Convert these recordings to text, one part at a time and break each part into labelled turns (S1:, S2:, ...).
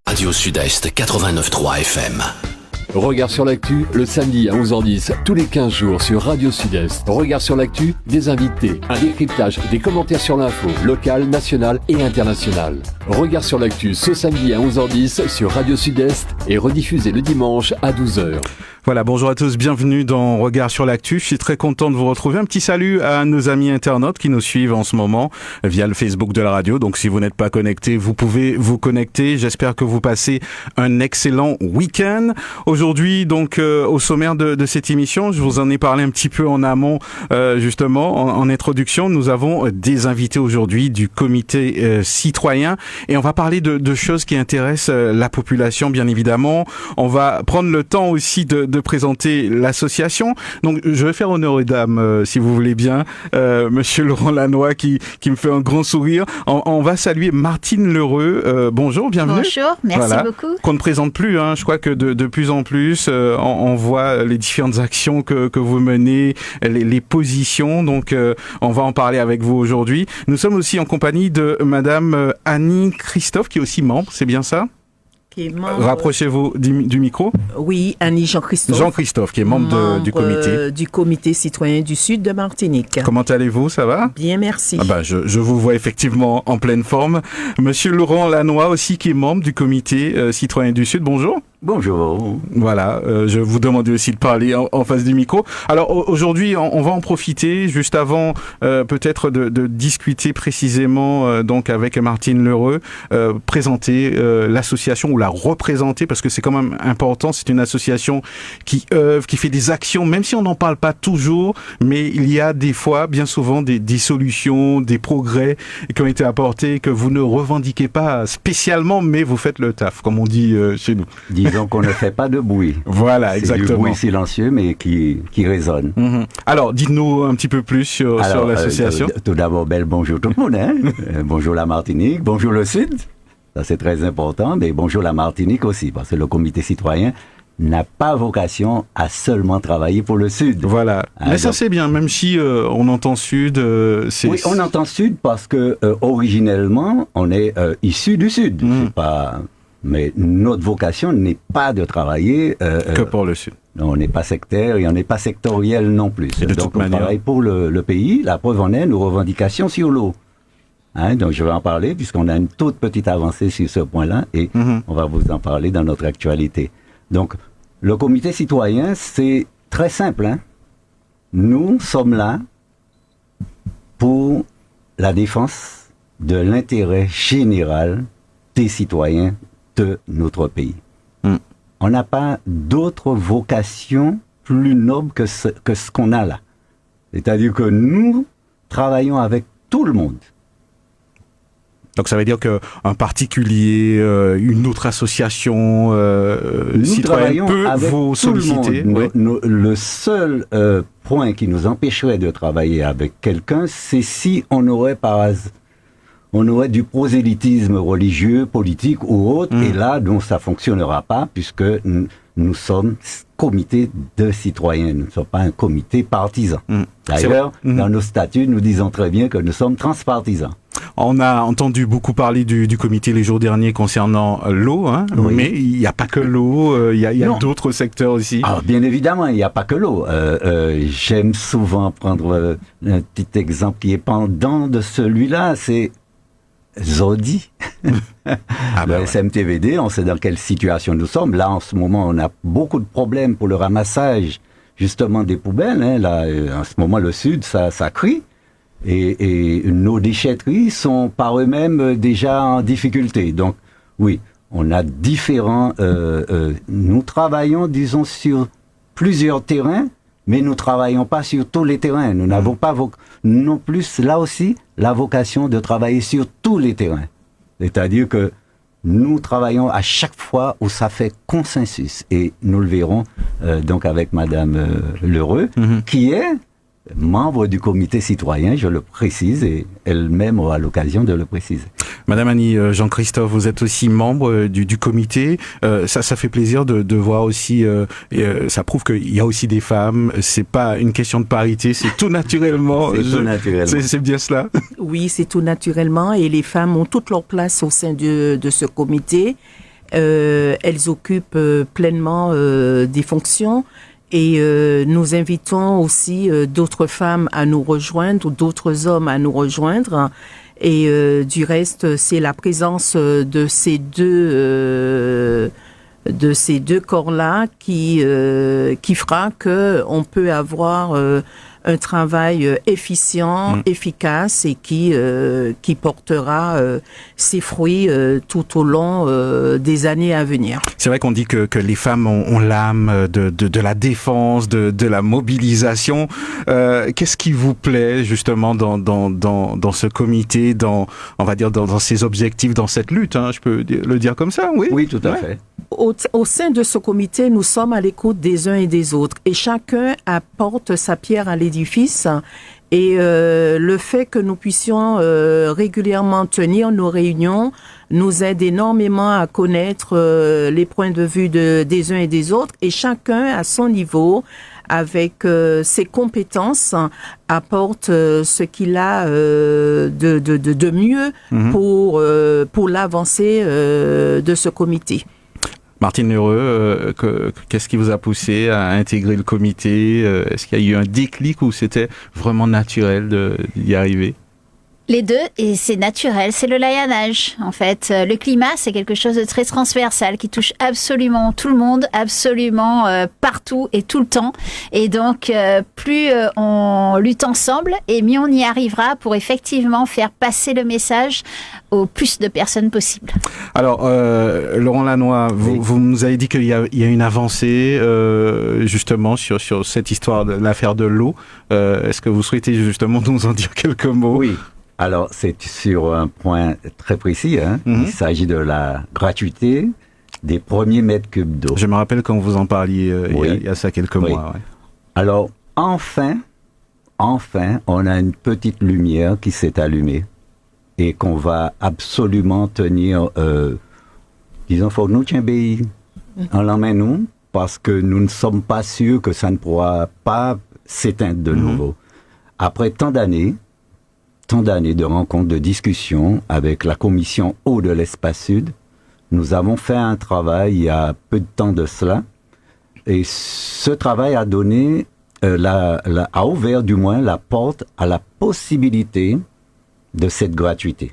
S1: Radio Sud-Est 89.3 FM.
S2: Regard sur l'actu, le samedi à 11h10, tous les 15 jours sur Radio Sud-Est. Regard sur l'actu, des invités, un décryptage, des commentaires sur l'info, locale, nationale et internationale. Regard sur l'actu ce samedi à 11h10 sur Radio Sud-Est et rediffusé le dimanche à 12h.
S3: Voilà, bonjour à tous, bienvenue dans Regard sur l'actu. Je suis très content de vous retrouver. Un petit salut à nos amis internautes qui nous suivent en ce moment via le Facebook de la radio. Donc si vous n'êtes pas connecté, vous pouvez vous connecter. J'espère que vous passez un excellent week-end. Aujourd'hui, donc au sommaire de cette émission, je vous en ai parlé un petit peu en amont, justement, en introduction. Nous avons des invités aujourd'hui du comité citoyen et on va parler de choses qui intéressent la population, bien évidemment. On va prendre le temps aussi de présenter l'association. Donc, je vais faire honneur aux dames, si vous voulez bien. Monsieur Laurent Lannoy qui me fait un grand sourire. On va saluer Martine L'Heureux. Bonjour, bienvenue.
S4: Bonjour, merci beaucoup.
S3: Qu'on ne présente plus, hein. Je crois que de plus en plus, on voit les différentes actions que vous menez, les positions. Donc, on va en parler avec vous aujourd'hui. Nous sommes aussi en compagnie de Madame Annie Christophe, qui est aussi membre, c'est bien ça? Rapprochez-vous du micro.
S5: Oui, Annie Jean-Christophe.
S3: Jean-Christophe, qui est membre du comité.
S5: Du comité citoyen du Sud de Martinique.
S3: Comment allez-vous, ça va?
S5: Bien, merci.
S3: Je vous vois effectivement en pleine forme. Monsieur Laurent Lannoy aussi, qui est membre du comité citoyen du Sud. Bonjour.
S6: Bonjour.
S3: Voilà, je vous demandais aussi de parler en face du micro. Alors aujourd'hui, on va en profiter juste avant peut-être de discuter précisément donc avec Martine L'Heureux, présenter l'association ou la représenter parce que c'est quand même important. C'est une association qui œuvre, qui fait des actions, même si on n'en parle pas toujours, mais il y a des fois, bien souvent, des solutions, des progrès qui ont été apportés que vous ne revendiquez pas spécialement, mais vous faites le taf, comme on dit chez nous.
S6: Disons qu'on ne fait pas de bruit.
S3: Voilà, exactement.
S6: C'est du bruit silencieux, mais qui résonne.
S3: Mm-hmm. Alors, dites-nous un petit peu plus sur l'association.
S6: Tout d'abord, bonjour tout le monde. Hein? Bonjour la Martinique, bonjour le Sud. Ça, c'est très important. Mais bonjour la Martinique aussi, parce que le comité citoyen n'a pas vocation à seulement travailler pour le Sud.
S3: Voilà. Mais ça, c'est bien, même si on entend Sud.
S6: Oui, on entend Sud parce que originellement, on est issu du Sud. C'est pas... Mais notre vocation n'est pas de travailler...
S3: que pour le Sud.
S6: Non, on n'est pas sectaire et on n'est pas sectoriel non plus. Donc on travaille pour le pays. La preuve en est nos revendications sur l'eau. Hein, donc je vais en parler puisqu'on a une toute petite avancée sur ce point-là et on va vous en parler dans notre actualité. Donc le comité citoyen, c'est très simple. Hein. Nous sommes là pour la défense de l'intérêt général des citoyens de notre pays. On n'a pas d'autre vocation plus noble que ce qu'on a là. C'est-à-dire que nous travaillons avec tout le monde.
S3: Donc ça veut dire qu'un particulier, une autre association citoyenne peut vous solliciter.
S6: Le seul point qui nous empêcherait de travailler avec quelqu'un, c'est si on aurait du prosélytisme religieux, politique ou autre, et là, donc, ça fonctionnera pas, puisque nous sommes comité de citoyens, nous ne sommes pas un comité partisan. D'ailleurs, dans nos statuts, nous disons très bien que nous sommes transpartisans.
S3: On a entendu beaucoup parler du comité les jours derniers concernant l'eau, hein, mais il n'y a pas que l'eau, il y a d'autres secteurs aussi.
S6: Alors, bien évidemment, il n'y a pas que l'eau. J'aime souvent prendre un petit exemple qui est pendant de celui-là, c'est Zodi. Le SMTVD, on sait dans quelle situation nous sommes. Là, en ce moment, on a beaucoup de problèmes pour le ramassage, justement, des poubelles. Hein. Là, en ce moment, le Sud, ça crie. Et nos déchetteries sont par eux-mêmes déjà en difficulté. Donc, oui, on a différents... nous travaillons, disons, sur plusieurs terrains, mais nous ne travaillons pas sur tous les terrains. Nous n'avons pas non plus, là aussi, la vocation de travailler sur tous les terrains. C'est-à-dire que nous travaillons à chaque fois où ça fait consensus. Et nous le verrons donc avec Madame L'Heureux, qui est membre du comité citoyen, je le précise, et elle-même aura l'occasion de le préciser.
S3: Madame Annie Jean-Christophe, vous êtes aussi membre du comité. Ça fait plaisir de voir aussi. Ça prouve qu'il y a aussi des femmes. C'est pas une question de parité, c'est tout naturellement.
S6: Tout naturellement.
S3: C'est bien cela.
S5: Oui, c'est tout naturellement, et les femmes ont toute leur place au sein de ce comité. elles occupent pleinement des fonctions. Et nous invitons aussi d'autres femmes à nous rejoindre ou d'autres hommes à nous rejoindre. Et du reste, c'est la présence de ces deux corps-là qui fera que on peut avoir un travail efficient, efficace et qui portera ses fruits tout au long des années à venir.
S3: C'est vrai qu'on dit que les femmes ont l'âme de la défense, de la mobilisation. Qu'est-ce qui vous plaît justement dans ce comité, on va dire dans ses objectifs, dans cette lutte, hein, je peux le dire comme ça, oui?
S6: Oui, tout à fait.
S5: Au sein de ce comité, nous sommes à l'écoute des uns et des autres et chacun apporte sa pierre à l'édifice. Et le fait que nous puissions régulièrement tenir nos réunions nous aide énormément à connaître les points de vue des uns et des autres. Et chacun, à son niveau, avec ses compétences, apporte ce qu'il a de mieux pour l'avancée de ce comité.
S3: Martine Lheureux, qu'est-ce qui vous a poussé à intégrer le comité? Est-ce qu'il y a eu un déclic ou c'était vraiment naturel d'y arriver?
S4: Les deux, et c'est naturel, c'est le laïanage en fait. Le climat, c'est quelque chose de très transversal qui touche absolument tout le monde, absolument partout et tout le temps. Et donc, plus on lutte ensemble, et mieux on y arrivera pour effectivement faire passer le message au plus de personnes possible.
S3: Alors, Laurent Lannoy, vous nous avez dit qu'il y a une avancée justement sur cette histoire de l'affaire de l'eau. Est-ce que vous souhaitez justement nous en dire quelques mots?
S6: Oui. Alors, c'est sur un point très précis. Hein. Il s'agit de la gratuité des premiers mètres cubes d'eau.
S3: Je me rappelle quand vous en parliez il y a ça quelques mois. Ouais.
S6: Alors, enfin, on a une petite lumière qui s'est allumée et qu'on va absolument tenir, disons, faut nous tiens en l'emmène nous, parce que nous ne sommes pas sûrs que ça ne pourra pas s'éteindre de nouveau. Après tant d'années de rencontres, de discussions avec la commission eau de l'Espace Sud, nous avons fait un travail il y a peu de temps de cela, et ce travail a donné, a ouvert du moins la porte à la possibilité de cette gratuité.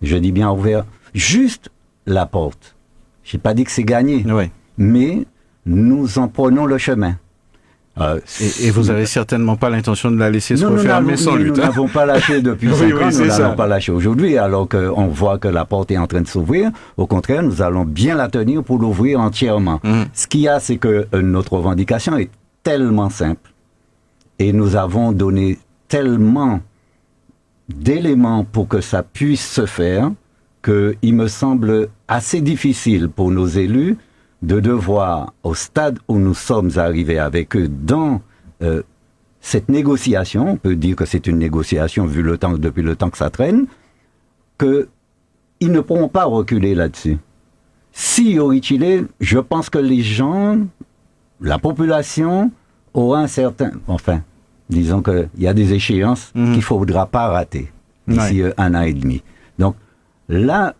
S6: Je dis bien ouvert juste la porte. Je n'ai pas dit que c'est gagné, mais nous en prenons le chemin.
S3: Et vous avez certainement pas l'intention de la laisser se refermer sans lutte.
S6: Nous n'avons pas lâché depuis 5 ans, nous n'allons pas lâcher aujourd'hui, alors qu'on voit que la porte est en train de s'ouvrir. Au contraire, nous allons bien la tenir pour l'ouvrir entièrement. Ce qu'il y a, c'est que notre revendication est tellement simple et nous avons donné tellement d'éléments pour que ça puisse se faire qu'il me semble assez difficile pour nos élus de devoir, au stade où nous sommes arrivés avec eux dans cette négociation, on peut dire que c'est une négociation vu le temps, depuis le temps que ça traîne, qu'ils ne pourront pas reculer là-dessus. Si Yoricile, je pense que les gens, la population, aura un certain... Enfin, disons qu'il y a des échéances qu'il ne faudra pas rater d'ici 1 an et demi. Donc là,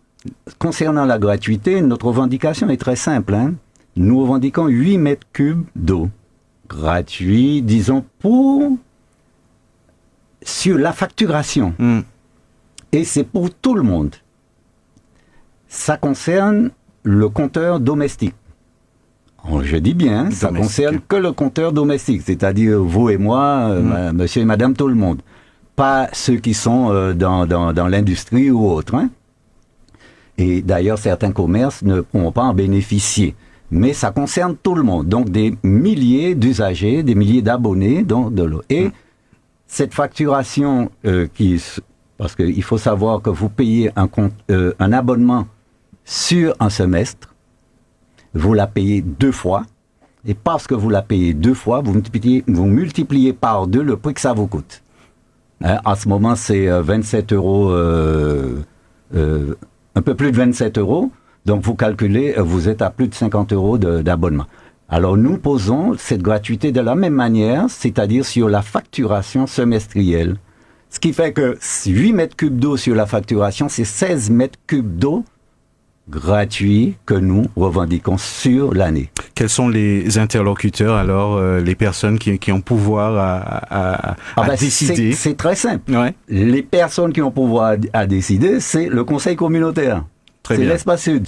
S6: concernant la gratuité, notre revendication est très simple. Hein. Nous revendiquons 8 mètres cubes d'eau. Gratuit, disons, sur la facturation. Et c'est pour tout le monde. Ça concerne le compteur domestique. Je dis bien, ça concerne que le compteur domestique, c'est-à-dire vous et moi, monsieur et madame, tout le monde. Pas ceux qui sont dans l'industrie ou autre. Hein. Et d'ailleurs, certains commerces ne pourront pas en bénéficier. Mais ça concerne tout le monde. Donc, des milliers d'usagers, des milliers d'abonnés de l'eau. Et cette facturation parce qu'il faut savoir que vous payez un abonnement sur un semestre, vous la payez 2 fois. Et parce que vous la payez 2 fois, vous multipliez par 2 le prix que ça vous coûte. En ce moment, c'est 27 €, un peu plus de 27 €. Donc, vous calculez, vous êtes à plus de 50 € d'abonnement. Alors, nous posons cette gratuité de la même manière, c'est-à-dire sur la facturation semestrielle. Ce qui fait que 8 mètres cubes d'eau sur la facturation, c'est 16 mètres cubes d'eau gratuit que nous revendiquons sur l'année.
S3: Quels sont les interlocuteurs, alors, les personnes qui ont pouvoir à décider?
S6: C'est très simple.
S3: Ouais.
S6: Les personnes qui ont pouvoir à décider, c'est le conseil communautaire. C'est l'espace sud.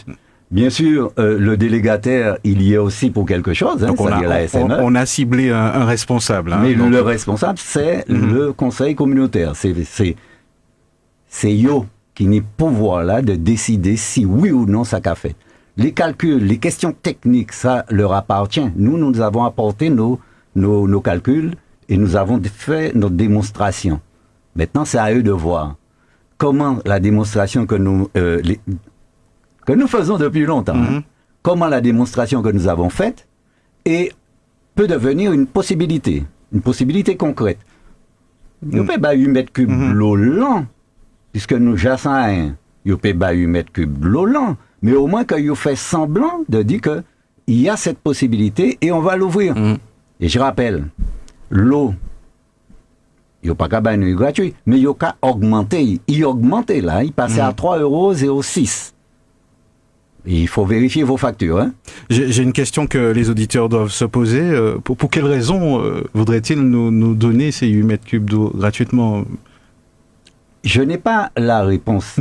S6: Bien sûr, le délégataire, il y est aussi pour quelque chose,
S3: donc
S6: c'est-à-dire la SME.
S3: On a ciblé un responsable.
S6: Mais le responsable, c'est le conseil communautaire. C'est yo qui n'est pouvoir là de décider si oui ou non ça qu'a fait. Les calculs, les questions techniques, ça leur appartient. Nous avons apporté nos calculs et nous avons fait notre démonstration. Maintenant, c'est à eux de voir comment la démonstration que nous faisons depuis longtemps, comment la démonstration que nous avons faite peut devenir une possibilité concrète. Nous pouvons pas 8 mètres cubes l'eau lent, puisque nous jassons rien. Nous pouvons pas 8 mètres cubes l'eau lent, mais au moins que vous fait semblant de dire que il y a cette possibilité et on va l'ouvrir. Et je rappelle, l'eau, il n'y a pas qu'à baigner gratuit, mais il y a qu'à augmenter. Il augmentait là, il passait à 3,06 €. Il faut vérifier vos factures. Hein.
S3: J'ai une question que les auditeurs doivent se poser. Pour quelles raisons voudraient-ils nous donner ces 8 mètres cubes d'eau gratuitement?
S6: Je n'ai pas la réponse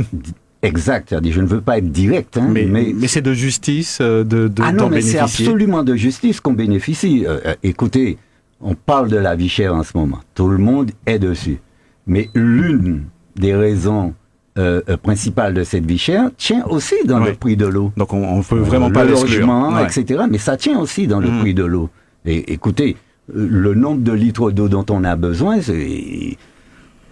S6: exacte. C'est-à-dire, je ne veux pas être direct. Hein,
S3: mais c'est de justice d'en
S6: non, mais
S3: bénéficier.
S6: C'est absolument de justice qu'on bénéficie. Écoutez, on parle de la vie chère en ce moment. Tout le monde est dessus. Mais l'une des raisons principale de cette vie chère tient aussi dans le prix de l'eau.
S3: Donc on peut vraiment pas l'exclure.
S6: Le logement, etc. Mais ça tient aussi dans le prix de l'eau. Et écoutez, le nombre de litres d'eau dont on a besoin,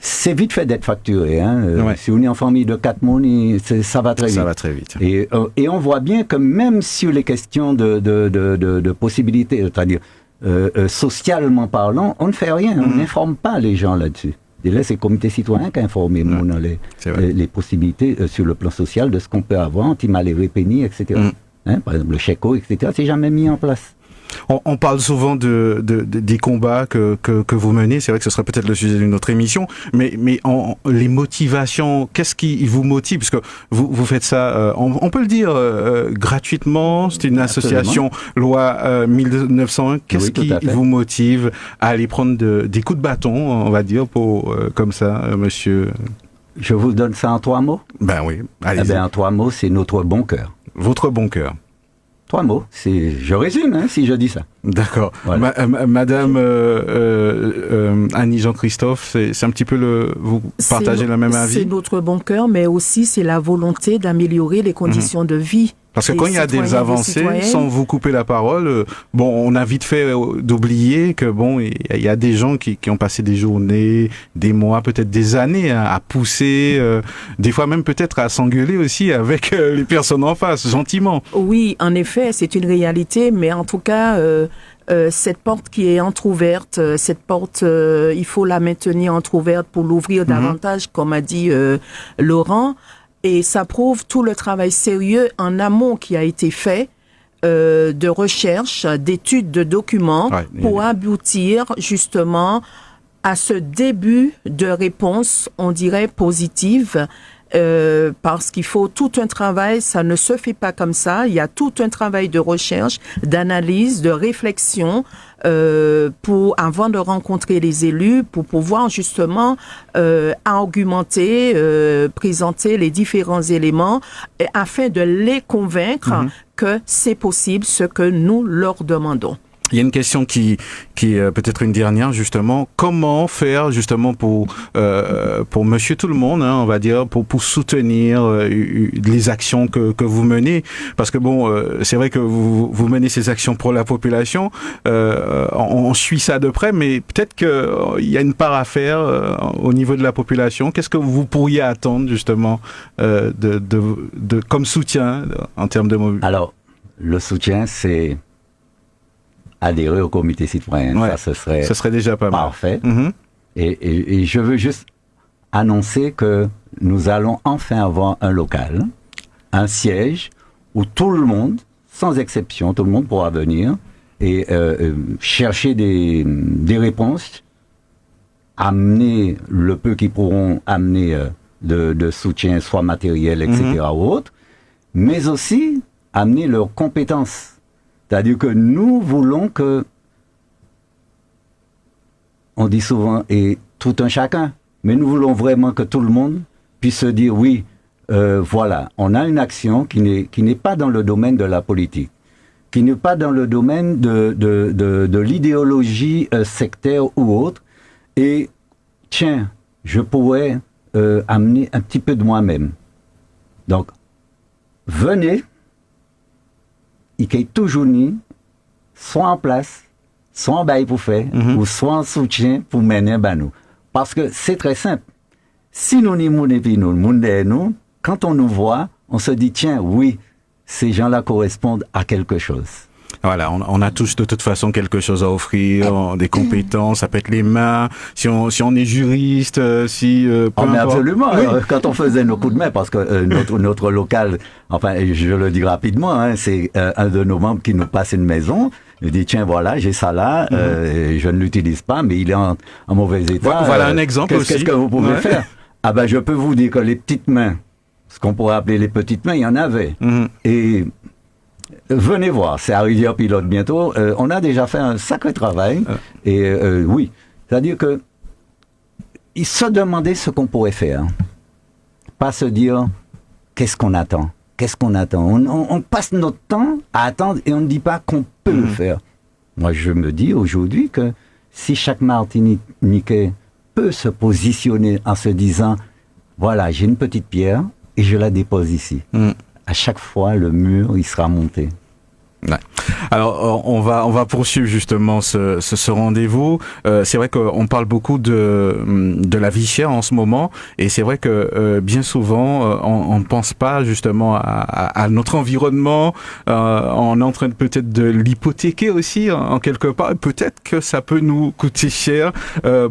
S6: c'est vite fait d'être facturé. Hein. Si on est en famille de 4 mois, ça va très vite.
S3: Ça va très vite.
S6: Et on voit bien que même sur les questions de possibilités, c'est-à-dire socialement parlant, on ne fait rien. On n'informe pas les gens là-dessus. Et là, c'est le comité citoyen qui a informé les possibilités sur le plan social de ce qu'on peut avoir, anti-malheureux, pénis, etc. Hein, par exemple, le chèque-eau, etc. C'est jamais mis en place.
S3: On parle souvent des combats que vous menez. C'est vrai que ce serait peut-être le sujet d'une autre émission. Mais les motivations, qu'est-ce qui vous motive? Parce que vous faites ça, on peut le dire, gratuitement. C'est une association loi 1901. Qu'est-ce qui vous motive à aller prendre des coups de bâton, on va dire, comme ça, monsieur?
S6: Je vous donne ça en 3 mots?
S3: Ben oui, allez-y.
S6: En 3 mots, c'est notre bon cœur.
S3: Votre bon cœur.
S6: 3 mots. Je résume, si je dis ça.
S3: D'accord. Voilà. Madame Annie Jean-Christophe, c'est un petit peu vous partagez le même avis?
S5: C'est notre bon cœur, mais aussi c'est la volonté d'améliorer les conditions de vie.
S3: Parce que quand il y a des avancées, sans vous couper la parole, on a vite fait d'oublier que il y a des gens qui ont passé des journées, des mois, peut-être des années à pousser, des fois même peut-être à s'engueuler aussi avec les personnes en face, gentiment.
S5: Oui, en effet, c'est une réalité, mais en tout cas, cette porte qui est entrouverte, cette porte, il faut la maintenir entrouverte pour l'ouvrir davantage, comme a dit Laurent. Et ça prouve tout le travail sérieux en amont qui a été fait, de recherche, d'études, de documents, pour aboutir justement à ce début de réponse, on dirait positive, parce qu'il faut tout un travail, ça ne se fait pas comme ça, il y a tout un travail de recherche, d'analyse, de réflexion, avant de rencontrer les élus, pour pouvoir justement argumenter, présenter les différents éléments, afin de les convaincre que c'est possible ce que nous leur demandons.
S3: Il y a une question qui est peut-être une dernière, justement. Comment faire justement pour Monsieur Tout le Monde, on va dire, pour soutenir les actions que vous menez? Parce que c'est vrai que vous menez ces actions pour la population. On suit ça de près, mais peut-être qu'il y a une part à faire au niveau de la population. Qu'est-ce que vous pourriez attendre justement comme soutien en termes de mobilité?
S6: Alors, le soutien, c'est adhérer au comité citoyen. Ça, ce serait
S3: déjà pas
S6: parfait. Et je veux juste annoncer que nous allons enfin avoir un local, un siège, où tout le monde, sans exception, tout le monde pourra venir et chercher des réponses, amener le peu qu'ils pourront amener de soutien, soit matériel, etc. ou autre, mais aussi amener leurs compétences. C'est-à-dire que nous voulons que, on dit souvent, et tout un chacun, mais nous voulons vraiment que tout le monde puisse se dire, oui, voilà, on a une action qui n'est pas dans le domaine de la politique, qui n'est pas dans le domaine de l'idéologie sectaire ou autre, et tiens, je pourrais amener un petit peu de moi-même. Donc, venez, il y a toujours ni, soit en place, soit en bail pour faire, ou soit en soutien pour mener nous. Parce que c'est très simple. Si nous n'y nous, quand on nous voit, on se dit, tiens, oui, ces gens-là correspondent à quelque chose.
S3: Voilà, on a tous de toute façon quelque chose à offrir, des compétences, ça peut être les mains, si on est juriste,
S6: mais absolument,
S3: oui.
S6: Quand on faisait nos coups de main, parce que notre local, enfin, je le dis rapidement, hein, c'est un de nos membres qui nous passe une maison, il dit, tiens, voilà, j'ai ça là, je ne l'utilise pas, mais il est en mauvais état.
S3: Voilà un exemple aussi.
S6: Qu'est-ce que vous pouvez faire? Ah ben, je peux vous dire que les petites mains, ce qu'on pourrait appeler les petites mains, il y en avait. Et venez voir, c'est à Rivière-Pilote bientôt. On a déjà fait un sacré travail. Et oui, c'est-à-dire que il se demander ce qu'on pourrait faire. Pas se dire, qu'est-ce qu'on attend? Qu'est-ce qu'on attend? On passe notre temps à attendre et on ne dit pas qu'on peut le faire. Moi, je me dis aujourd'hui que si chaque Martiniquais peut se positionner en se disant, voilà, j'ai une petite pierre et je la dépose ici. À chaque fois, le mur, il sera monté.
S3: Ouais. Alors on va poursuivre justement ce rendez-vous. C'est vrai qu'on parle beaucoup de la vie chère en ce moment, et c'est vrai que bien souvent on ne pense pas justement à notre environnement. On est en train de peut-être de l'hypothéquer aussi en quelque part. Peut-être que ça peut nous coûter cher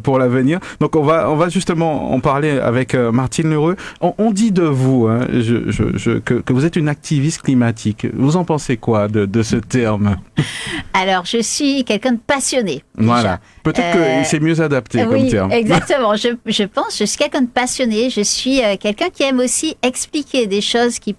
S3: pour l'avenir. Donc on va justement en parler avec Martine L'Heureux. On dit de vous que vous êtes une activiste climatique. Vous en pensez quoi de ce terme?
S4: Alors, je suis quelqu'un de passionné.
S3: Voilà. Peut-être que c'est mieux adapté comme terme.
S4: Exactement. Je pense, je suis quelqu'un de passionné. Je suis quelqu'un qui aime aussi expliquer des choses qui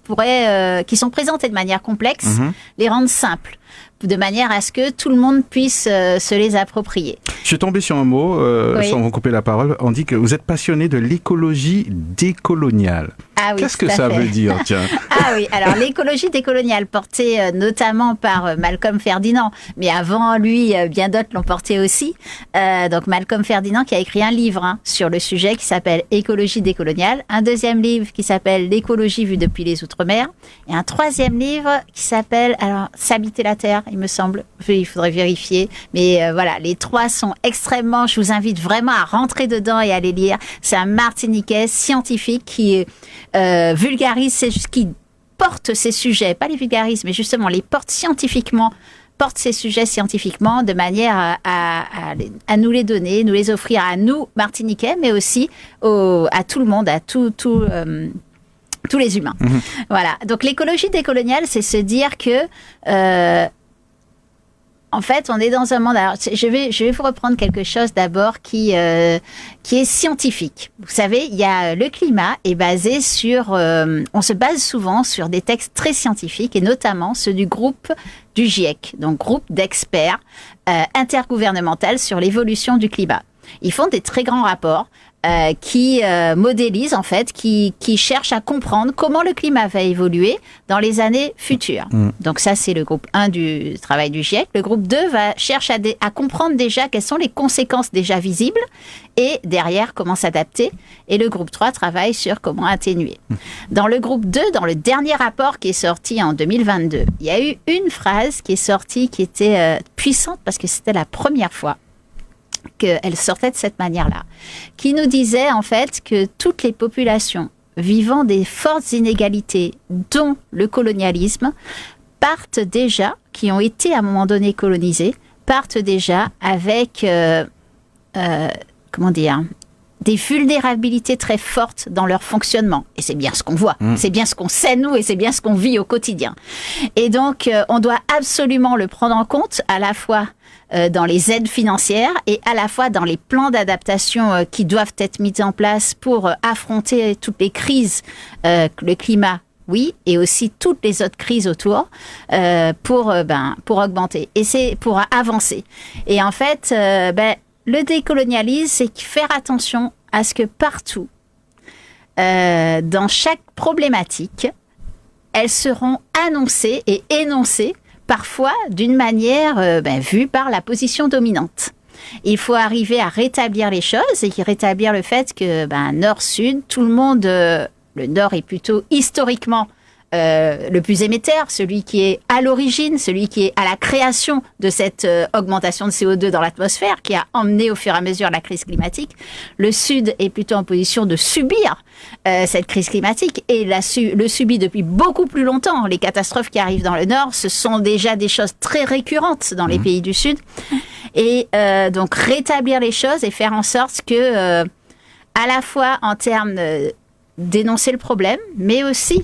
S4: sont présentées de manière complexe, les rendre simples, de manière à ce que tout le monde puisse se les approprier.
S3: Je suis tombé sur un mot, sans vous couper la parole. On dit que vous êtes passionné de l'écologie décoloniale.
S4: Ah oui,
S3: qu'est-ce que ça veut dire, tiens?
S4: Ah oui, alors l'écologie décoloniale, portée notamment par Malcolm Ferdinand, mais avant lui, bien d'autres l'ont portée aussi. Donc Malcolm Ferdinand qui a écrit un livre sur le sujet qui s'appelle Écologie décoloniale, un deuxième livre qui s'appelle L'écologie vue depuis les Outre-mer, et un troisième livre qui s'appelle S'habiter la Terre, il me semble. Il faudrait vérifier, mais voilà, les trois sont extrêmement. Je vous invite vraiment à rentrer dedans et à les lire. C'est un Martiniquais scientifique qui vulgarise, qui porte ces sujets, pas les vulgarise, mais justement les porte ces sujets scientifiquement de manière à nous les donner, nous les offrir à nous, Martiniquais, mais aussi à tout le monde, à tous les humains. Voilà. Donc l'écologie décoloniale, c'est se dire que en fait, on est dans un monde. Alors, je vais vous reprendre quelque chose d'abord qui est scientifique. Vous savez, le climat est basé sur. On se base souvent sur des textes très scientifiques, et notamment ceux du groupe du GIEC, donc groupe d'experts intergouvernemental sur l'évolution du climat. Ils font des très grands rapports qui modélisent, en fait, qui cherchent à comprendre comment le climat va évoluer dans les années futures. Donc ça, c'est le groupe 1 du travail du GIEC. Le groupe 2 cherche à comprendre déjà quelles sont les conséquences déjà visibles et derrière, comment s'adapter. Et le groupe 3 travaille sur comment atténuer. Dans le groupe 2, dans le dernier rapport qui est sorti en 2022, il y a eu une phrase qui est sortie qui était puissante parce que c'était la première fois qu'elle sortait de cette manière-là, qui nous disait en fait que toutes les populations vivant des fortes inégalités, dont le colonialisme, partent déjà, qui ont été à un moment donné colonisées, partent déjà avec, des vulnérabilités très fortes dans leur fonctionnement. Et c'est bien ce qu'on voit, c'est bien ce qu'on sait nous, et c'est bien ce qu'on vit au quotidien. Et donc, on doit absolument le prendre en compte, à la fois dans les aides financières et à la fois dans les plans d'adaptation qui doivent être mis en place pour affronter toutes les crises que le climat oui, et aussi toutes les autres crises autour pour augmenter. Et c'est pour avancer. Et en fait, le décolonialisme, c'est faire attention à ce que partout, dans chaque problématique, elles seront annoncées et énoncées, parfois d'une manière vue par la position dominante. Il faut arriver à rétablir les choses et rétablir le fait que Nord-Sud, tout le monde, le Nord est plutôt historiquement le plus émetteur, celui qui est à l'origine, celui qui est à la création de cette augmentation de CO2 dans l'atmosphère, qui a emmené au fur et à mesure la crise climatique. Le Sud est plutôt en position de subir cette crise climatique et le subit depuis beaucoup plus longtemps. Les catastrophes qui arrivent dans le Nord, ce sont déjà des choses très récurrentes dans les pays du Sud. Et donc rétablir les choses et faire en sorte que, à la fois en termes d'énoncer le problème, mais aussi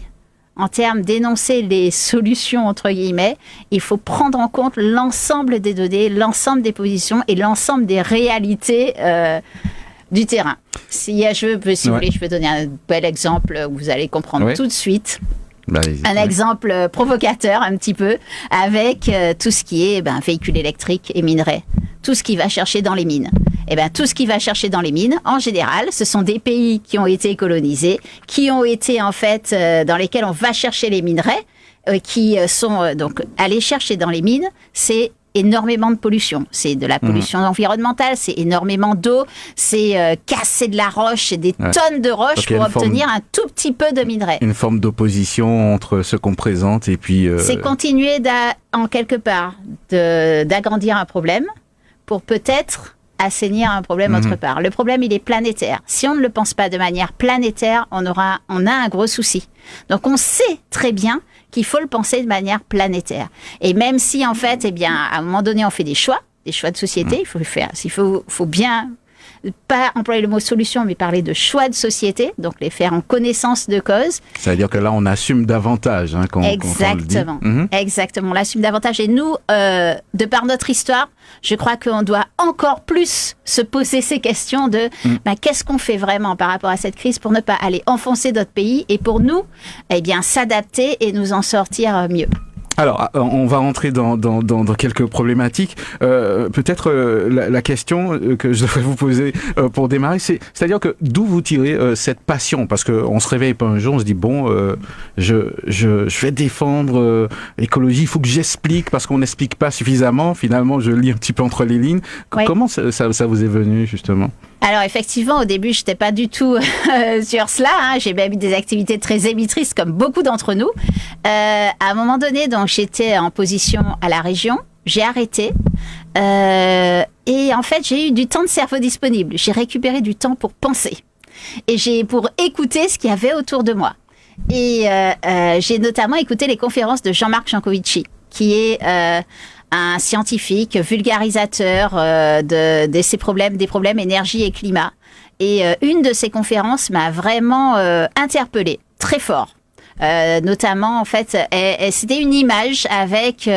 S4: en termes d'énoncer les solutions, entre guillemets, il faut prendre en compte l'ensemble des données, l'ensemble des positions et l'ensemble des réalités du terrain. Si vous voulez, je peux donner un bel exemple où vous allez comprendre tout de suite. Un exemple provocateur un petit peu avec tout ce qui est véhicules électriques et minerais. Tout ce qui va chercher dans les mines. Tout ce qui va chercher dans les mines, en général, ce sont des pays qui ont été colonisés, qui ont été en fait dans lesquels on va chercher les minerais, qui sont donc aller chercher dans les mines, c'est énormément de pollution. C'est de la pollution environnementale, c'est énormément d'eau, c'est casser de la roche, c'est des tonnes de roches pour obtenir un tout petit peu de minerais.
S3: Une forme d'opposition entre ce qu'on présente et puis...
S4: C'est continuer en quelque part d'agrandir un problème pour peut-être assainir un problème autre part. Le problème, il est planétaire. Si on ne le pense pas de manière planétaire, on a un gros souci. Donc, on sait très bien qu'il faut le penser de manière planétaire. Et même si, en fait, à un moment donné, on fait des choix de société, il faut le faire. Il faut bien pas employer le mot solution, mais parler de choix de société, donc les faire en connaissance de cause.
S3: Ça veut dire que là, on assume davantage quand
S4: Exactement.
S3: On le dit.
S4: Exactement, on l'assume davantage. Et nous, de par notre histoire, je crois qu'on doit encore plus se poser ces questions de qu'est-ce qu'on fait vraiment par rapport à cette crise pour ne pas aller enfoncer notre pays et pour nous, s'adapter et nous en sortir mieux.
S3: Alors, on va rentrer dans quelques problématiques. Peut-être la question que je devrais vous poser pour démarrer, c'est-à-dire que d'où vous tirez cette passion? Parce qu'on se réveille pas un jour, on se dit je vais défendre l'écologie, il faut que j'explique parce qu'on n'explique pas suffisamment. Finalement, je lis un petit peu entre les lignes. Comment ça vous est venu justement?
S4: Alors effectivement, au début, je n'étais pas du tout sur cela. J'ai même eu des activités très émettrices comme beaucoup d'entre nous. À un moment donné, donc j'étais en position à la région. J'ai arrêté. Et en fait, j'ai eu du temps de cerveau disponible. J'ai récupéré du temps pour penser. Et pour écouter ce qu'il y avait autour de moi. Et j'ai notamment écouté les conférences de Jean-Marc Jancovici, qui est... un scientifique vulgarisateur des problèmes énergie et climat. Et une de ses conférences m'a vraiment interpellée, très fort. Notamment, en fait, c'était une image avec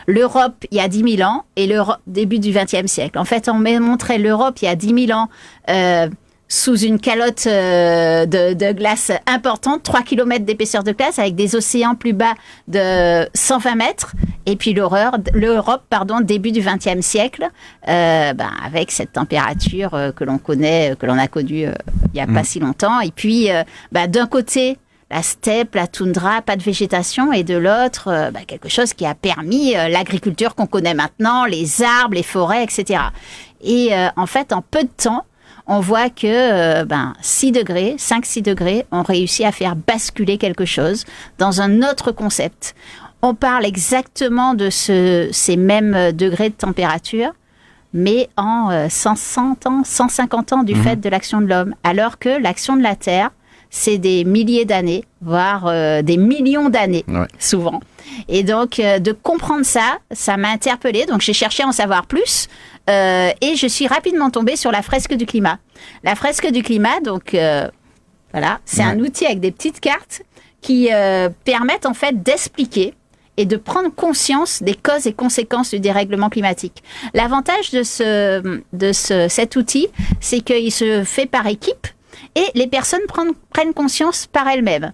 S4: l'Europe il y a 10 000 ans et l'Europe début du XXe siècle. En fait, on m'a montré l'Europe il y a 10 000 ans sous une calotte de glace importante, 3 km d'épaisseur de glace, avec des océans plus bas de 120 mètres. Et puis l'Europe, début du XXe siècle, avec cette température que l'on connaît, que l'on a connue il n'y a pas si longtemps. Et puis, d'un côté, la steppe, la toundra, pas de végétation, et de l'autre, quelque chose qui a permis l'agriculture qu'on connaît maintenant, les arbres, les forêts, etc. Et en fait, en peu de temps, on voit que 5-6 degrés ont réussi à faire basculer quelque chose dans un autre concept. On parle exactement de ces mêmes degrés de température, mais en 100 ans, 150 ans du fait de l'action de l'homme. Alors que l'action de la Terre, c'est des milliers d'années, voire des millions d'années, souvent. Et donc, de comprendre ça m'a interpellée. Donc, j'ai cherché à en savoir plus. Et je suis rapidement tombée sur la fresque du climat. La fresque du climat, donc, c'est un outil avec des petites cartes qui permettent en fait d'expliquer et de prendre conscience des causes et conséquences du dérèglement climatique. L'avantage de cet outil, c'est qu'il se fait par équipe et les personnes prennent conscience par elles-mêmes.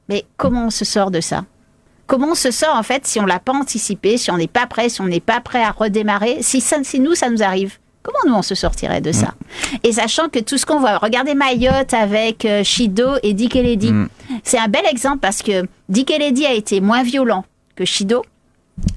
S4: Mais comment on se sort de ça ? Comment on se sort, en fait, si on l'a pas anticipé, si on n'est pas prêt, si on n'est pas prêt à redémarrer, si ça nous arrive ? Comment nous, on se sortirait de ça ? Et sachant que tout ce qu'on voit, regardez Mayotte avec Shido et Dick Kennedy. C'est un bel exemple parce que Dick Kennedy a été moins violent que Shido,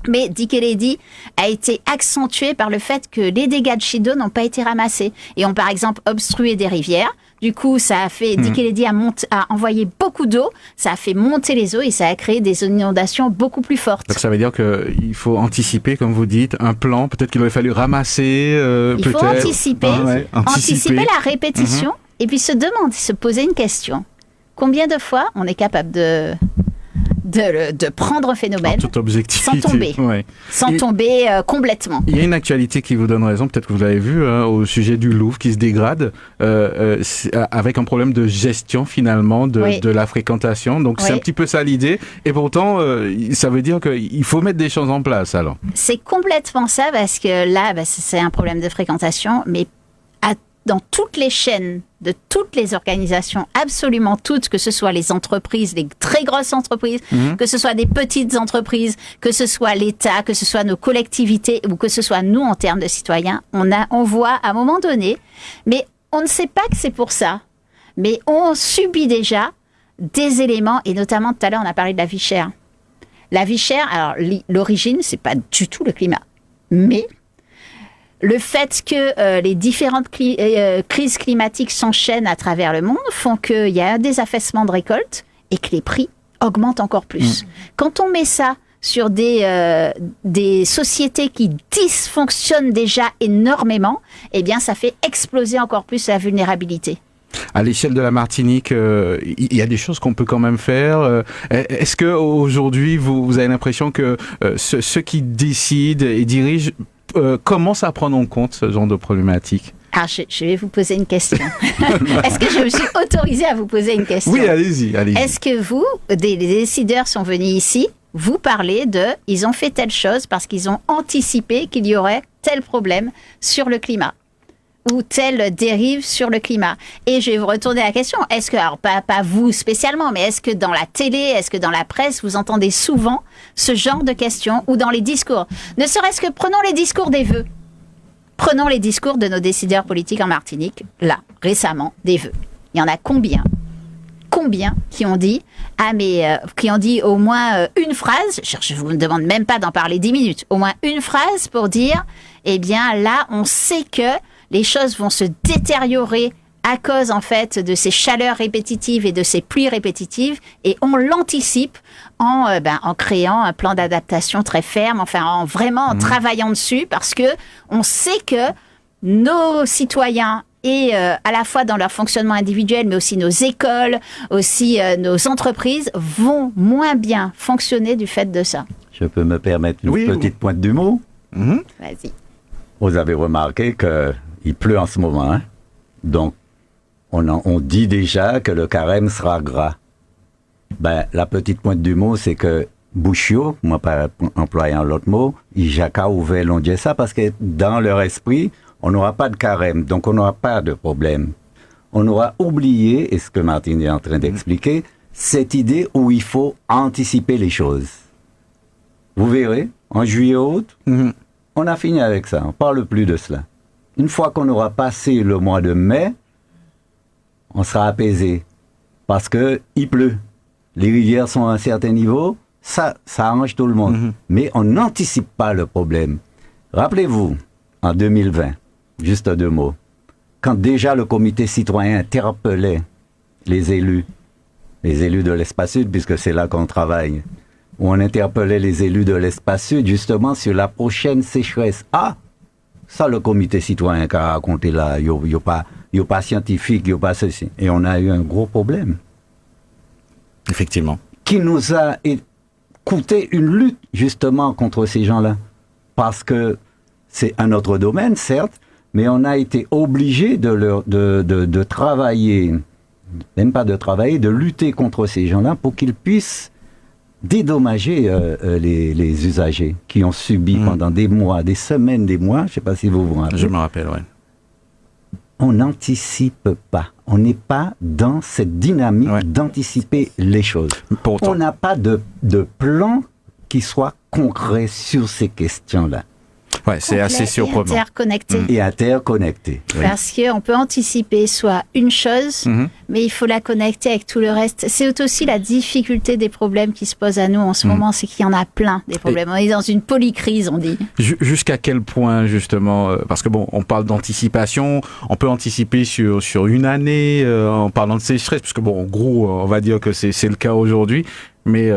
S4: mais Dick Kennedy a été accentué par le fait que les dégâts de Shido n'ont pas été ramassés et ont par exemple obstrué des rivières. Du coup, ça a fait, Dick Kennedy a envoyé beaucoup d'eau, ça a fait monter les eaux et ça a créé des inondations beaucoup plus fortes.
S3: Donc ça veut dire qu'il faut anticiper, comme vous dites, un plan. Peut-être qu'il aurait fallu ramasser.
S4: Il faut anticiper la répétition et puis se poser une question. Combien de fois on est capable de prendre un phénomène sans tomber complètement.
S3: Il y a une actualité qui vous donne raison, peut-être que vous l'avez vu, au sujet du Louvre qui se dégrade avec un problème de gestion finalement de la fréquentation. Donc c'est un petit peu ça l'idée. Et pourtant, ça veut dire qu'il faut mettre des choses en place alors.
S4: C'est complètement ça parce que là, c'est un problème de fréquentation, mais dans toutes les chaînes de toutes les organisations, absolument toutes, que ce soit les entreprises, les très grosses entreprises, que ce soit des petites entreprises, que ce soit l'État, que ce soit nos collectivités ou que ce soit nous en termes de citoyens, on voit à un moment donné, mais on ne sait pas que c'est pour ça, mais on subit déjà des éléments, et notamment tout à l'heure on a parlé de la vie chère. La vie chère, alors l'origine, c'est pas du tout le climat, mais le fait que les différentes crises climatiques s'enchaînent à travers le monde font qu'il y a des affaissements de récoltes et que les prix augmentent encore plus. Quand on met ça sur des sociétés qui dysfonctionnent déjà énormément, eh bien ça fait exploser encore plus la vulnérabilité.
S3: À l'échelle de la Martinique, il y a des choses qu'on peut quand même faire. Est-ce que aujourd'hui vous avez l'impression que ceux qui décident et dirigent commencent à prendre en compte ce genre de problématique?
S4: Alors, je vais vous poser une question. Est-ce que je me suis autorisée à vous poser une question?
S3: Oui, allez-y.
S4: Est-ce que vous, des décideurs sont venus ici, vous parlez ils ont fait telle chose parce qu'ils ont anticipé qu'il y aurait tel problème sur le climat ou telle dérive sur le climat? Et je vais vous retourner à la question. Est-ce que, alors pas vous spécialement, mais est-ce que dans la télé, est-ce que dans la presse, vous entendez souvent ce genre de questions ou dans les discours? Ne serait-ce que prenons les discours des vœux. Prenons les discours de nos décideurs politiques en Martinique, là, récemment, des vœux. Il y en a combien qui ont dit, qui ont dit au moins une phrase, je vous demande même pas d'en parler 10 minutes, au moins une phrase pour dire, eh bien là, on sait que les choses vont se détériorer à cause, en fait, de ces chaleurs répétitives et de ces pluies répétitives, et on l'anticipe en créant un plan d'adaptation très ferme, en vraiment travaillant dessus, parce que on sait que nos citoyens, et à la fois dans leur fonctionnement individuel, mais aussi nos écoles, aussi nos entreprises, vont moins bien fonctionner du fait de ça.
S6: Je peux me permettre une petite pointe d'humour?
S4: Vas-y.
S6: Vous avez remarqué qu'il pleut en ce moment, hein? Donc, on dit déjà que le carême sera gras. La petite pointe d'humour, c'est que Bouchio, moi pas employant l'autre mot, Ijaka ouvert l'on dit ça parce que dans leur esprit, on n'aura pas de carême, donc on n'aura pas de problème. On aura oublié, et ce que Martine est en train d'expliquer, cette idée où il faut anticiper les choses. Vous verrez, en juillet-août, on a fini avec ça, on ne parle plus de cela. Une fois qu'on aura passé le mois de mai, on sera apaisé, parce qu'il pleut. Les rivières sont à un certain niveau, ça arrange tout le monde. Mais on n'anticipe pas le problème. Rappelez-vous, en 2020, juste 2 mots, quand déjà le comité citoyen interpellait les élus de l'Espace Sud, puisque c'est là qu'on travaille, où on interpellait les élus de l'Espace Sud justement sur la prochaine sécheresse. Ah, ça le comité citoyen qui a raconté là, il n'y a pas scientifique, il n'y a pas ceci. Et on a eu un gros problème.
S3: Effectivement.
S6: Qui nous a coûté une lutte justement contre ces gens-là. Parce que c'est un autre domaine, certes, mais on a été obligé de travailler, même pas de travailler, de lutter contre ces gens-là pour qu'ils puissent dédommager les usagers qui ont subi pendant des mois, des semaines, des mois, je ne sais pas si vous vous rappelez.
S3: Je me rappelle, oui.
S6: on n'anticipe pas. On n'est pas dans cette dynamique d'anticiper les choses. On n'a pas de plan qui soit concret sur ces questions-là.
S3: Ouais, c'est assez surprenant.
S4: Et
S6: interconnecté.
S4: Parce qu'on peut anticiper soit une chose, mais il faut la connecter avec tout le reste. C'est aussi la difficulté des problèmes qui se posent à nous en ce moment, c'est qu'il y en a plein des problèmes. On est dans une polycrise, on dit.
S3: Jusqu'à quel point, justement, parce que bon, on parle d'anticipation, on peut anticiper sur une année en parlant de sécheresse, puisque bon, en gros, on va dire que c'est le cas aujourd'hui. Mais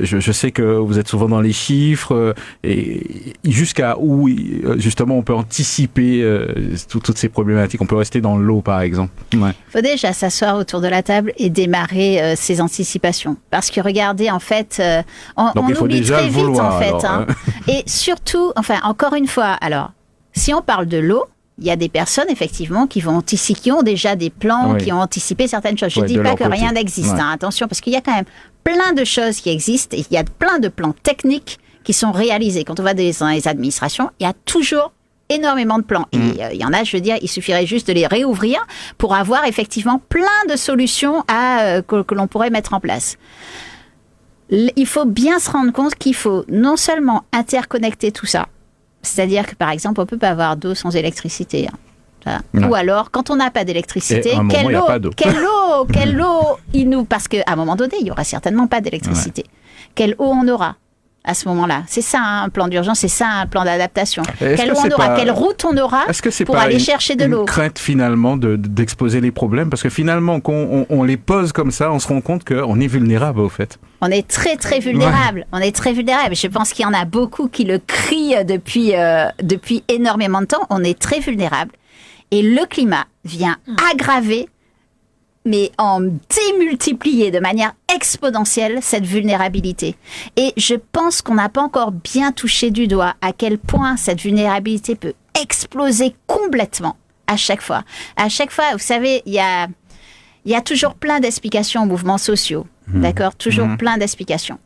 S3: je sais que vous êtes souvent dans les chiffres et jusqu'à où justement on peut anticiper toutes ces problématiques. On peut rester dans l'eau par exemple. Ouais.
S4: Il faut déjà s'asseoir autour de la table et démarrer ces anticipations. Parce que regardez en fait, on oublie très vite en fait. Et surtout, enfin encore une fois, alors si on parle de l'eau, il y a des personnes, effectivement, qui ont déjà des plans, qui ont anticipé certaines choses. Je ne dis pas que rien n'existe, attention, parce qu'il y a quand même plein de choses qui existent et il y a plein de plans techniques qui sont réalisés. Quand on va dans les administrations, il y a toujours énormément de plans. Et il y en a, je veux dire, il suffirait juste de les réouvrir pour avoir effectivement plein de solutions que l'on pourrait mettre en place. Il faut bien se rendre compte qu'il faut non seulement interconnecter tout ça, c'est-à-dire que, par exemple, on ne peut pas avoir d'eau sans électricité. Ou alors, quand on n'a pas d'électricité, quelle eau parce qu'à un moment donné, il n'y aura certainement pas d'électricité. Quelle eau on aura à ce moment-là? C'est ça un plan d'urgence, c'est ça un plan d'adaptation. Quelle eau on aura? Quelle route on aura pour aller chercher de l'eau?
S3: Est-ce que c'est pas une crainte finalement d'exposer les problèmes? Parce que finalement, quand on les pose comme ça, on se rend compte qu'on est vulnérable au fait.
S4: On est très très vulnérable. On est très vulnérable. Je pense qu'il y en a beaucoup qui le crient depuis énormément de temps. On est très vulnérable. Et le climat vient aggraver, mais en démultiplier de manière exponentielle cette vulnérabilité. Et je pense qu'on n'a pas encore bien touché du doigt à quel point cette vulnérabilité peut exploser complètement à chaque fois. À chaque fois, vous savez, il y a toujours plein d'explications aux mouvements sociaux. D'accord ? Toujours plein d'explications.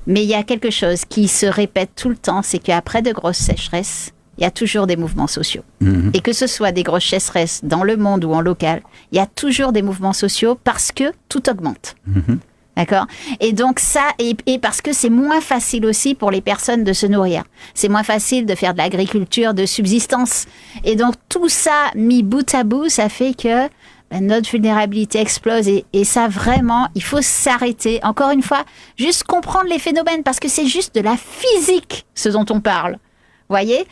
S4: Mais il y a quelque chose qui se répète tout le temps, c'est qu'après de grosses sécheresses, il y a toujours des mouvements sociaux. Et que ce soit des grosses sécheresses dans le monde ou en local, il y a toujours des mouvements sociaux parce que tout augmente. D'accord ? Et donc ça, et parce que c'est moins facile aussi pour les personnes de se nourrir. C'est moins facile de faire de l'agriculture de subsistance. Et donc tout ça, mis bout à bout, ça fait que notre vulnérabilité explose. Et ça, vraiment, il faut s'arrêter. Encore une fois, juste comprendre les phénomènes parce que c'est juste de la physique, ce dont on parle. Vous voyez,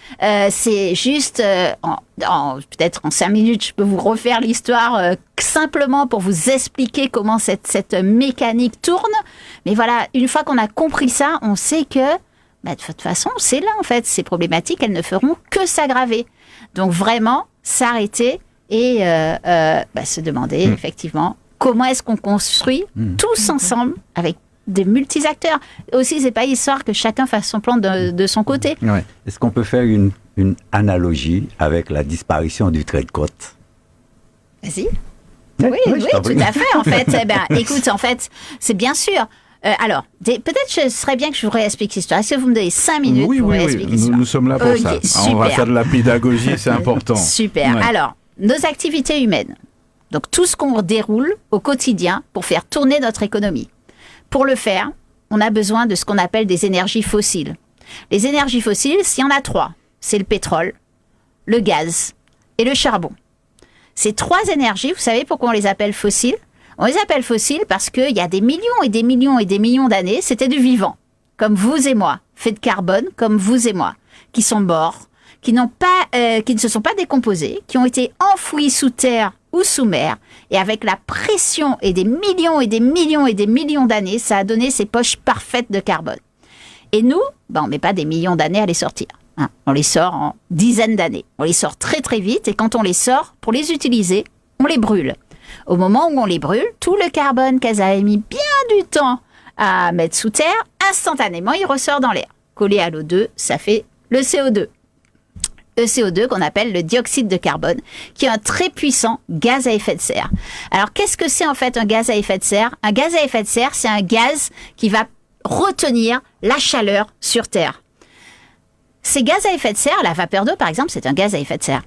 S4: c'est juste, peut-être en 5 minutes, je peux vous refaire l'histoire simplement pour vous expliquer comment cette mécanique tourne. Mais voilà, une fois qu'on a compris ça, on sait que, de toute façon, c'est là, en fait, ces problématiques, elles ne feront que s'aggraver. Donc vraiment, s'arrêter et se demander, effectivement, comment est-ce qu'on construit tous ensemble avec des multi-acteurs. Aussi, c'est pas histoire que chacun fasse son plan de son côté.
S6: Ouais. Est-ce qu'on peut faire une analogie avec la disparition du trait de côte?
S4: Vas-y. Oui, tout à fait, en fait. Écoute, en fait, c'est bien sûr. Alors, peut-être ce serait bien que je vous réexplique l'histoire. Est-ce que vous me donnez 5 minutes pour réexpliquer l'histoire?
S3: Nous sommes là pour ça. On va faire de la pédagogie, c'est important.
S4: Super. Ouais. Alors, nos activités humaines. Donc, tout ce qu'on déroule au quotidien pour faire tourner notre économie. Pour le faire, on a besoin de ce qu'on appelle des énergies fossiles. Les énergies fossiles, il y en a 3. C'est le pétrole, le gaz et le charbon. Ces 3 énergies, vous savez pourquoi on les appelle fossiles? On les appelle fossiles parce qu'il y a des millions et des millions et des millions d'années, c'était du vivant, comme vous et moi, fait de carbone, comme vous et moi, qui sont morts, qui ne se sont pas décomposés, qui ont été enfouis sous terre ou sous mer, et avec la pression et des millions et des millions et des millions d'années, ça a donné ces poches parfaites de carbone. Et nous, on ne met pas des millions d'années à les sortir. On les sort en dizaines d'années. On les sort très très vite, et quand on les sort, pour les utiliser, on les brûle. Au moment où on les brûle, tout le carbone qu'elles avaient mis bien du temps à mettre sous terre, instantanément, il ressort dans l'air. Collé à l'O2, ça fait le CO2. Le CO2 qu'on appelle le dioxyde de carbone, qui est un très puissant gaz à effet de serre. Alors, qu'est-ce que c'est en fait un gaz à effet de serre? Un gaz à effet de serre, c'est un gaz qui va retenir la chaleur sur Terre. Ces gaz à effet de serre, la vapeur d'eau par exemple, c'est un gaz à effet de serre.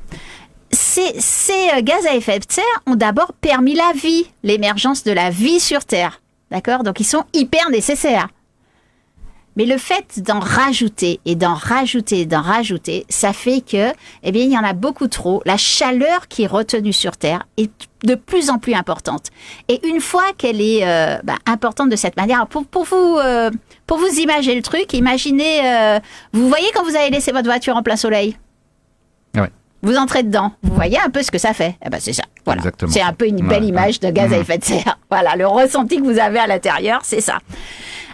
S4: ces gaz à effet de serre ont d'abord permis la vie, l'émergence de la vie sur Terre. D'accord ? Donc, ils sont hyper nécessaires. Mais le fait d'en rajouter, ça fait que, eh bien, il y en a beaucoup trop. La chaleur qui est retenue sur Terre est de plus en plus importante. Et une fois qu'elle est importante de cette manière, pour vous imaginer le truc, imaginez, vous voyez quand vous avez laissé votre voiture en plein soleil ?
S3: Ouais.
S4: Vous entrez dedans, vous voyez un peu ce que ça fait. Eh ben c'est ça. Voilà.
S3: Exactement.
S4: C'est un peu une belle image de gaz à effet de serre. Voilà, le ressenti que vous avez à l'intérieur, c'est ça.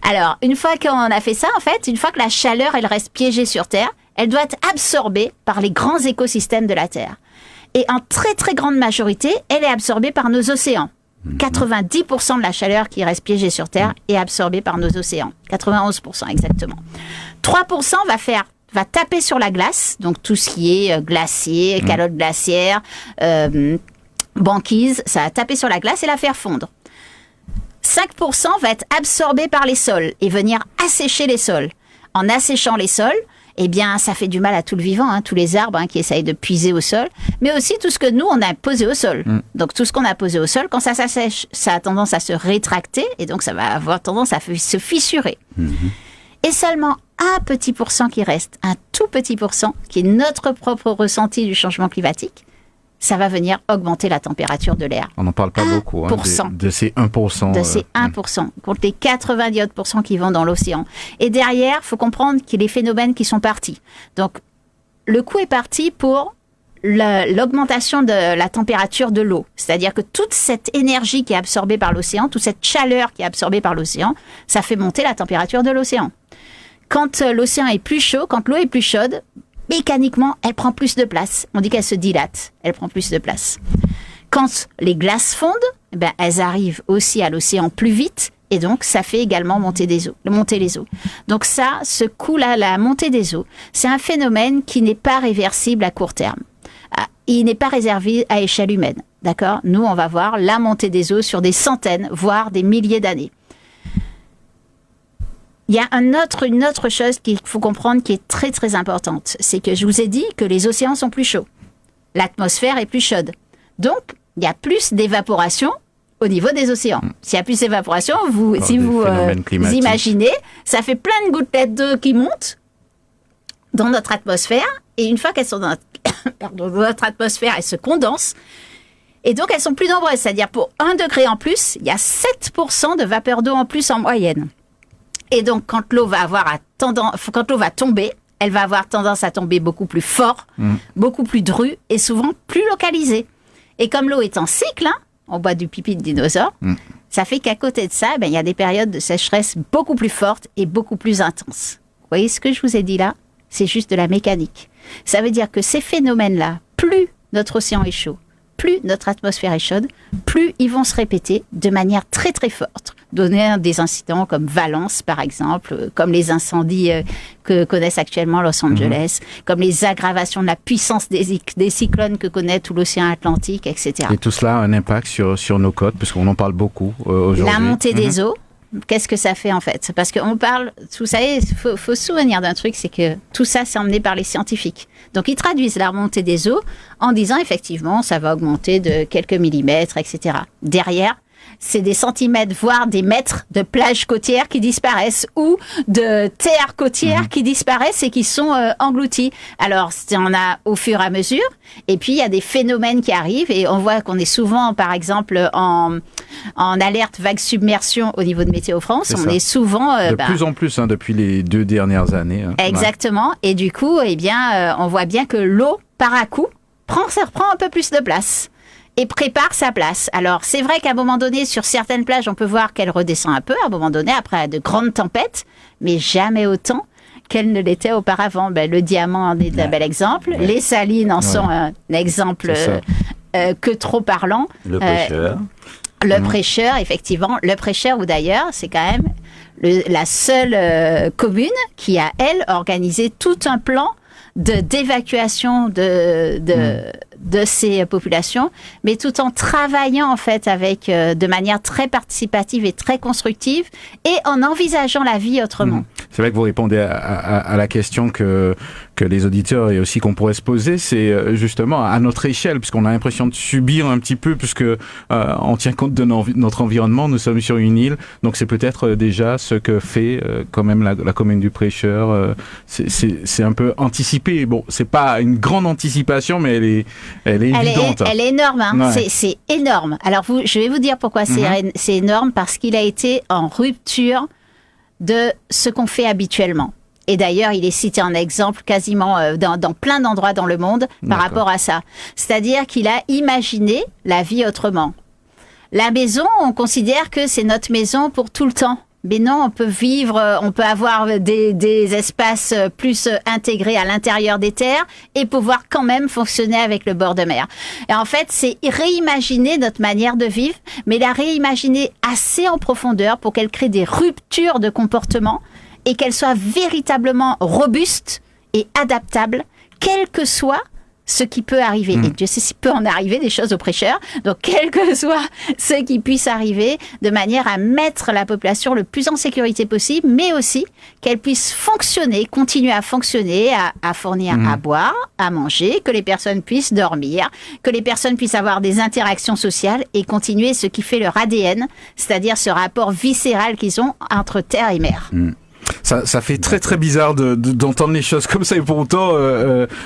S4: Alors, une fois qu'on a fait ça, en fait, une fois que la chaleur, elle reste piégée sur Terre, elle doit être absorbée par les grands écosystèmes de la Terre. Et en très très grande majorité, elle est absorbée par nos océans. 90% de la chaleur qui reste piégée sur Terre est absorbée par nos océans. 91% exactement. 3% va taper sur la glace, donc tout ce qui est glacier, calotte glaciaire, banquise, ça va taper sur la glace et la faire fondre. 5% va être absorbé par les sols et venir assécher les sols. En asséchant les sols, eh bien, ça fait du mal à tout le vivant, tous les arbres qui essayent de puiser au sol, mais aussi tout ce que nous, on a posé au sol. Donc, tout ce qu'on a posé au sol, quand ça s'assèche, ça a tendance à se rétracter et donc ça va avoir tendance à se fissurer. Et seulement un petit pourcent qui reste, un tout petit pourcent, qui est notre propre ressenti du changement climatique, ça va venir augmenter la température de l'air.
S3: On n'en parle pas beaucoup, de ces 1%.
S4: De ces 1%, contre les 90% qui vont dans l'océan. Et derrière, il faut comprendre qu'il y a des phénomènes qui sont partis. Donc, le coup est parti pour l'augmentation de la température de l'eau. C'est-à-dire que toute cette énergie qui est absorbée par l'océan, toute cette chaleur qui est absorbée par l'océan, ça fait monter la température de l'océan. Quand l'océan est plus chaud, quand l'eau est plus chaude, mécaniquement, elle prend plus de place. On dit qu'elle se dilate, elle prend plus de place. Quand les glaces fondent, elles arrivent aussi à l'océan plus vite et donc ça fait également monter les eaux. Donc ça, ce coup-là, la montée des eaux, c'est un phénomène qui n'est pas réversible à court terme. Il n'est pas réservé à échelle humaine, d'accord ? Nous, on va voir la montée des eaux sur des centaines, voire des milliers d'années. Il y a une autre chose qu'il faut comprendre qui est très très importante. C'est que je vous ai dit que les océans sont plus chauds. L'atmosphère est plus chaude. Donc, il y a plus d'évaporation au niveau des océans. S'il y a plus d'évaporation, si vous imaginez, ça fait plein de gouttelettes d'eau qui montent dans notre atmosphère. Et une fois qu'elles sont dans notre atmosphère, elles se condensent. Et donc, elles sont plus nombreuses. C'est-à-dire, pour 1 degré en plus, il y a 7% de vapeur d'eau en plus en moyenne. Et donc, quand l'eau va tomber, elle va avoir tendance à tomber beaucoup plus fort, beaucoup plus drue et souvent plus localisée. Et comme l'eau est en cycle, on boit du pipi de dinosaure, ça fait qu'à côté de ça, il y a des périodes de sécheresse beaucoup plus fortes et beaucoup plus intenses. Vous voyez ce que je vous ai dit là ? C'est juste de la mécanique. Ça veut dire que ces phénomènes-là, plus notre océan est chaud, plus notre atmosphère est chaude, plus ils vont se répéter de manière très très forte. Donner des incidents comme Valence, par exemple, comme les incendies que connaissent actuellement Los Angeles, comme les aggravations de la puissance des cyclones que connaît tout l'océan Atlantique, etc.
S3: Et tout cela a un impact sur nos côtes, parce qu'on en parle beaucoup aujourd'hui.
S4: La montée des eaux, qu'est-ce que ça fait en fait ? Parce qu'on parle, vous savez, il faut se souvenir d'un truc, c'est que tout ça, c'est emmené par les scientifiques. Donc, ils traduisent la remontée des eaux en disant, effectivement, ça va augmenter de quelques millimètres, etc. Derrière, c'est des centimètres, voire des mètres de plages côtières qui disparaissent ou de terres côtières qui disparaissent et qui sont englouties. Alors, il y en a au fur et à mesure. Et puis, il y a des phénomènes qui arrivent et on voit qu'on est souvent, par exemple, en alerte vague submersion au niveau de Météo France. On est souvent...
S3: de plus en plus, depuis les 2 dernières années.
S4: Exactement. Ouais. Et du coup, on voit bien que l'eau, par à coup, reprend un peu plus de place. Et prépare sa place. Alors, c'est vrai qu'à un moment donné, sur certaines plages, on peut voir qu'elle redescend un peu, à un moment donné, après de grandes tempêtes, mais jamais autant qu'elle ne l'était auparavant. Le diamant en est un bel exemple. Les salines en sont un exemple que trop parlant.
S6: Le prêcheur.
S4: Le prêcheur, effectivement. Le prêcheur, ou d'ailleurs, c'est quand même la seule commune qui a, elle, organisé tout un plan d'évacuation de de ces populations, mais tout en travaillant en fait avec de manière très participative et très constructive et en envisageant la vie autrement.
S3: C'est vrai que vous répondez à la question que les auditeurs et aussi qu'on pourrait se poser, c'est justement à notre échelle, puisqu'on a l'impression de subir un petit peu, puisque on tient compte de notre environnement, nous sommes sur une île, donc c'est peut-être déjà ce que fait quand même la commune du Prêcheur. C'est un peu anticipé. Bon, c'est pas une grande anticipation, mais elle est évidente.
S4: Elle est énorme, hein.
S3: Ouais.
S4: C'est énorme. Alors je vais vous dire pourquoi c'est énorme, parce qu'il a été en rupture de ce qu'on fait habituellement. Et d'ailleurs, il est cité en exemple quasiment dans plein d'endroits dans le monde par rapport à ça. C'est-à-dire qu'il a imaginé la vie autrement. La maison, on considère que c'est notre maison pour tout le temps. Mais non, on peut vivre, on peut avoir des espaces plus intégrés à l'intérieur des terres et pouvoir quand même fonctionner avec le bord de mer. Et en fait, c'est réimaginer notre manière de vivre, mais la réimaginer assez en profondeur pour qu'elle crée des ruptures de comportement et qu'elle soit véritablement robuste et adaptable, quel que soit ce qui peut arriver. Et Dieu sait s'il peut en arriver des choses aux prêcheurs. Donc, quel que soit ce qui puisse arriver, de manière à mettre la population le plus en sécurité possible, mais aussi qu'elle puisse fonctionner, continuer à fonctionner, à fournir à boire, à manger, que les personnes puissent dormir, que les personnes puissent avoir des interactions sociales et continuer ce qui fait leur ADN, c'est-à-dire ce rapport viscéral qu'ils ont entre terre et mer.
S3: Ça fait très très bizarre d'entendre les choses comme ça, et pour autant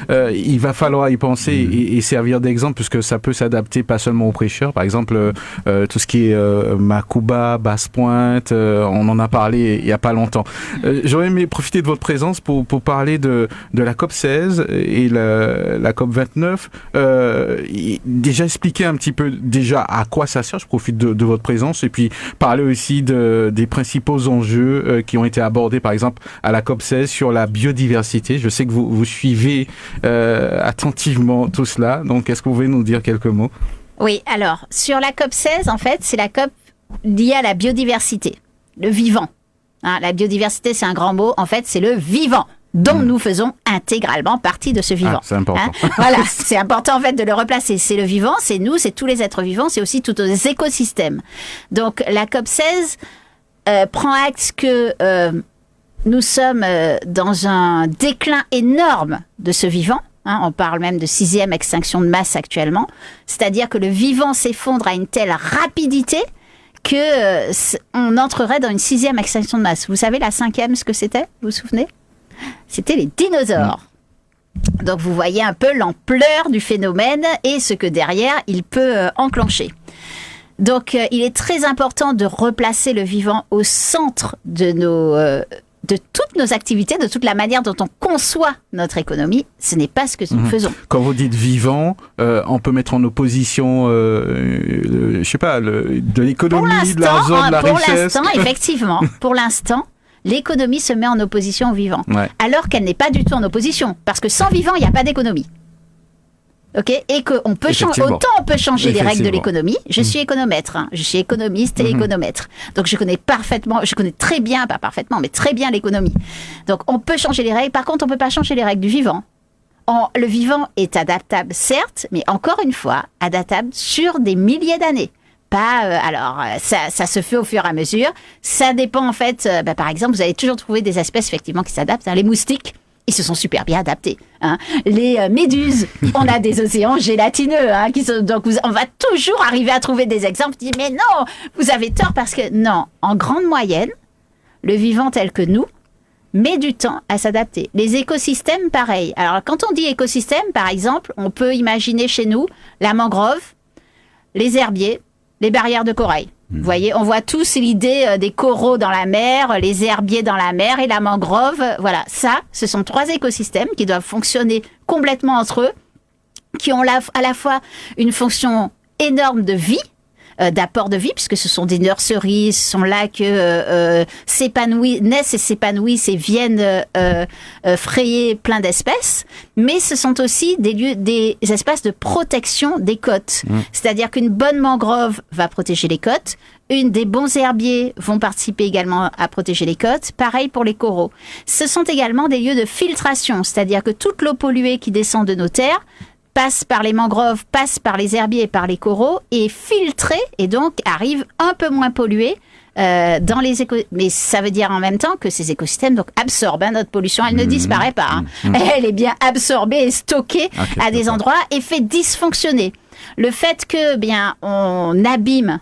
S3: il va falloir y penser et servir d'exemple, puisque ça peut s'adapter pas seulement aux prêcheurs. Par exemple, tout ce qui est Makuba, Basse-Pointe, on en a parlé il y a pas longtemps. J'aurais aimé profiter de votre présence pour parler de la COP 16 et la COP 29. Déjà expliquer un petit peu déjà à quoi ça sert. Je profite de votre présence, et puis parler aussi des principaux enjeux qui ont été abordés par exemple à la COP 16 sur la biodiversité. Je sais que vous suivez attentivement tout cela, donc est-ce que vous pouvez nous dire quelques mots?
S4: Oui, alors sur la COP 16, en fait, c'est la COP liée à la biodiversité, le vivant. Hein, la biodiversité, c'est un grand mot, en fait, c'est le vivant, dont nous faisons intégralement partie de ce vivant.
S3: C'est important.
S4: Hein, voilà, c'est important en fait de le replacer. C'est le vivant, c'est nous, c'est tous les êtres vivants, c'est aussi tous les écosystèmes. Donc la COP 16 prend acte que nous sommes dans un déclin énorme de ce vivant. Hein, on parle même de 6e extinction de masse actuellement. C'est-à-dire que le vivant s'effondre à une telle rapidité que on entrerait dans une 6e extinction de masse. Vous savez la 5e, ce que c'était? Vous vous souvenez? C'était les dinosaures. Donc vous voyez un peu l'ampleur du phénomène et ce que derrière il peut enclencher. Donc il est très important de replacer le vivant au centre de toutes nos activités, de toute la manière dont on conçoit notre économie. Ce n'est pas ce que nous faisons.
S3: Quand vous dites vivant, on peut mettre en opposition, je sais pas, de l'économie, de l'argent, de la richesse.
S4: Pour l'instant, effectivement, pour l'instant, l'économie se met en opposition au vivant. Ouais. Alors qu'elle n'est pas du tout en opposition. Parce que sans vivant, il n'y a pas d'économie. Ok, et qu'on peut autant on peut changer les règles de l'économie. Je suis économètre, hein. Je suis économiste et économètre. Donc je connais très bien, pas parfaitement, mais très bien l'économie. Donc on peut changer les règles. Par contre, on peut pas changer les règles du vivant. Le vivant est adaptable, certes, mais encore une fois, adaptable sur des milliers d'années. Ça se fait au fur et à mesure. Ça dépend en fait. Par exemple, vous allez toujours trouver des espèces effectivement qui s'adaptent. Hein. Les moustiques. Ils se sont super bien adaptés. Hein. Les méduses, on a des océans gélatineux. Hein, donc on va toujours arriver à trouver des exemples. Dit mais non, vous avez tort parce que non, en grande moyenne, le vivant tel que nous met du temps à s'adapter. Les écosystèmes, pareil. Alors quand on dit écosystème, par exemple, on peut imaginer chez nous la mangrove, les herbiers, les barrières de corail. Vous voyez, on voit tous l'idée des coraux dans la mer, les herbiers dans la mer et la mangrove. Voilà, ça, ce sont 3 écosystèmes qui doivent fonctionner complètement entre eux, qui ont à la fois une fonction énorme de vie, d'apport de vie, puisque ce sont des nurseries, ce sont là que naissent et s'épanouissent et viennent frayer plein d'espèces, mais ce sont aussi des espaces de protection des côtes. C'est-à-dire qu'une bonne mangrove va protéger les côtes, des bons herbiers vont participer également à protéger les côtes, pareil pour les coraux. Ce sont également des lieux de filtration, c'est-à-dire que toute l'eau polluée qui descend de nos terres passe par les mangroves, passe par les herbiers et par les coraux, est filtré et donc arrive un peu moins pollué dans les mais ça veut dire en même temps que ces écosystèmes donc absorbent notre pollution, elle ne disparaît pas, elle est bien absorbée et stockée à des endroits et fait dysfonctionner. Le fait que on abîme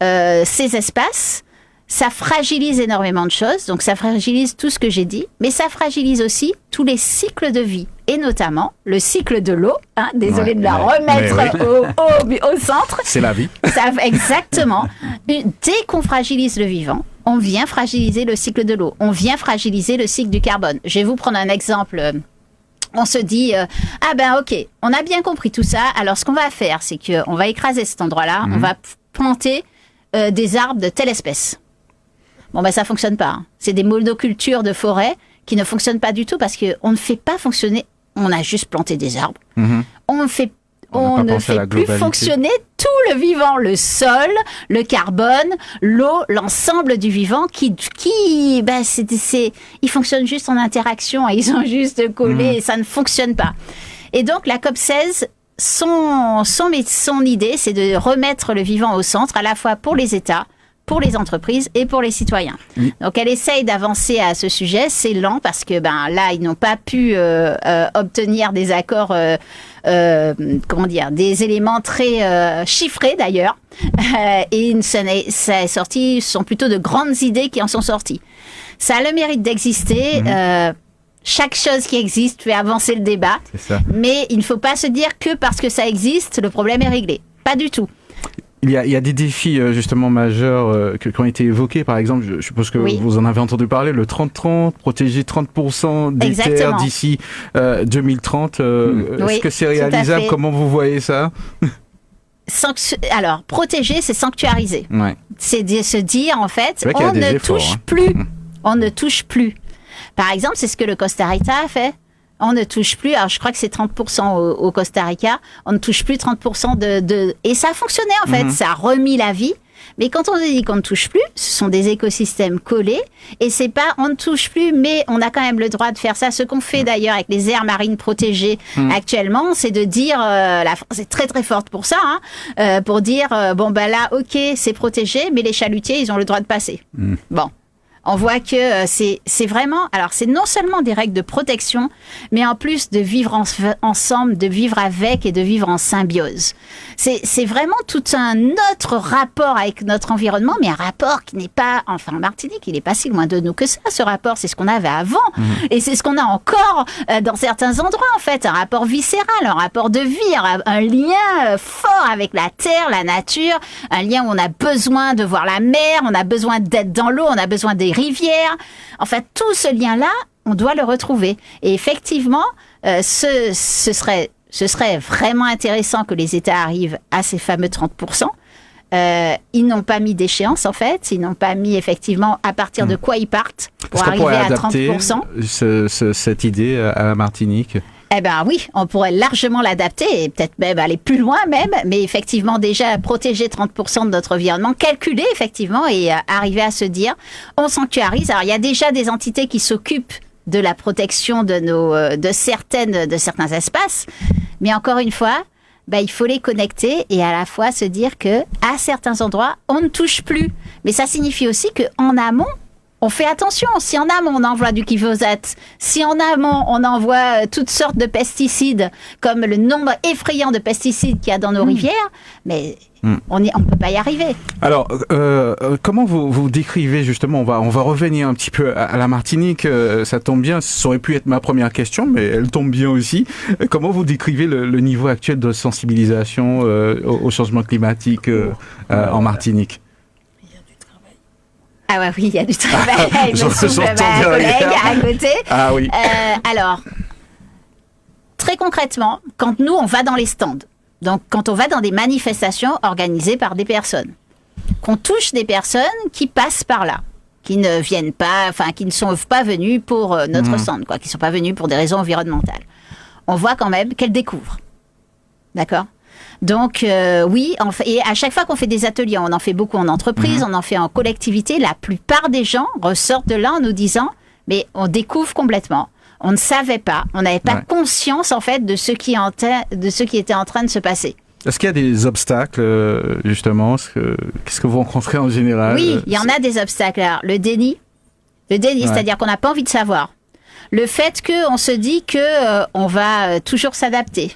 S4: ces espaces, ça fragilise énormément de choses, donc ça fragilise tout ce que j'ai dit, mais ça fragilise aussi tous les cycles de vie, et notamment le cycle de l'eau, désolé de la remettre au centre.
S3: C'est la vie.
S4: Exactement. Dès qu'on fragilise le vivant, on vient fragiliser le cycle de l'eau, on vient fragiliser le cycle du carbone. Je vais vous prendre un exemple. On se dit, ok, on a bien compris tout ça, alors ce qu'on va faire, c'est qu'on va écraser cet endroit-là, on va planter des arbres de telle espèce. Bon, ça fonctionne pas. C'est des monocultures de forêt qui ne fonctionnent pas du tout parce qu'on ne fait pas fonctionner. On a juste planté des arbres. On ne fait plus fonctionner tout le vivant, le sol, le carbone, l'eau, l'ensemble du vivant ils fonctionnent juste en interaction, ils sont juste collés et ça ne fonctionne pas. Et donc la COP16, son idée, c'est de remettre le vivant au centre, à la fois pour les États, pour les entreprises et pour les citoyens. Donc elle essaye d'avancer à ce sujet, c'est lent parce que là ils n'ont pas pu obtenir des accords, des éléments très chiffrés d'ailleurs, et ça est sorti, ce sont plutôt de grandes idées qui en sont sorties. Ça a le mérite d'exister. Chaque chose qui existe fait avancer le débat, mais il ne faut pas se dire que parce que ça existe, le problème est réglé. Pas du tout.
S3: Il y a des défis justement majeurs qui ont été évoqués. Par exemple, je suppose que vous en avez entendu parler, le 30-30, protéger 30% des terres d'ici 2030. Est-ce que c'est réalisable? Comment vous voyez ça?
S4: Alors, protéger, c'est sanctuariser. C'est se dire, en fait, on ne touche plus. On ne touche plus. Par exemple, c'est ce que le Costa Rica a fait. On ne touche plus, alors je crois que c'est 30% au Costa Rica, on ne touche plus 30% et ça a fonctionné en fait, ça a remis la vie. Mais quand on dit qu'on ne touche plus, ce sont des écosystèmes collés et c'est pas on ne touche plus, mais on a quand même le droit de faire ça. Ce qu'on fait d'ailleurs avec les aires marines protégées actuellement, c'est de dire, la France est très très forte pour ça, pour dire là, ok, c'est protégé, mais les chalutiers, ils ont le droit de passer. Bon. On voit que c'est vraiment... Alors, c'est non seulement des règles de protection, mais en plus de vivre ensemble, de vivre avec et de vivre en symbiose. C'est vraiment tout un autre rapport avec notre environnement, mais un rapport qui n'est pas... Enfin, en Martinique, il n'est pas si loin de nous que ça, ce rapport. C'est ce qu'on avait avant. Et c'est ce qu'on a encore dans certains endroits, en fait. Un rapport viscéral, un rapport de vie, un lien fort avec la terre, la nature, un lien où on a besoin de voir la mer, on a besoin d'être dans l'eau, on a besoin des rivières. En fait, tout ce lien-là, on doit le retrouver. Et effectivement, ce serait vraiment intéressant que les États arrivent à ces fameux 30%. Ils n'ont pas mis d'échéance, en fait. Ils n'ont pas mis, effectivement, à partir de quoi ils partent pour arriver à 30%.
S3: Cette idée à la Martinique?
S4: Eh bien oui, on pourrait largement l'adapter et peut-être même aller plus loin même, mais effectivement déjà protéger 30% de notre environnement, calculer effectivement et arriver à se dire, on sanctuarise. Alors il y a déjà des entités qui s'occupent de la protection de certains espaces, mais encore une fois, il faut les connecter et à la fois se dire que à certains endroits, on ne touche plus. Mais ça signifie aussi qu'en amont, on fait attention. Si en amont, on envoie du glyphosate, si en amont, on envoie toutes sortes de pesticides, comme le nombre effrayant de pesticides qu'il y a dans nos rivières, mais on ne peut pas y arriver.
S3: Alors, comment vous décrivez justement, on va revenir un petit peu à la Martinique, ça tombe bien, ça aurait pu être ma première question, mais elle tombe bien aussi. Comment vous décrivez le niveau actuel de sensibilisation au changement climatique en Martinique?
S4: Ah ouais, oui, il y a du travail. Je me souviens ma collègue à côté.
S3: Ah oui.
S4: Alors, très concrètement, quand nous, on va dans les stands, donc quand on va dans des manifestations organisées par des personnes, qu'on touche des personnes qui passent par là, qui ne viennent pas, enfin, qui ne sont pas venues pour notre stand, quoi, qui ne sont pas venues pour des raisons environnementales, on voit quand même qu'elles découvrent. D'accord ? Donc oui, et à chaque fois qu'on fait des ateliers, on en fait beaucoup en entreprise, on en fait en collectivité, la plupart des gens ressortent de là en nous disant mais on découvre complètement. On ne savait pas, on n'avait pas conscience en fait de ce qui était en train de se passer.
S3: Est-ce qu'il y a des obstacles, justement? Qu'est-ce que vous rencontrez en général?
S4: Oui, il y en a des obstacles. Alors, le déni, c'est-à-dire qu'on n'a pas envie de savoir. Le fait qu'on se dit qu'on va toujours s'adapter,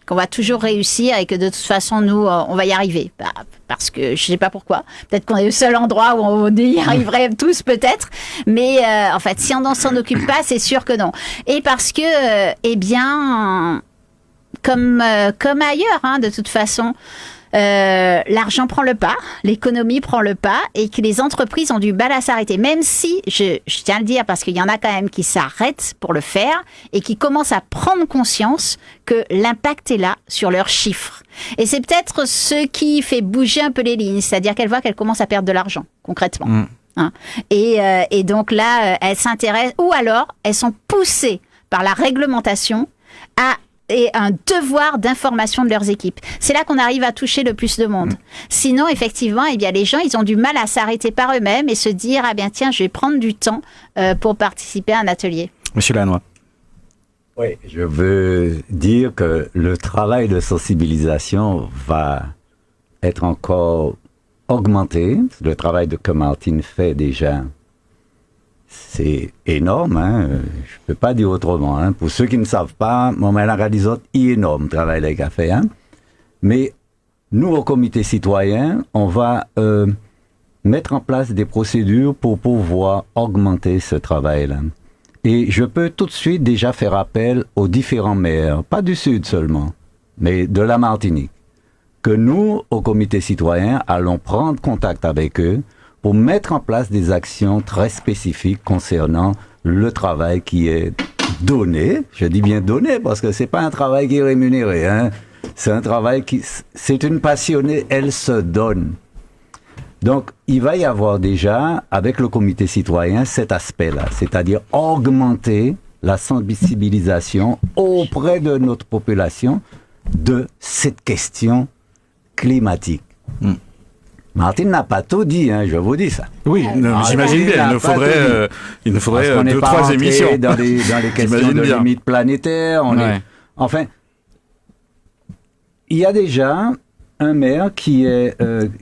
S4: qu'on va toujours réussir et que de toute façon, nous, on va y arriver. Parce que je ne sais pas pourquoi. Peut-être qu'on est le seul endroit où on y arriverait tous, peut-être. Mais en fait, si on ne s'en occupe pas, c'est sûr que non. Et parce que, comme ailleurs, de toute façon, l'argent prend le pas, l'économie prend le pas et que les entreprises ont du mal à s'arrêter. Même si, je tiens à le dire parce qu'il y en a quand même qui s'arrêtent pour le faire et qui commencent à prendre conscience que l'impact est là sur leurs chiffres. Et c'est peut-être ce qui fait bouger un peu les lignes, c'est-à-dire qu'elles voient qu'elles commencent à perdre de l'argent, concrètement. Et donc là, elles s'intéressent, ou alors elles sont poussées par la réglementation et un devoir d'information de leurs équipes. C'est là qu'on arrive à toucher le plus de monde. Sinon, effectivement, les gens, ils ont du mal à s'arrêter par eux-mêmes et se dire, tiens, je vais prendre du temps pour participer à un atelier.
S3: Monsieur Lannoy.
S6: Oui, je veux dire que le travail de sensibilisation va être encore augmenté. Le travail que Martine fait déjà, c'est énorme, je peux pas dire autrement. Pour ceux qui ne savent pas, la réalisation est énorme, le travail qu'il a fait. Mais nous, au comité citoyen, on va mettre en place des procédures pour pouvoir augmenter ce travail-là. Et je peux tout de suite déjà faire appel aux différents maires, pas du Sud seulement, mais de la Martinique, que nous, au comité citoyen, allons prendre contact avec eux pour mettre en place des actions très spécifiques concernant le travail qui est donné. Je dis bien donné parce que c'est pas un travail qui est rémunéré. C'est un travail c'est une passionnée, elle se donne. Donc, il va y avoir déjà, avec le comité citoyen, cet aspect-là, c'est-à-dire augmenter la sensibilisation auprès de notre population de cette question climatique. Martine n'a pas tout dit, je vous dis ça.
S3: Oui, j'imagine bien. Il nous faudrait 2-3 émissions.
S6: Dans les questions de limites planétaires. Enfin, il y a déjà un maire qui a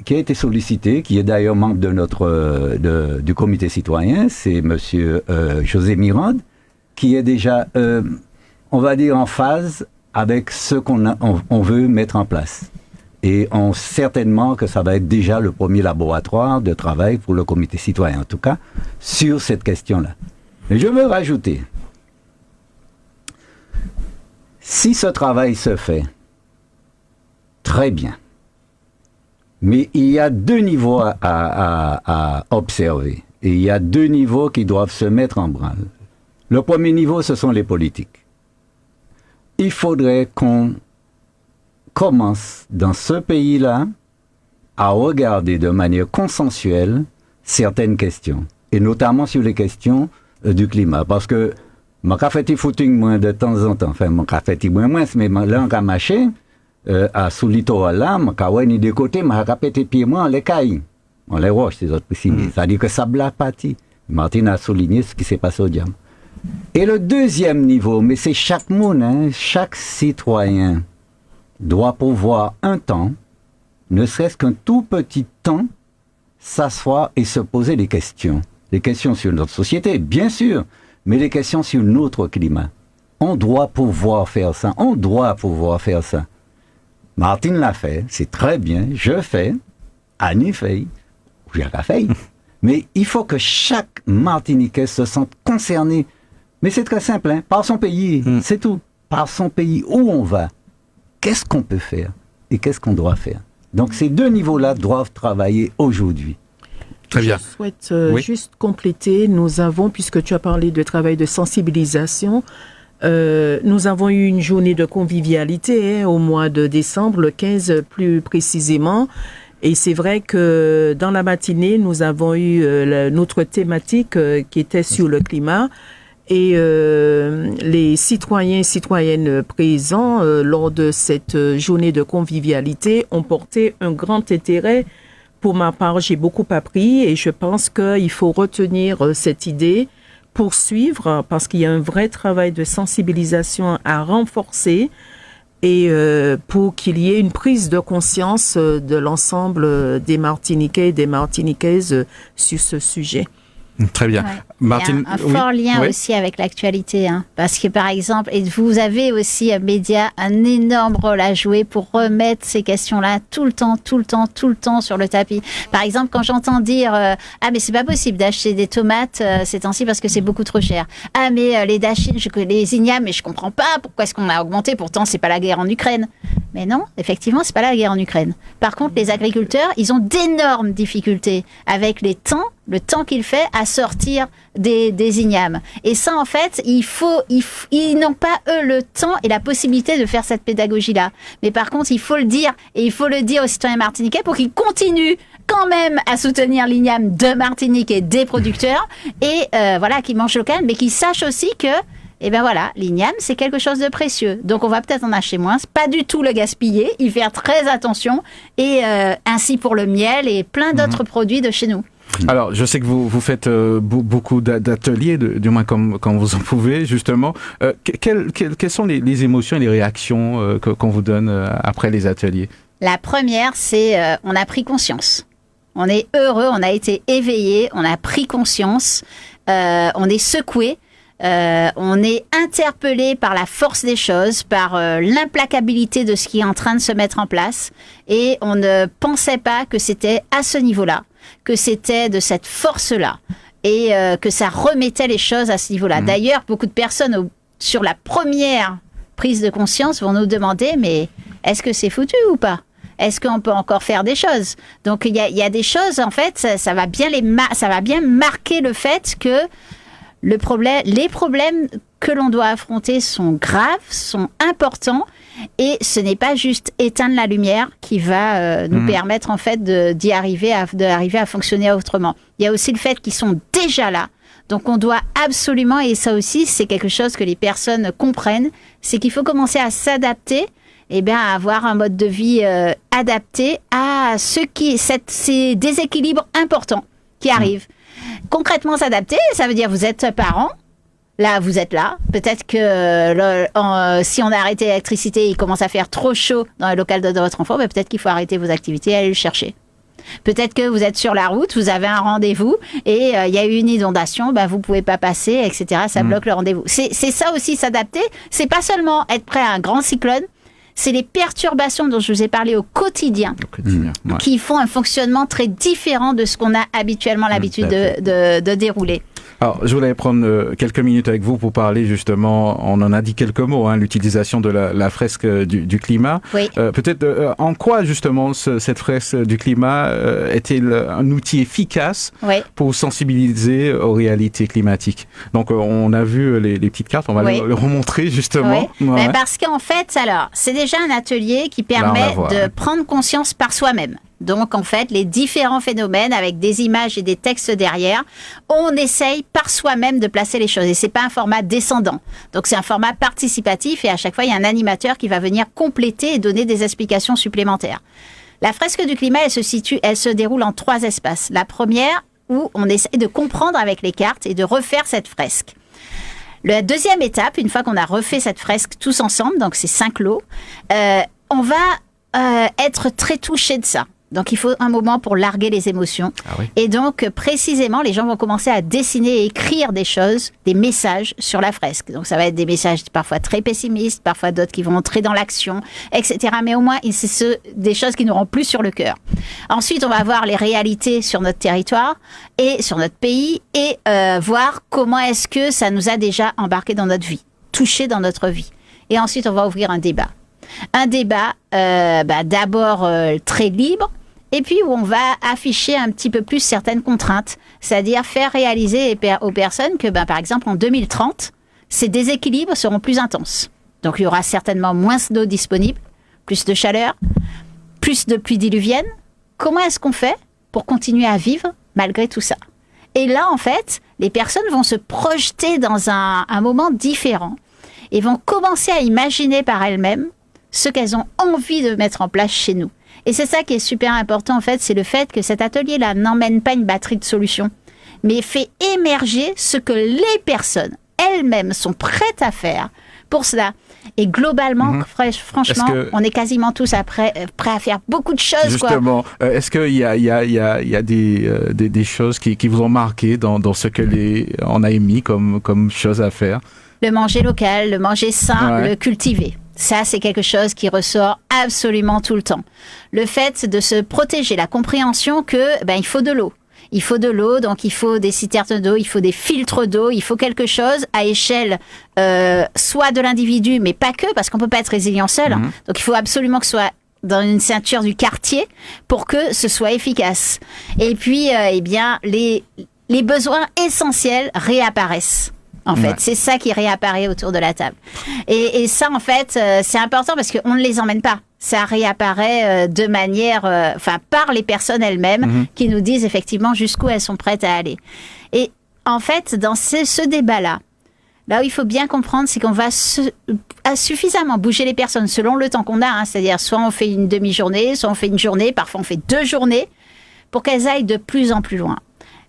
S6: été sollicité, qui est d'ailleurs membre du comité citoyen, c'est monsieur José Mirande, qui est déjà, on va dire, en phase avec ce qu'on veut mettre en place. Et certainement que ça va être déjà le premier laboratoire de travail pour le comité citoyen, en tout cas, sur cette question-là. Mais je veux rajouter, si ce travail se fait, très bien, mais il y a 2 niveaux à observer, et il y a 2 niveaux qui doivent se mettre en branle. Le premier niveau, ce sont les politiques. Il faudrait qu'on commence dans ce pays-là à regarder de manière consensuelle certaines questions, et notamment sur les questions du climat, parce que mon café de footing moins de temps en temps, enfin mon café de moins, mais là on a marché à sous littoral là, mon café ni de côté, mon café de pieds moins les cailles, on les roches ces autres précisément, c'est-à-dire que ça bla parti. Martine a souligné ce qui s'est passé au diable. Et le deuxième niveau, mais c'est chaque monde, chaque citoyen doit pouvoir un temps, ne serait-ce qu'un tout petit temps, s'asseoir et se poser des questions. Des questions sur notre société, bien sûr, mais des questions sur notre climat. On doit pouvoir faire ça, Martine l'a fait, c'est très bien, je fais, Annie fait, Jacques fait. Mais il faut que chaque Martiniquais se sente concerné. Mais c'est très simple, par son pays, c'est tout. Par son pays, où on va. Qu'est-ce qu'on peut faire et qu'est-ce qu'on doit faire? Donc ces 2 niveaux-là doivent travailler aujourd'hui.
S3: Très bien.
S5: Je souhaite juste compléter. Nous avons, puisque tu as parlé de travail de sensibilisation, nous avons eu une journée de convivialité au mois de décembre, le 15 plus précisément. Et c'est vrai que dans la matinée, nous avons eu notre thématique qui était sur le climat. Et les citoyens et citoyennes présents lors de cette journée de convivialité ont porté un grand intérêt. Pour ma part, j'ai beaucoup appris et je pense qu'il faut retenir cette idée poursuivre parce qu'il y a un vrai travail de sensibilisation à renforcer et pour qu'il y ait une prise de conscience de l'ensemble des Martiniquais et des Martiniquaises sur ce sujet.
S3: Très bien.
S4: Ouais.
S3: Martine,
S4: il y a un fort lien aussi avec l'actualité, hein, parce que par exemple, et vous avez aussi média un énorme rôle à jouer pour remettre ces questions-là tout le temps sur le tapis. Par exemple, quand j'entends dire mais c'est pas possible d'acheter des tomates ces temps-ci parce que c'est beaucoup trop cher. Ah mais les dachines, les ignames, mais je comprends pas pourquoi est-ce qu'on a augmenté. Pourtant c'est pas la guerre en Ukraine. Mais non, effectivement, c'est pas la guerre en Ukraine. Par contre, les agriculteurs, ils ont d'énormes difficultés avec le temps qu'il fait à sortir des ignames. Et ça, en fait, ils n'ont pas, eux, le temps et la possibilité de faire cette pédagogie-là. Mais par contre, il faut le dire, et il faut le dire aux citoyens martiniquais pour qu'ils continuent quand même à soutenir l'igname de Martinique et des producteurs, et qu'ils mangent local, mais qu'ils sachent aussi que l'igname, c'est quelque chose de précieux. Donc, on va peut-être en acheter moins. Pas du tout le gaspiller, y faire très attention. Et ainsi pour le miel et plein d'autres produits de chez nous.
S3: Alors, je sais que vous faites beaucoup d'ateliers, du moins quand vous en pouvez, justement. Quelles sont les émotions et les réactions qu'on vous donne après les ateliers ?
S4: La première, c'est on a pris conscience. On est heureux, on a été éveillés, on a pris conscience, on est secoué. On est interpellé par la force des choses, par l'implacabilité de ce qui est en train de se mettre en place, et on ne pensait pas que c'était à ce niveau-là, que c'était de cette force-là, et que ça remettait les choses à ce niveau-là. D'ailleurs, beaucoup de personnes, sur la première prise de conscience, vont nous demander, mais est-ce que c'est foutu ou pas ? Est-ce qu'on peut encore faire des choses ? Donc, il y a des choses, en fait, ça va bien marquer le fait que les problèmes que l'on doit affronter sont graves, sont importants, et ce n'est pas juste éteindre la lumière qui va nous permettre en fait d'arriver à fonctionner autrement. Il y a aussi le fait qu'ils sont déjà là. Donc on doit absolument, et ça aussi c'est quelque chose que les personnes comprennent, c'est qu'il faut commencer à s'adapter, à avoir un mode de vie adapté à ces déséquilibres importants qui arrivent. Concrètement, s'adapter, ça veut dire vous êtes parent, là vous êtes là. Peut-être que si on a arrêté l'électricité, il commence à faire trop chaud dans le local de votre enfant, peut-être qu'il faut arrêter vos activités et aller le chercher. Peut-être que vous êtes sur la route, vous avez un rendez-vous et il y a eu une inondation, vous pouvez pas passer, etc. Ça bloque le rendez-vous. C'est ça aussi, s'adapter. C'est pas seulement être prêt à un grand cyclone, c'est les perturbations dont je vous ai parlé au quotidien qui font un fonctionnement très différent de ce qu'on a habituellement l'habitude de dérouler.
S3: Alors, je voulais prendre quelques minutes avec vous pour parler justement, on en a dit quelques mots, l'utilisation de la fresque du climat.
S4: Oui.
S3: Peut-être en quoi justement cette fresque du climat est-elle un outil efficace pour sensibiliser aux réalités climatiques ? Donc, on a vu les petites cartes, on va les remontrer justement.
S4: Oui. Parce qu'en fait, alors, c'est déjà un atelier qui permet de prendre conscience par soi-même. Donc, en fait, les différents phénomènes avec des images et des textes derrière, on essaye par soi-même de placer les choses. Et c'est pas un format descendant. Donc, c'est un format participatif et à chaque fois, il y a un animateur qui va venir compléter et donner des explications supplémentaires. La fresque du climat, elle se déroule en 3 espaces. La première, où on essaie de comprendre avec les cartes et de refaire cette fresque. La deuxième étape, une fois qu'on a refait cette fresque tous ensemble, donc c'est 5 lots, on va être très touché de ça. Donc, il faut un moment pour larguer les émotions. Ah oui. Et donc, précisément, les gens vont commencer à dessiner et écrire des choses, des messages sur la fresque. Donc, ça va être des messages parfois très pessimistes, parfois d'autres qui vont entrer dans l'action, etc. Mais au moins, c'est des choses qui nous rendent plus sur le cœur. Ensuite, on va voir les réalités sur notre territoire et sur notre pays et voir comment est-ce que ça nous a déjà embarqué dans notre vie, touché dans notre vie. Et ensuite, on va ouvrir un débat. Un débat d'abord très libre, et puis où on va afficher un petit peu plus certaines contraintes, c'est-à-dire faire réaliser aux personnes que, par exemple, en 2030, ces déséquilibres seront plus intenses. Donc, il y aura certainement moins d'eau disponible, plus de chaleur, plus de pluies diluviennes. Comment est-ce qu'on fait pour continuer à vivre malgré tout ça ? Et là, en fait, les personnes vont se projeter dans un moment différent et vont commencer à imaginer par elles-mêmes ce qu'elles ont envie de mettre en place chez nous. Et c'est ça qui est super important, en fait, c'est le fait que cet atelier-là n'emmène pas une batterie de solutions, mais fait émerger ce que les personnes elles-mêmes sont prêtes à faire pour cela. Et globalement, franchement, on est quasiment tous prêts à faire beaucoup de choses.
S3: Justement, est-ce qu'il y a des choses qui vous ont marqué dans ce que on a émis comme choses à faire?
S4: Le manger local, le manger sain, le cultiver. Ça, c'est quelque chose qui ressort absolument tout le temps. Le fait de se protéger, la compréhension que il faut de l'eau. Il faut de l'eau, donc il faut des citernes d'eau, il faut des filtres d'eau, il faut quelque chose à échelle soit de l'individu, mais pas que, parce qu'on peut pas être résilient seul. Donc il faut absolument que ce soit dans une ceinture du quartier pour que ce soit efficace. Et puis, les besoins essentiels réapparaissent. En fait, c'est ça qui réapparaît autour de la table. Et ça, en fait, c'est important parce qu'on ne les emmène pas. Ça réapparaît de manière, par les personnes elles-mêmes qui nous disent effectivement jusqu'où elles sont prêtes à aller. Et en fait, dans ce débat-là, là où il faut bien comprendre, c'est qu'on va suffisamment bouger les personnes selon le temps qu'on a. C'est-à-dire, soit on fait une demi-journée, soit on fait une journée, parfois on fait 2 journées, pour qu'elles aillent de plus en plus loin.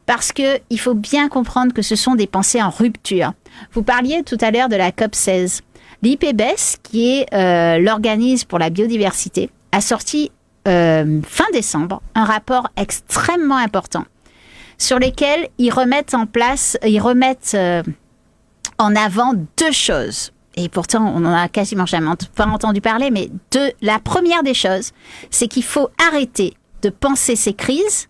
S4: Parce qu'il faut bien comprendre que ce sont des pensées en rupture. Vous parliez tout à l'heure de la COP16. L'IPBES, qui est l'organisme pour la biodiversité, a sorti fin décembre un rapport extrêmement important sur lequel ils remettent en avant 2 choses. Et pourtant, on n'en a quasiment jamais pas entendu parler, mais la première des choses, c'est qu'il faut arrêter de penser ces crises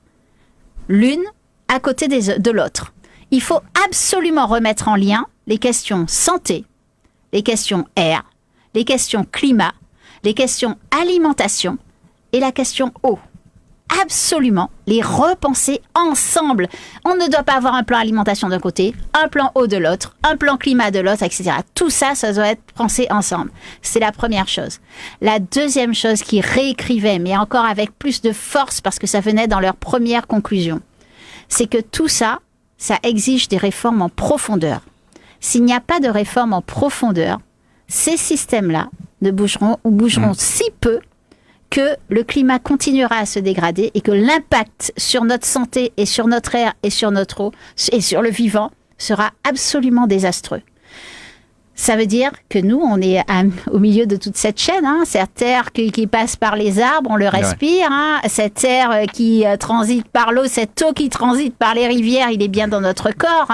S4: l'une à côté de l'autre. Il faut absolument remettre en lien les questions santé, les questions air, les questions climat, les questions alimentation et la question eau. Absolument les repenser ensemble. On ne doit pas avoir un plan alimentation d'un côté, un plan eau de l'autre, un plan climat de l'autre, etc. Tout ça, ça doit être pensé ensemble. C'est la première chose. La deuxième chose qu'ils réécrivaient, mais encore avec plus de force parce que ça venait dans leur première conclusion, c'est que tout ça, ça exige des réformes en profondeur. S'il n'y a pas de réforme en profondeur, ces systèmes-là bougeront si peu que le climat continuera à se dégrader et que l'impact sur notre santé et sur notre air et sur notre eau et sur le vivant sera absolument désastreux. Ça veut dire que nous, on est au milieu de toute cette chaîne. Cette air qui passe par les arbres, on le respire. Cet air qui transite par l'eau, cette eau qui transite par les rivières, il est bien dans notre corps.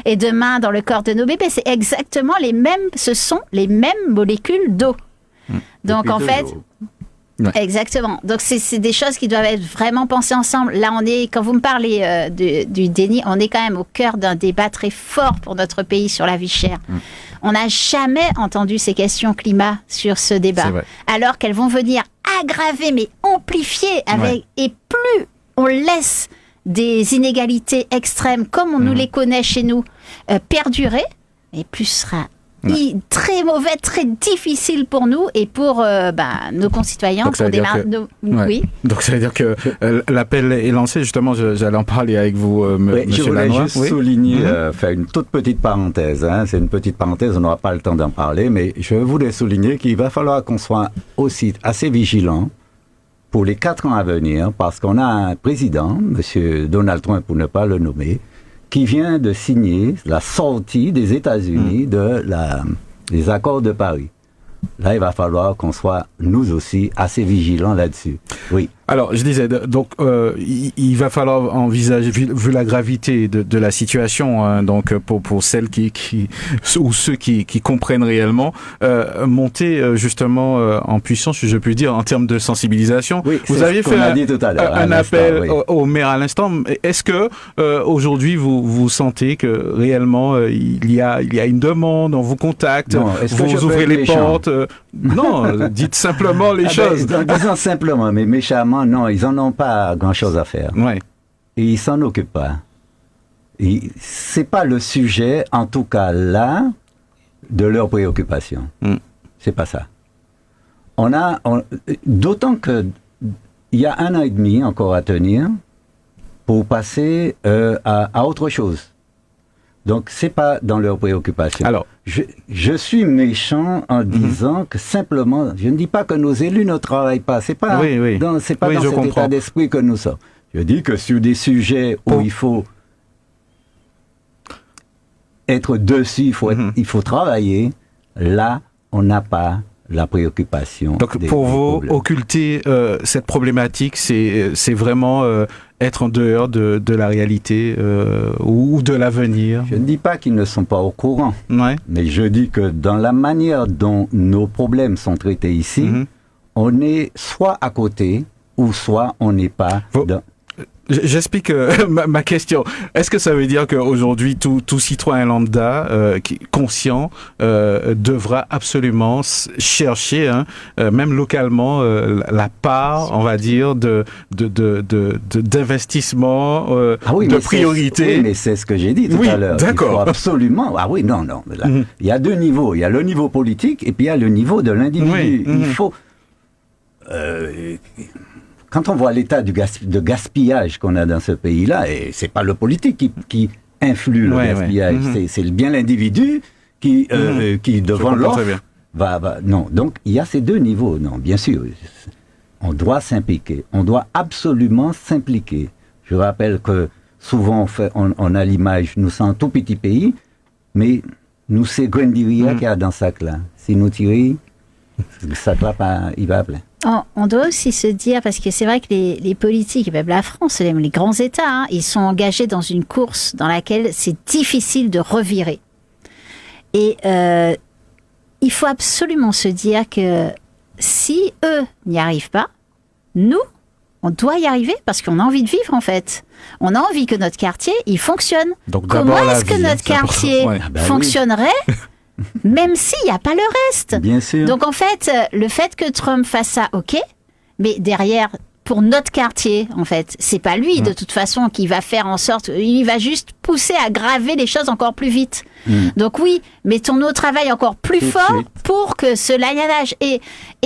S4: Et demain, dans le corps de nos bébés, c'est exactement ce sont les mêmes molécules d'eau. Donc en fait... Exactement. Donc c'est des choses qui doivent être vraiment pensées ensemble. Là, quand vous me parlez du déni, on est quand même au cœur d'un débat très fort pour notre pays sur la vie chère. On n'a jamais entendu ces questions climat sur ce débat, alors qu'elles vont venir aggraver, mais amplifier et plus on laisse des inégalités extrêmes comme on nous les connaît chez nous perdurer, et plus sera très mauvais, très difficile pour nous et pour nos concitoyens.
S3: Donc, Donc ça veut dire que l'appel est lancé. Justement, j'allais en parler avec vous, Monsieur Lannoy.
S6: Je voulais juste souligner, faire une toute petite parenthèse. C'est une petite parenthèse, on n'aura pas le temps d'en parler, mais je voulais souligner qu'il va falloir qu'on soit aussi assez vigilant pour les 4 ans à venir, parce qu'on a un président, Monsieur Donald Trump, pour ne pas le nommer, qui vient de signer la sortie des États-Unis des accords de Paris. Là, il va falloir qu'on soit, nous aussi, assez vigilants là-dessus. Oui.
S3: Alors, je disais, donc, il va falloir envisager, vu la gravité de la situation, donc pour celles ou ceux qui comprennent réellement, monter justement en puissance, si je puis dire, en termes de sensibilisation.
S6: Oui,
S3: vous aviez fait un appel au maire à l'instant. Est-ce que aujourd'hui vous sentez que réellement il y a une demande, on vous contacte, vous ouvrez les portes? Non, dites simplement les choses.
S6: Disons simplement, mais méchamment. Non, ils n'en ont pas grand-chose à faire. Et ils s'en occupent pas. C'est pas le sujet, en tout cas là, de leur préoccupation. C'est pas ça. D'autant que il y a 1 an et demi encore à tenir pour passer à autre chose. Donc, c'est pas dans leurs préoccupations.
S3: Alors,
S6: je suis méchant en disant que simplement, je ne dis pas que nos élus ne travaillent pas. C'est pas dans cet état d'esprit que nous sommes. Je dis que sur des sujets où il faut être dessus, il faut travailler. Là, on n'a pas la préoccupation.
S3: Donc
S6: des
S3: vous,
S6: problèmes.
S3: occulter cette problématique, c'est vraiment être en dehors de la réalité ou de l'avenir.
S6: Je ne dis pas qu'ils ne sont pas au courant,
S3: Ouais.
S6: mais je dis que dans la manière dont nos problèmes sont traités ici, on est soit à côté ou soit on n'est pas dans...
S3: J'explique ma question. Est-ce que ça veut dire qu'aujourd'hui, tout citoyen lambda conscient devra absolument chercher, même localement, la part, on va dire, d'investissement, de priorité?
S6: Oui, mais c'est ce que j'ai dit tout à l'heure.
S3: D'accord.
S6: Il faut absolument... Ah oui, non. Là, il y a deux niveaux. Il y a le niveau politique et puis il y a le niveau de l'individu. Il faut... Quand on voit l'état de gaspillage qu'on a dans ce pays-là, et c'est pas le politique qui influe le gaspillage, c'est bien l'individu qui devant l'offre va. Non, donc il y a ces deux niveaux. Non, bien sûr, on doit s'impliquer. On doit absolument s'impliquer. Je rappelle que souvent on a l'image, nous sommes un tout petit pays, mais nous c'est Grendiria qui a dans ce sac-là. Si nous tirons, le sac-là, il va plein.
S4: On doit aussi se dire, parce que c'est vrai que les politiques, même la France, les grands États, ils sont engagés dans une course dans laquelle c'est difficile de revirer. Et il faut absolument se dire que si eux n'y arrivent pas, nous, on doit y arriver parce qu'on a envie de vivre en fait. On a envie que notre quartier, il fonctionne.
S3: Donc,
S4: comment est-ce que notre quartier fonctionnerait même s'il n'y a pas le reste.
S6: Bien sûr.
S4: Donc en fait, le fait que Trump fasse ça, ok, mais derrière, pour notre quartier, en fait, c'est pas lui de toute façon qui va faire en sorte, il va juste pousser à graver les choses encore plus vite. Donc oui, mettons-nous au travail encore plus fort pour que ce laïanage, et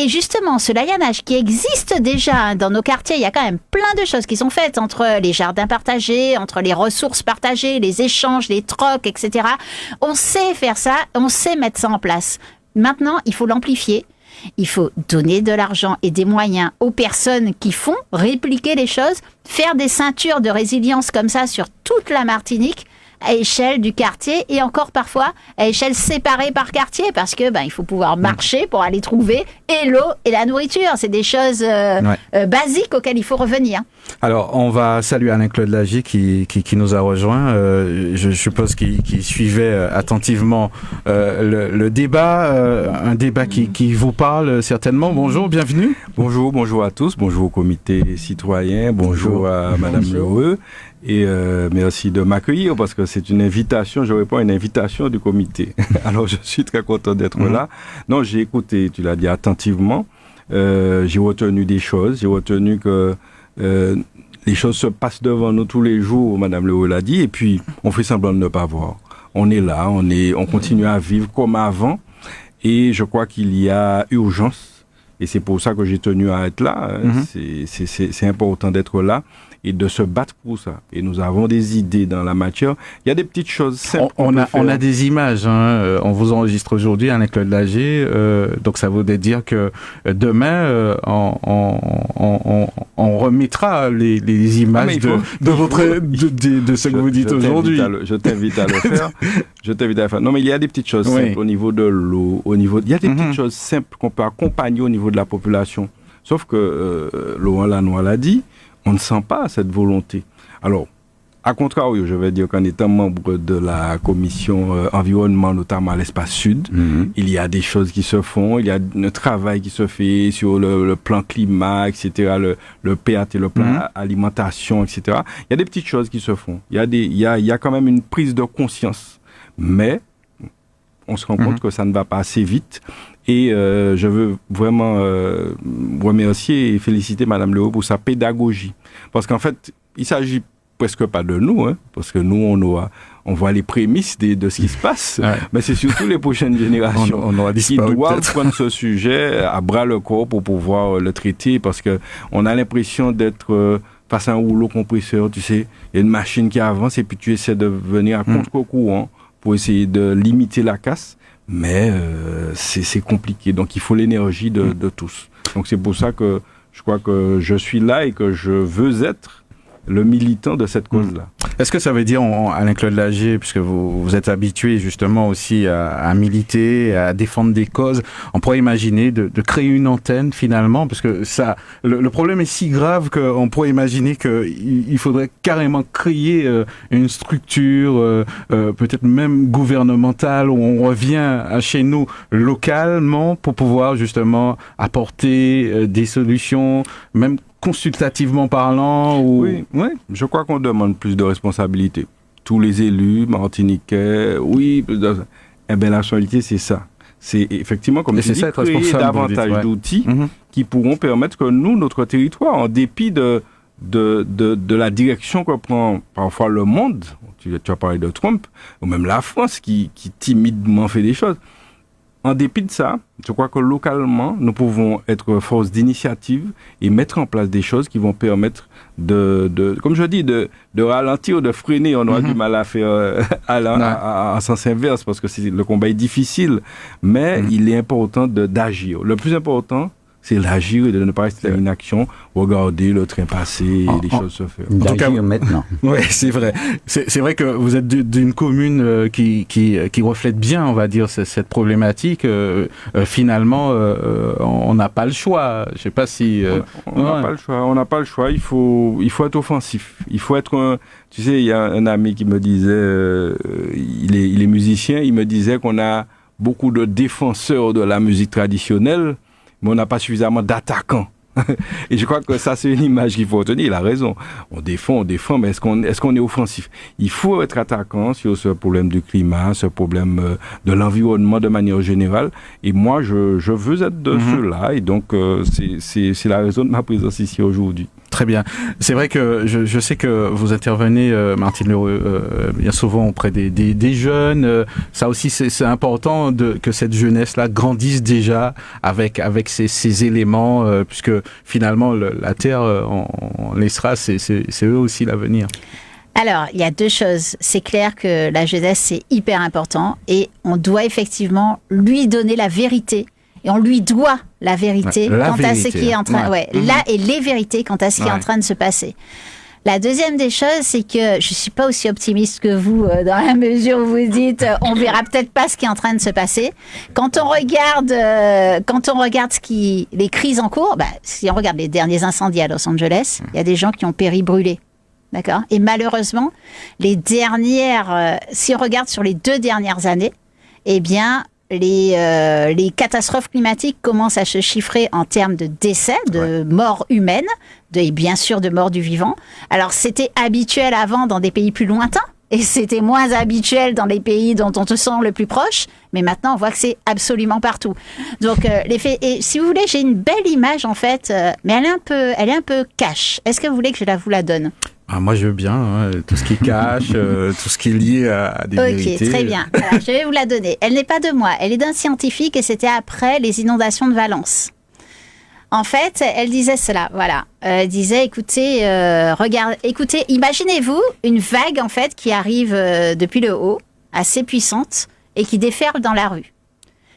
S4: justement ce laïanage qui existe déjà dans nos quartiers, il y a quand même plein de choses qui sont faites entre les jardins partagés, entre les ressources partagées, les échanges, les trocs, etc. On sait faire ça, on sait mettre ça en place. Maintenant, il faut l'amplifier. Il faut donner de l'argent et des moyens aux personnes qui font répliquer les choses, faire des ceintures de résilience comme ça sur toute la Martinique à échelle du quartier et encore parfois à échelle séparée par quartier parce que il faut pouvoir marcher pour aller trouver et l'eau et la nourriture. C'est des choses basiques auxquelles il faut revenir.
S3: Alors, on va saluer Alain-Claude Lagier qui nous a rejoint. Je suppose qu'il suivait attentivement le débat, un débat qui vous parle certainement. Bonjour, bienvenue.
S7: Bonjour à tous, bonjour au comité citoyen, bonjour à Madame Lheureux. Et merci de m'accueillir parce que c'est une invitation, je réponds à une invitation du comité. Alors je suis très content d'être là. Non, j'ai écouté, tu l'as dit attentivement, j'ai retenu des choses, j'ai retenu que les choses se passent devant nous tous les jours, Madame Lheureux l'a dit, et puis on fait semblant de ne pas voir. On est là, on continue à vivre comme avant, et je crois qu'il y a urgence, et c'est pour ça que j'ai tenu à être là, c'est important d'être là, et de se battre pour ça. Et nous avons des idées dans la matière. Il y a des petites choses simples.
S3: On a des images. On vous enregistre aujourd'hui, Alain-Claude Lagier. Donc ça veut dire que demain, on remettra les images de ce que vous dites aujourd'hui.
S7: Je t'invite à le faire. Je t'invite à le faire. Non, mais il y a des petites choses simples au niveau de l'eau, il y a des petites choses simples qu'on peut accompagner au niveau de la population. Sauf que Laurent Lanois l'a dit, on ne sent pas cette volonté. Alors, à contrario, je vais dire qu'en étant membre de la commission environnement, notamment à l'espace sud, il y a des choses qui se font, il y a un travail qui se fait sur le plan climat, etc., le PAT, le plan alimentation, etc. Il y a des petites choses qui se font. Il y a quand même une prise de conscience. Mais on se rend compte que ça ne va pas assez vite. Et je veux vraiment remercier et féliciter Madame Lheureux pour sa pédagogie. Parce qu'en fait, il s'agit presque pas de nous, parce que nous, on voit les prémices de ce qui se passe, mais c'est surtout les prochaines générations qui doivent prendre ce sujet à bras le corps pour pouvoir le traiter, parce que on a l'impression d'être face à un rouleau compresseur, tu sais, il y a une machine qui avance et puis tu essaies de venir à contre-courant pour essayer de limiter la casse. Mais c'est compliqué, donc il faut l'énergie de tous. Donc c'est pour ça que je crois que je suis là et que je veux être le militant de cette cause-là.
S3: Est-ce que ça veut dire, Alain-Claude Lagier, puisque vous êtes habitué justement aussi à militer, à défendre des causes, on pourrait imaginer de créer une antenne finalement, parce que ça, le problème est si grave qu'on pourrait imaginer qu'il faudrait carrément créer une structure, peut-être même gouvernementale, où on revient chez nous localement pour pouvoir justement apporter des solutions, même consultativement parlant ou...
S7: Oui, je crois qu'on demande plus de responsabilités. Tous les élus martiniquais, oui, la responsabilité, c'est ça. C'est effectivement, comme tu dis, créer davantage d'outils qui pourront permettre que nous, notre territoire, en dépit de la direction que prend parfois le monde, tu as parlé de Trump, ou même la France qui timidement fait des choses, en dépit de ça, je crois que localement, nous pouvons être force d'initiative et mettre en place des choses qui vont permettre comme je dis, de ralentir ou de freiner. On aura du mal à faire en sens inverse parce que le combat est difficile, mais il est important d'agir. Le plus important, c'est d'agir et de ne pas rester dans une action, regarder le train passer et les choses se faire.
S6: D'agir maintenant.
S3: Oui, c'est vrai. C'est vrai que vous êtes d'une commune qui reflète bien, on va dire, cette problématique. Finalement, on n'a pas le choix. Je sais pas si...
S7: On n'a pas le choix. On n'a pas le choix. Il faut être offensif. Il faut être... Tu sais, il y a un ami qui me disait... il est musicien. Il me disait qu'on a beaucoup de défenseurs de la musique traditionnelle, mais on n'a pas suffisamment d'attaquants. Et je crois que ça, c'est une image qu'il faut retenir. Il a raison. On défend, mais est-ce qu'on est offensif? Il faut être attaquant sur ce problème du climat, ce problème de l'environnement de manière générale. Et moi, je veux être de ceux-là. Et donc, c'est la raison de ma présence ici aujourd'hui.
S3: Très bien. C'est vrai que je sais que vous intervenez, Martine Leroux, bien souvent auprès des jeunes. Ça aussi, c'est important que cette jeunesse-là grandisse déjà avec ces éléments, puisque finalement, la Terre, on laissera, c'est eux aussi l'avenir.
S4: Alors, il y a deux choses. C'est clair que la jeunesse, c'est hyper important et on doit effectivement lui donner la vérité. Et on lui doit la vérité quant à ce qui est en train, les vérités quant à ce qui est en train de se passer. La deuxième des choses, c'est que je suis pas aussi optimiste que vous dans la mesure où vous dites on verra peut-être pas ce qui est en train de se passer. Quand on regarde les crises en cours, si on regarde les derniers incendies à Los Angeles, il y a des gens qui ont péri brûlés. D'accord ? Et malheureusement, si on regarde sur les 2 dernières années, eh bien, les catastrophes climatiques commencent à se chiffrer en termes de décès, de morts humaines, et bien sûr de morts du vivant. Alors, c'était habituel avant dans des pays plus lointains, et c'était moins habituel dans les pays dont on se sent le plus proche, mais maintenant, on voit que c'est absolument partout. Donc, et si vous voulez, j'ai une belle image, en fait, mais elle est un peu cash. Est-ce que vous voulez que je vous la donne ?
S3: Moi, je veux bien, tout ce qui cache, tout ce qui est lié à des vérités. Ok,
S4: très bien. Alors, je vais vous la donner. Elle n'est pas de moi, elle est d'un scientifique et c'était après les inondations de Valence. En fait, elle disait cela, voilà. Elle disait, écoutez, imaginez-vous une vague, en fait, qui arrive depuis le haut, assez puissante, et qui déferle dans la rue.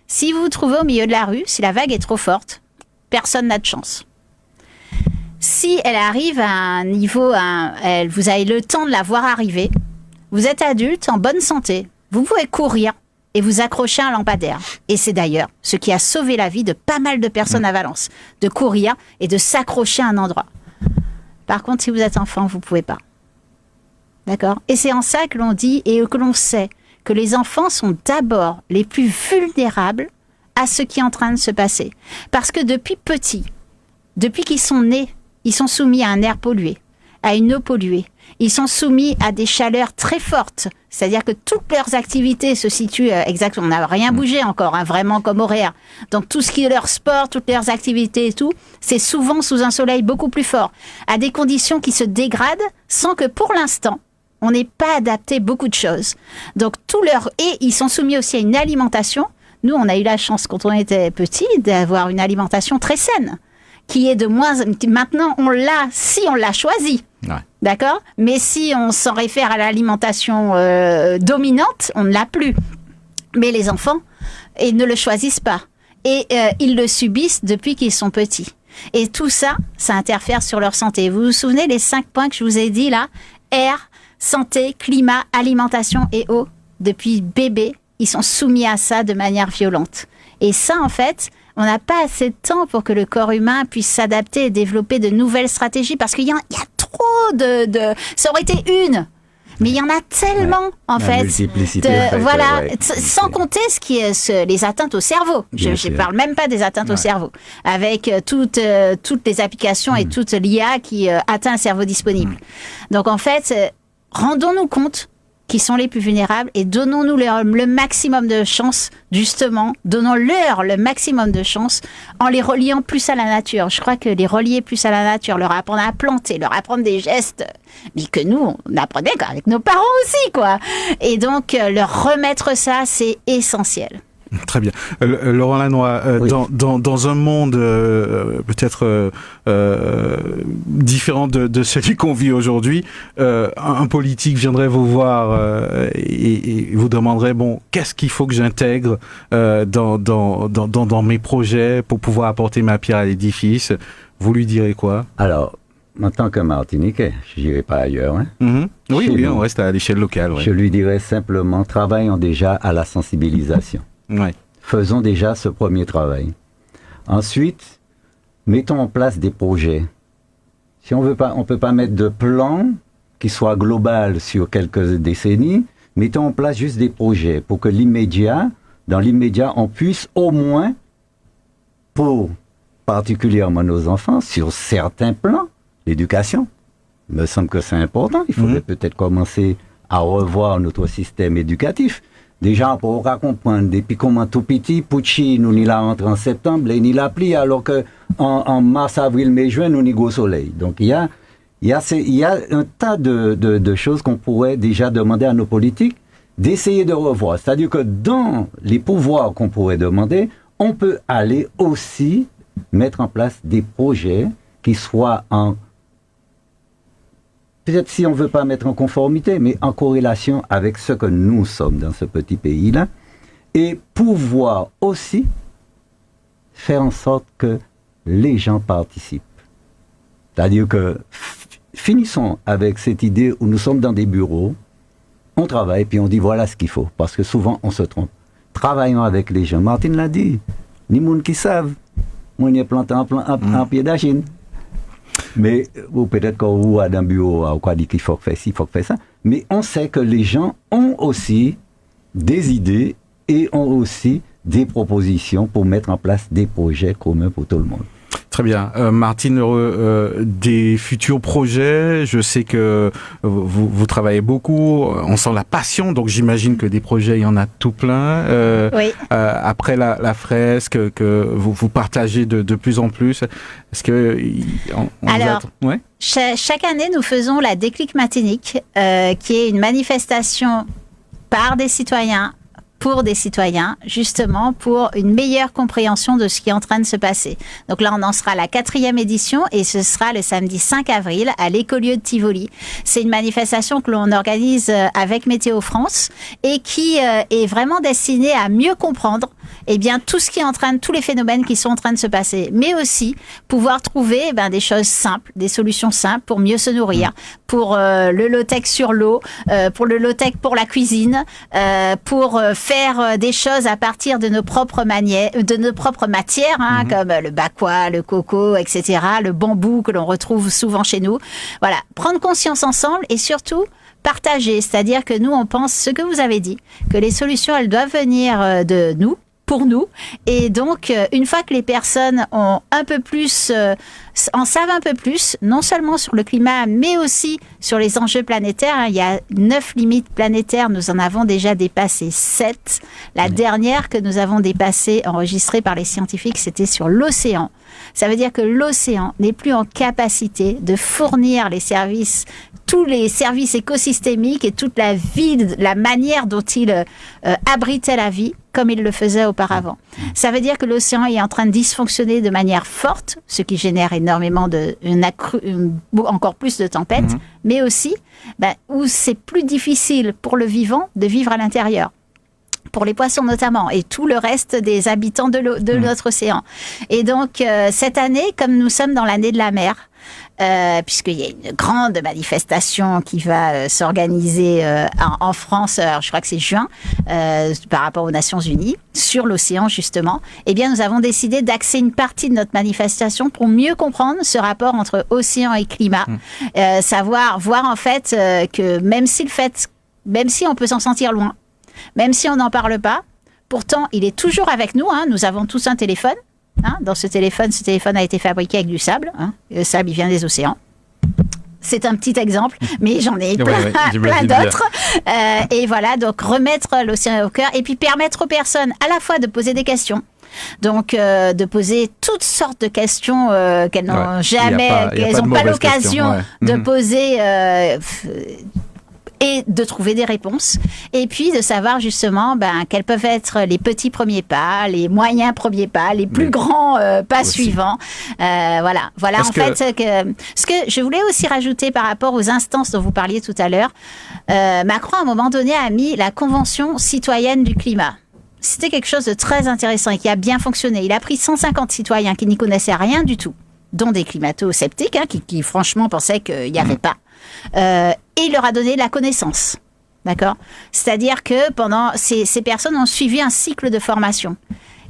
S4: Si vous vous trouvez au milieu de la rue, si la vague est trop forte, personne n'a de chance. Si elle arrive à un niveau, vous avez le temps de la voir arriver, vous êtes adulte, en bonne santé, vous pouvez courir et vous accrocher à un lampadaire. Et c'est d'ailleurs ce qui a sauvé la vie de pas mal de personnes à Valence, de courir et de s'accrocher à un endroit. Par contre, si vous êtes enfant, vous ne pouvez pas. D'accord ? Et c'est en ça que l'on dit et que l'on sait que les enfants sont d'abord les plus vulnérables à ce qui est en train de se passer. Parce que depuis petits, depuis qu'ils sont nés, ils sont soumis à un air pollué, à une eau polluée. Ils sont soumis à des chaleurs très fortes. C'est-à-dire que toutes leurs activités se situent exactement. On n'a rien bougé encore, vraiment comme horaire. Donc tout ce qui est leur sport, toutes leurs activités et tout, c'est souvent sous un soleil beaucoup plus fort, à des conditions qui se dégradent sans que pour l'instant, on n'ait pas adapté beaucoup de choses. Donc et ils sont soumis aussi à une alimentation. Nous, on a eu la chance quand on était petits d'avoir une alimentation très saine. Qui est de moins... Maintenant, on l'a si on l'a choisi. Ouais. D'accord ? Mais si on s'en réfère à l'alimentation dominante, on ne l'a plus. Mais les enfants, ils ne le choisissent pas. Et ils le subissent depuis qu'ils sont petits. Et tout ça, ça interfère sur leur santé. Vous vous souvenez les 5 points que je vous ai dit là? Air, santé, climat, alimentation et eau. Depuis bébé, ils sont soumis à ça de manière violente. Et ça, en fait, on n'a pas assez de temps pour que le corps humain puisse s'adapter et développer de nouvelles stratégies parce qu'il y a trop de... Ça aurait été une, mais il y en a tellement, en fait. Voilà, sans compter les atteintes au cerveau. Je ne parle même pas des atteintes au cerveau. Avec toutes les applications et toute l'IA qui atteint le cerveau disponible. Donc, en fait, rendons-nous compte qui sont les plus vulnérables et donnons-nous le maximum de chance, justement, donnons-leur le maximum de chance en les reliant plus à la nature. Je crois que les relier plus à la nature, leur apprendre à planter, leur apprendre des gestes, mais que nous, on apprenait avec nos parents aussi, quoi. Et donc, leur remettre ça, c'est essentiel.
S3: Très bien. Laurent Lannoy, oui. dans un monde peut-être différent de celui qu'on vit aujourd'hui, un politique viendrait vous voir et vous demanderait, bon, qu'est-ce qu'il faut que j'intègre dans mes projets pour pouvoir apporter ma pierre à l'édifice? Vous lui direz quoi?
S6: Alors, en tant que Martiniquais, je n'irai pas ailleurs. Hein.
S3: Mm-hmm. Oui, on reste à l'échelle locale. Ouais.
S6: Je lui dirais simplement, travaillons déjà à la sensibilisation.
S3: Ouais.
S6: Faisons déjà ce premier travail. Ensuite, mettons en place des projets. Si on peut pas mettre de plan qui soit global sur quelques décennies. Mettons en place juste des projets pour que dans l'immédiat, on puisse au moins, pour particulièrement nos enfants, sur certains plans, l'éducation. Il me semble que c'est important. Il faudrait peut-être commencer à revoir notre système éducatif. Déjà, pour comprendre, depuis comment tout petit, Pucci, nous n'y la rentre en septembre, et n'y la plie, alors que en mars, avril, mai, juin, nous n'y go au soleil. Donc, il y a un tas de choses qu'on pourrait déjà demander à nos politiques d'essayer de revoir. C'est-à-dire que dans les pouvoirs qu'on pourrait demander, on peut aller aussi mettre en place des projets qui soient peut-être si on ne veut pas mettre en conformité, mais en corrélation avec ce que nous sommes dans ce petit pays-là, et pouvoir aussi faire en sorte que les gens participent. C'est-à-dire que finissons avec cette idée où nous sommes dans des bureaux, on travaille, puis on dit voilà ce qu'il faut, parce que souvent on se trompe. Travaillons avec les gens. Martine l'a dit, ni monde qui savent, on y est planté en pied d'agine. Mais ou peut-être qu'on a dans un bureau, on dit qu'il faut faire ci, il faut faire ça. Mais on sait que les gens ont aussi des idées et ont aussi des propositions pour mettre en place des projets communs pour tout le monde.
S3: Très bien. Martine, des futurs projets, je sais que vous travaillez beaucoup, on sent la passion, donc j'imagine que des projets, il y en a tout plein.
S4: Oui.
S3: Après la fresque que vous partagez de plus en plus, est-ce que...
S4: Alors, chaque année, nous faisons la Déclic Matinique, qui est une manifestation par des citoyens, pour des citoyens, justement pour une meilleure compréhension de ce qui est en train de se passer. Donc là, on en sera à la 4e édition et ce sera le samedi 5 avril à l'écolieu de Tivoli. C'est une manifestation que l'on organise avec Météo France et qui est vraiment destinée à mieux comprendre tout ce qui est tous les phénomènes qui sont en train de se passer, mais aussi pouvoir trouver des choses simples, des solutions simples pour mieux se nourrir, pour le low-tech sur l'eau, pour le low-tech pour la cuisine, pour faire des choses à partir de nos propres matières, comme le bakwa, le coco, etc., le bambou que l'on retrouve souvent chez nous. Voilà, prendre conscience ensemble et surtout partager, c'est-à-dire que nous, on pense ce que vous avez dit, que les solutions, elles doivent venir de nous, pour nous. Et donc, une fois que les personnes ont un peu plus, en savent un peu plus, non seulement sur le climat, mais aussi sur les enjeux planétaires. Il y a 9 limites planétaires. Nous en avons déjà dépassé 7. La dernière que nous avons dépassée, enregistrée par les scientifiques, c'était sur l'océan. Ça veut dire que l'océan n'est plus en capacité de fournir les services, tous les services écosystémiques et toute la vie, la manière dont il abritait la vie, comme il le faisait auparavant. Ça veut dire que l'océan est en train de dysfonctionner de manière forte, ce qui génère énormément encore plus de tempêtes, mais aussi où c'est plus difficile pour le vivant de vivre à l'intérieur. pour les poissons notamment, et tout le reste des habitants de notre océan. Et donc, cette année, comme nous sommes dans l'année de la mer, puisqu'il y a une grande manifestation qui va s'organiser en France, alors je crois que c'est juin, par rapport aux Nations Unies, sur l'océan justement, eh bien nous avons décidé d'axer une partie de notre manifestation pour mieux comprendre ce rapport entre océan et climat, voir en fait que même si on peut s'en sentir loin, même si on n'en parle pas, pourtant il est toujours avec nous, nous avons tous un téléphone. Dans ce téléphone a été fabriqué avec du sable. Le sable, il vient des océans. C'est un petit exemple, mais j'en ai plein d'autres. Et voilà, donc remettre l'océan au cœur et puis permettre aux personnes à la fois de poser des questions. Donc, de poser toutes sortes de questions qu'elles n'ont qu'elles n'ont pas l'occasion de poser. Et de trouver des réponses, et puis de savoir justement quels peuvent être les petits premiers pas, les moyens premiers pas, les plus grands pas suivants. Voilà en fait ce que je voulais aussi rajouter par rapport aux instances dont vous parliez tout à l'heure. Macron à un moment donné a mis la Convention citoyenne du climat. C'était quelque chose de très intéressant et qui a bien fonctionné. Il a pris 150 citoyens qui n'y connaissaient rien du tout, dont des climato-sceptiques qui franchement pensaient qu'il n'y avait pas. Et il leur a donné de la connaissance. D'accord ? C'est-à-dire que pendant ces personnes ont suivi un cycle de formation.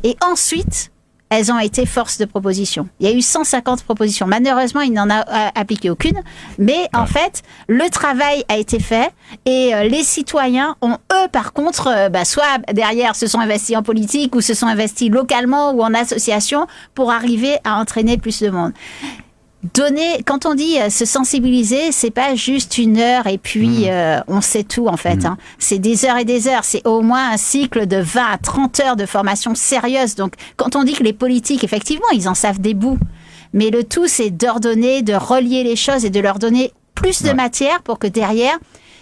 S4: Et ensuite, elles ont été force de proposition. Il y a eu 150 propositions. Malheureusement, il n'en a appliqué aucune. Mais en fait, le travail a été fait et les citoyens ont, eux, par contre, soit derrière se sont investis en politique ou se sont investis localement ou en association pour arriver à entraîner plus de monde. Quand on dit se sensibiliser, c'est pas juste une heure et puis on sait tout en fait. C'est des heures et des heures. C'est au moins un cycle de 20 à 30 heures de formation sérieuse. Donc quand on dit que les politiques, effectivement, ils en savent des bouts. Mais le tout, c'est d'ordonner, de relier les choses et de leur donner plus de matière pour que derrière,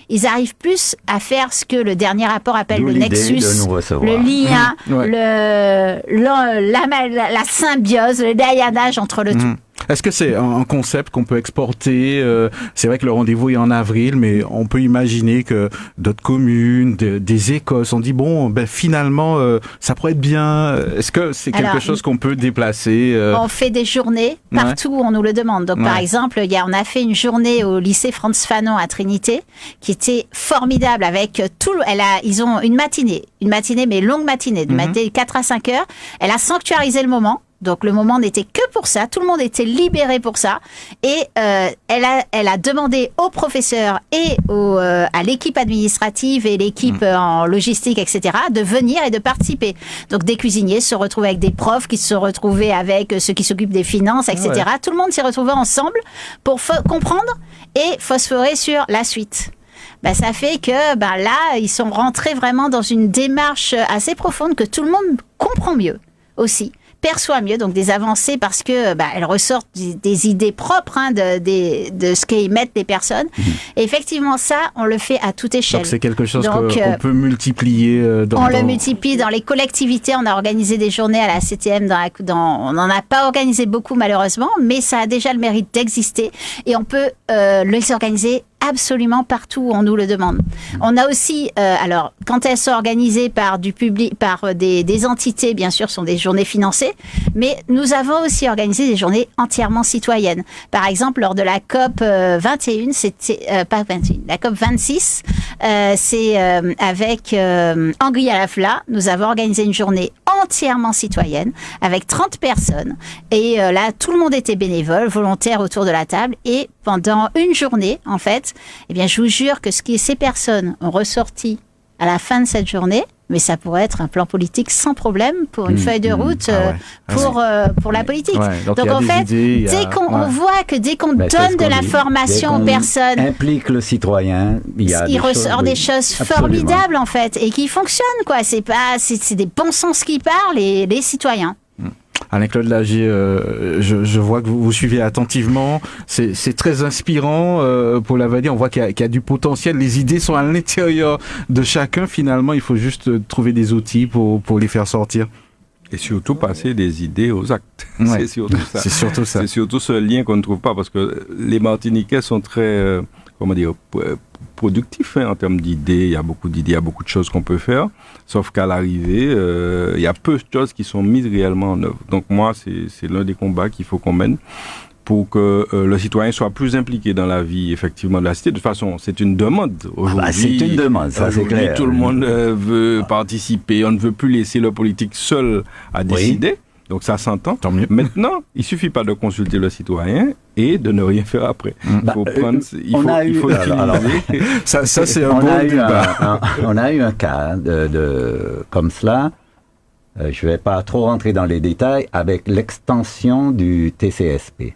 S4: ils arrivent plus à faire ce que le dernier rapport appelle le nexus, le lien, la symbiose, le dianage entre le tout.
S3: Est-ce que c'est un concept qu'on peut exporter? C'est vrai que le rendez-vous est en avril, mais on peut imaginer que d'autres communes, des écoles se sont dit, finalement, ça pourrait être bien. Est-ce que c'est quelque chose qu'on peut déplacer?
S4: On fait des journées partout où on nous le demande. Donc, par exemple, on a fait une journée au lycée Frantz Fanon à Trinité, qui était formidable avec ils ont une matinée, mais longue matinée, de matinée 4 à 5 heures. Elle a sanctuarisé le moment. Donc le moment n'était que pour ça, tout le monde était libéré pour ça, et elle a demandé aux professeurs et à l'équipe administrative et l'équipe en logistique, etc., de venir et de participer. Donc des cuisiniers se retrouvaient avec des profs qui se retrouvaient avec ceux qui s'occupent des finances, etc. Tout le monde s'est retrouvé ensemble pour comprendre et phosphorer sur la suite. Ça fait que là, ils sont rentrés vraiment dans une démarche assez profonde que tout le monde comprend mieux aussi. Perçoit mieux, donc des avancées parce que elles ressortent des idées propres de ce qu'émettent les personnes. Et effectivement, ça, on le fait à toute échelle.
S3: Donc c'est quelque chose qu'on peut multiplier.
S4: On le multiplie dans les collectivités. On a organisé des journées à la CTM. On n'en a pas organisé beaucoup malheureusement, mais ça a déjà le mérite d'exister et on peut les organiser absolument partout où on nous le demande. On a aussi, alors, quand elles sont organisées par du public, par des entités, bien sûr, sont des journées financées, mais nous avons aussi organisé des journées entièrement citoyennes. Par exemple, lors de la COP 21, la COP 26, c'est avec Anguille à la Fla, nous avons organisé une journée entièrement citoyenne avec 30 personnes. Et là, tout le monde était bénévole, volontaire autour de la table. Et pendant une journée, en fait, je vous jure que ces personnes ont ressorti à la fin de cette journée, mais ça pourrait être un plan politique sans problème pour une feuille de route pour la politique. Donc en fait, on voit que dès qu'on donne de l'information aux personnes,
S6: implique le citoyen,
S4: il ressort des choses formidables en fait et qui fonctionnent quoi. C'est des bons sens qui parlent et les citoyens.
S3: Alain-Claude Lagier, je vois que vous suivez attentivement. C'est très inspirant pour l'avenir. On voit qu'il y a du potentiel. Les idées sont à l'intérieur de chacun. Finalement, il faut juste trouver des outils pour les faire sortir.
S7: Et surtout passer des idées aux actes.
S3: Ouais.
S7: C'est surtout ça.
S3: C'est surtout ça.
S7: C'est surtout ce lien qu'on ne trouve pas parce que les Martiniquais sont très, productif en termes d'idées. Il y a beaucoup d'idées, il y a beaucoup de choses qu'on peut faire. Sauf qu'à l'arrivée, il y a peu de choses qui sont mises réellement en œuvre. Donc moi, c'est l'un des combats qu'il faut qu'on mène pour que le citoyen soit plus impliqué dans la vie, effectivement, de la cité. De toute façon, c'est une demande aujourd'hui.
S6: C'est une demande, ça c'est clair.
S7: Tout le monde veut participer. On ne veut plus laisser le politique seul à décider. Oui. Donc ça s'entend.
S3: Tant mieux.
S7: Maintenant, il suffit pas de consulter le citoyen et de ne rien faire après. Il faut utiliser.
S3: Ça c'est un bon débat.
S6: On a eu un cas comme cela. Je vais pas trop rentrer dans les détails avec l'extension du TCSP.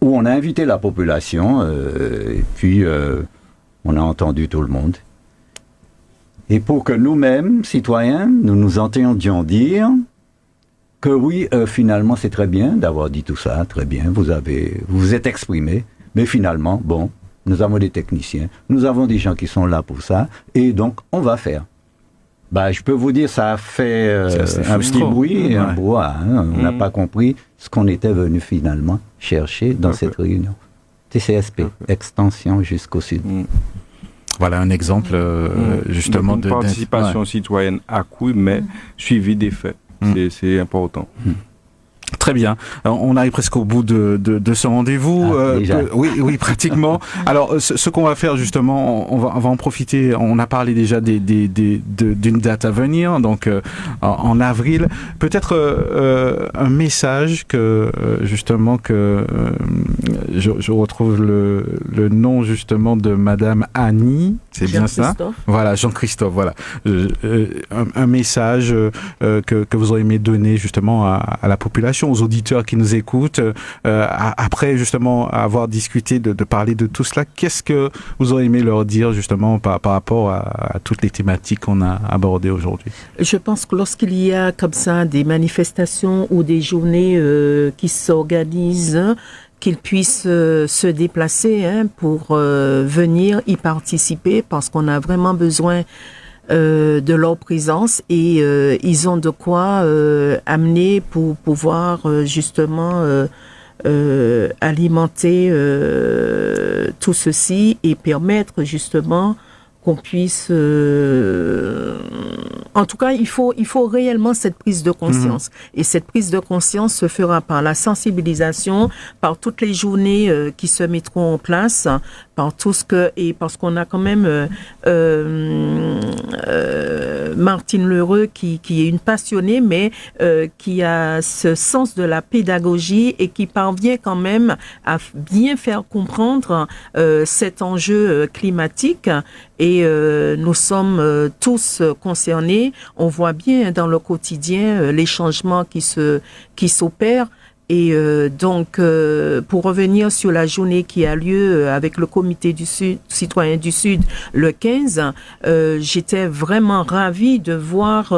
S6: Où on a invité la population et puis on a entendu tout le monde. Et pour que nous-mêmes, citoyens, nous nous entendions dire que oui, finalement, c'est très bien d'avoir dit tout ça, très bien, vous vous êtes exprimé, mais finalement, bon, nous avons des techniciens, nous avons des gens qui sont là pour ça, et donc, on va faire. Je peux vous dire, ça a fait un petit bruit et un brouhaha. On n'a pas compris ce qu'on était venu finalement chercher dans cette réunion. TCSP, extension jusqu'au sud.
S3: Voilà un exemple justement
S7: de participation citoyenne accrue, mais suivie des faits. C'est important.
S3: Très bien. Alors, on arrive presque au bout de ce rendez-vous. Oui, pratiquement. Alors, ce qu'on va faire justement, on va en profiter. On a parlé déjà d'une date à venir, donc en avril. Peut-être un message que justement je retrouve le nom justement de Madame Annie. C'est bien ça. Voilà, Jean-Christophe. Voilà, un message que vous auriez aimé donner justement à la population, aux auditeurs qui nous écoutent, après justement avoir discuté de parler de tout cela, qu'est-ce que vous auriez aimé leur dire justement par rapport à toutes les thématiques qu'on a abordées aujourd'hui?
S5: Je pense que lorsqu'il y a comme ça des manifestations ou des journées qui s'organisent, qu'ils puissent se déplacer pour venir y participer, parce qu'on a vraiment besoin de leur présence et ils ont de quoi amener pour pouvoir justement alimenter tout ceci et permettre justement qu'on puisse en tout cas, il faut réellement cette prise de conscience. Et cette prise de conscience se fera par la sensibilisation, par toutes les journées qui se mettront en place, par tout ce que... Et parce qu'on a quand même Martine Lheureux qui est une passionnée, mais qui a ce sens de la pédagogie et qui parvient quand même à bien faire comprendre cet enjeu climatique. Et nous sommes tous concernés. On voit bien dans le quotidien les changements qui s'opèrent. Et donc, pour revenir sur la journée qui a lieu avec le Comité du Sud, citoyen du Sud, le 15, j'étais vraiment ravie de voir,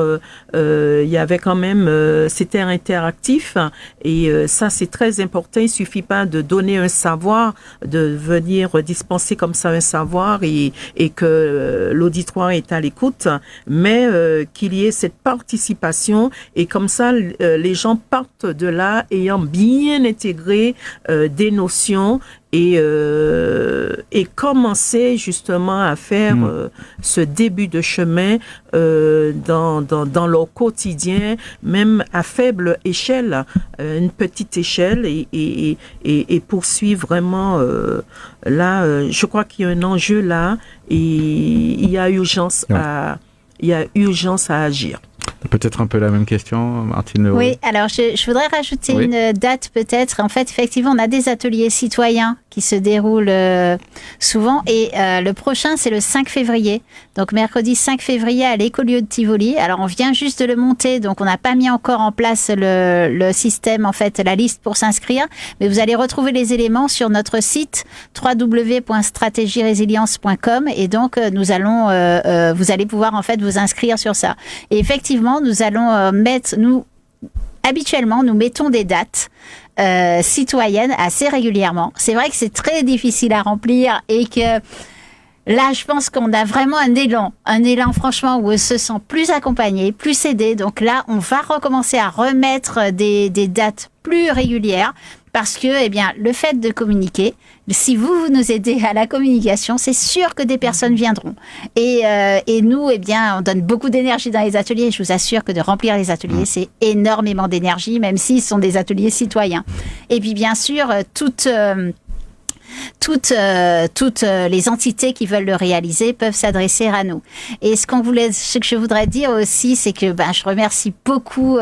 S5: il y avait quand même, c'était interactif, et ça c'est très important. Il suffit pas de donner un savoir, de venir dispenser comme ça un savoir et que l'auditoire est à l'écoute, mais qu'il y ait cette participation, et comme ça les gens partent de là ayant bien intégrer des notions et commencer justement à faire ce début de chemin dans leur quotidien, même à faible échelle, une petite échelle, et poursuivre vraiment là. Je crois qu'il y a un enjeu là et il y a urgence à agir.
S3: Peut-être un peu la même question, Martine Lheureux.
S4: Oui, alors je voudrais rajouter une date peut-être. En fait, effectivement, on a des ateliers citoyens qui se déroulent souvent. Et le prochain, c'est le 5 février. Donc, mercredi 5 février à l'écolieu de Tivoli. Alors, on vient juste de le monter. Donc, on n'a pas mis encore en place le système, en fait, la liste pour s'inscrire. Mais vous allez retrouver les éléments sur notre site www.stratégierésilience.com. Et donc, nous allons, vous allez pouvoir, en fait, vous inscrire sur ça. Et effectivement, nous allons habituellement, nous mettons des dates citoyennes assez régulièrement. C'est vrai que c'est très difficile à remplir et que là, je pense qu'on a vraiment un élan franchement où on se sent plus accompagné, plus aidé. Donc là, on va recommencer à remettre des dates plus régulières parce que, le fait de communiquer, si vous nous aidez à la communication, c'est sûr que des personnes viendront. Et nous, on donne beaucoup d'énergie dans les ateliers. Je vous assure que de remplir les ateliers, c'est énormément d'énergie, même s'ils sont des ateliers citoyens. Et puis, bien sûr, toutes les entités qui veulent le réaliser peuvent s'adresser à nous. Et ce que je voudrais dire aussi, c'est que je remercie beaucoup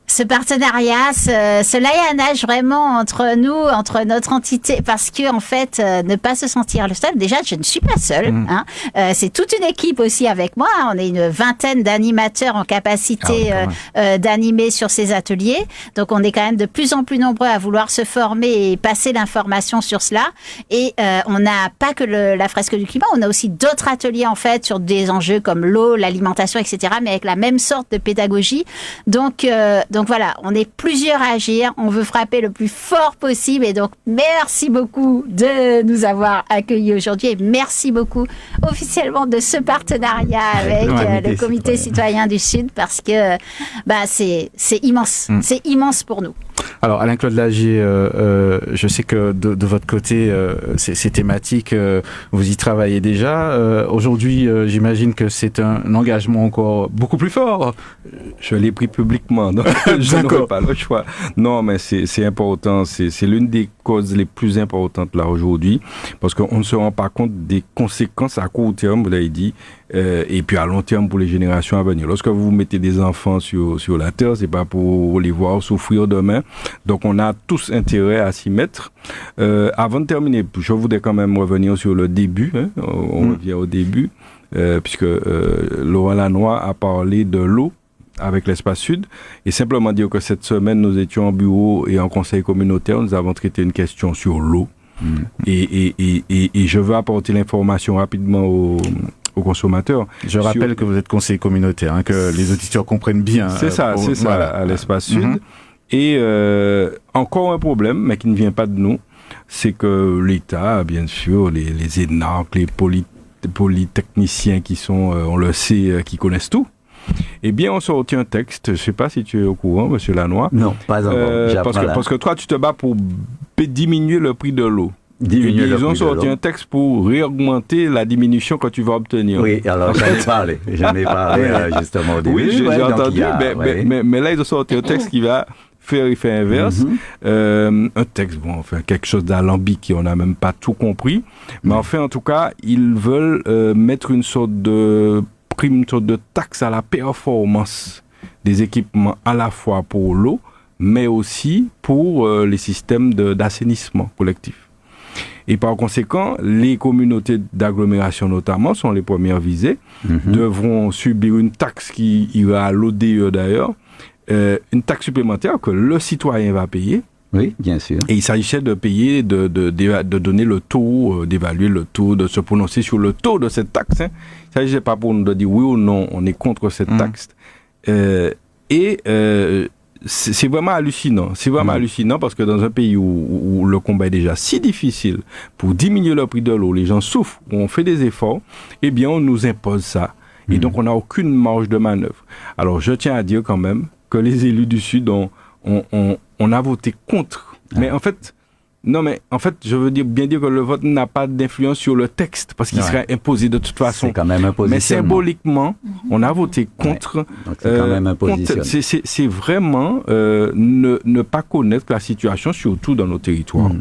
S4: ce partenariat, ce laïanage vraiment entre nous, entre notre entité, parce que en fait, ne pas se sentir le seul. Déjà, je ne suis pas seule. C'est toute une équipe aussi avec moi. On est une vingtaine d'animateurs en capacité d'animer sur ces ateliers. Donc, on est quand même de plus en plus nombreux à vouloir se former et passer l'information sur cela. Et on n'a pas que la fresque du climat, on a aussi d'autres ateliers en fait sur des enjeux comme l'eau, l'alimentation, etc. Mais avec la même sorte de pédagogie. Donc voilà, on est plusieurs à agir, on veut frapper le plus fort possible et donc merci beaucoup de nous avoir accueillis aujourd'hui et merci beaucoup officiellement de ce partenariat avec le Comité citoyen du Sud parce que c'est immense, c'est immense pour nous.
S3: Alors Alain-Claude Lagier, je sais que de votre côté, ces thématiques, vous y travaillez déjà. Aujourd'hui, j'imagine que c'est un engagement encore beaucoup plus fort.
S7: Je l'ai pris publiquement, donc je n'aurai pas le choix. Non, mais c'est important, c'est l'une des causes les plus importantes là aujourd'hui, parce qu'on ne se rend pas compte des conséquences à court terme, vous l'avez dit, et puis à long terme pour les générations à venir. Lorsque vous mettez des enfants sur la terre, c'est pas pour les voir souffrir demain. Donc on a tous intérêt à s'y mettre. Avant de terminer, je voudrais quand même revenir sur le début. On revient au début, puisque Laurent Lanois a parlé de l'eau avec l'Espace Sud, et simplement dire que cette semaine, nous étions en bureau et en conseil communautaire, nous avons traité une question sur l'eau. Et je veux apporter l'information rapidement aux consommateurs.
S3: Je rappelle que vous êtes conseiller communautaire, que les auditeurs comprennent bien.
S7: C'est ça, à l'Espace Sud. Et encore un problème, mais qui ne vient pas de nous, c'est que l'État, bien sûr, les énarques, les polytechniciens qui sont, on le sait, qui connaissent tout, eh bien, on sortit un texte, je ne sais pas si tu es au courant, Monsieur Lanois.
S6: Non, pas encore.
S7: Parce que toi, tu te bats pour diminuer le prix de l'eau. Ils ont sorti un texte pour réaugmenter la diminution que tu vas obtenir.
S6: Oui, alors j'en ai parlé justement au début.
S7: Oui, j'ai entendu, mais là, ils ont sorti un texte qui va faire effet inverse. Un texte, quelque chose d'alambiqué, on n'a même pas tout compris. Mais enfin, en tout cas, ils veulent mettre une sorte de prime, une sorte de taxe à la performance des équipements à la fois pour l'eau, mais aussi pour les systèmes d'assainissement collectif. Et par conséquent, les communautés d'agglomération notamment sont les premières visées, devront subir une taxe qui ira à l'ODE d'ailleurs, une taxe supplémentaire que le citoyen va payer.
S6: Oui, bien sûr.
S7: Et il s'agissait de payer, de donner le taux, d'évaluer le taux, de se prononcer sur le taux de cette taxe. Il ne s'agissait pas pour nous de dire oui ou non, on est contre cette taxe. C'est vraiment hallucinant. C'est vraiment hallucinant parce que dans un pays où le combat est déjà si difficile pour diminuer le prix de l'eau, les gens souffrent, on fait des efforts, eh bien on nous impose ça. Et donc on n'a aucune marge de manœuvre. Alors je tiens à dire quand même que les élus du Sud on a voté contre. Mais en fait, je veux bien dire que le vote n'a pas d'influence sur le texte, parce qu'il serait imposé de toute façon.
S6: C'est quand même un positionnement.
S7: Mais symboliquement, on a voté contre.
S6: Donc c'est quand même un positionnement.
S7: C'est vraiment ne pas connaître la situation, surtout dans nos territoires.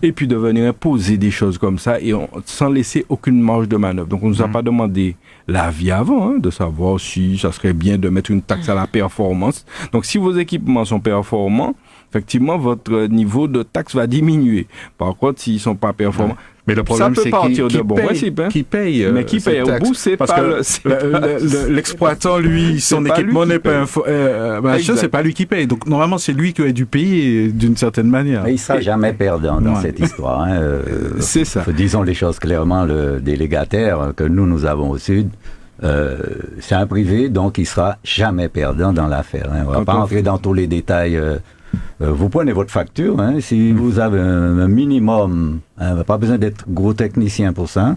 S7: Et puis de venir imposer des choses comme ça, et sans laisser aucune marge de manœuvre. Donc on ne nous a pas demandé l'avis avant, de savoir si ça serait bien de mettre une taxe à la performance. Donc si vos équipements sont performants, effectivement, votre niveau de taxe va diminuer. Par contre, s'ils ne sont pas performants...
S3: Mais le problème, c'est
S7: qui paye. Mais qui paye au bout, c'est pas
S3: l'exploitant, lui, son équipement n'est pas c'est pas lui qui paye. Donc normalement, c'est lui qui a dû payer d'une certaine manière.
S6: Mais il ne sera jamais perdant dans cette histoire.
S7: C'est ça.
S6: Disons les choses clairement, le délégataire que nous avons au Sud, c'est un privé, donc il ne sera jamais perdant dans l'affaire. On ne va pas entrer dans tous les détails. Vous prenez votre facture, si vous avez un minimum, pas besoin d'être gros technicien pour ça,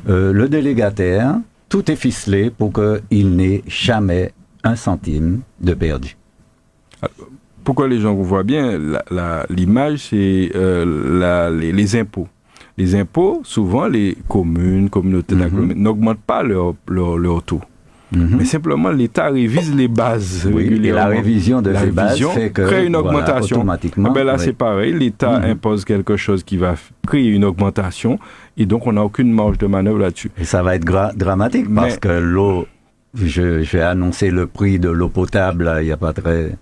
S6: le délégataire, tout est ficelé pour qu'il n'ait jamais un centime de perdu.
S7: pour que les gens voient bien, l'image, c'est les impôts. Les impôts, souvent, les communes, communautés d'agglomération n'augmentent pas leur taux. Mais simplement, l'État révise les bases régulièrement.
S6: Et la révision de ces bases fait que,
S7: crée une augmentation.
S6: Automatiquement.
S7: Là, c'est pareil. L'État impose quelque chose qui va créer une augmentation. Et donc, on n'a aucune marge de manœuvre là-dessus.
S6: Et ça va être dramatique parce que l'eau, je vais annoncer le prix de l'eau potable là, il n'y a pas très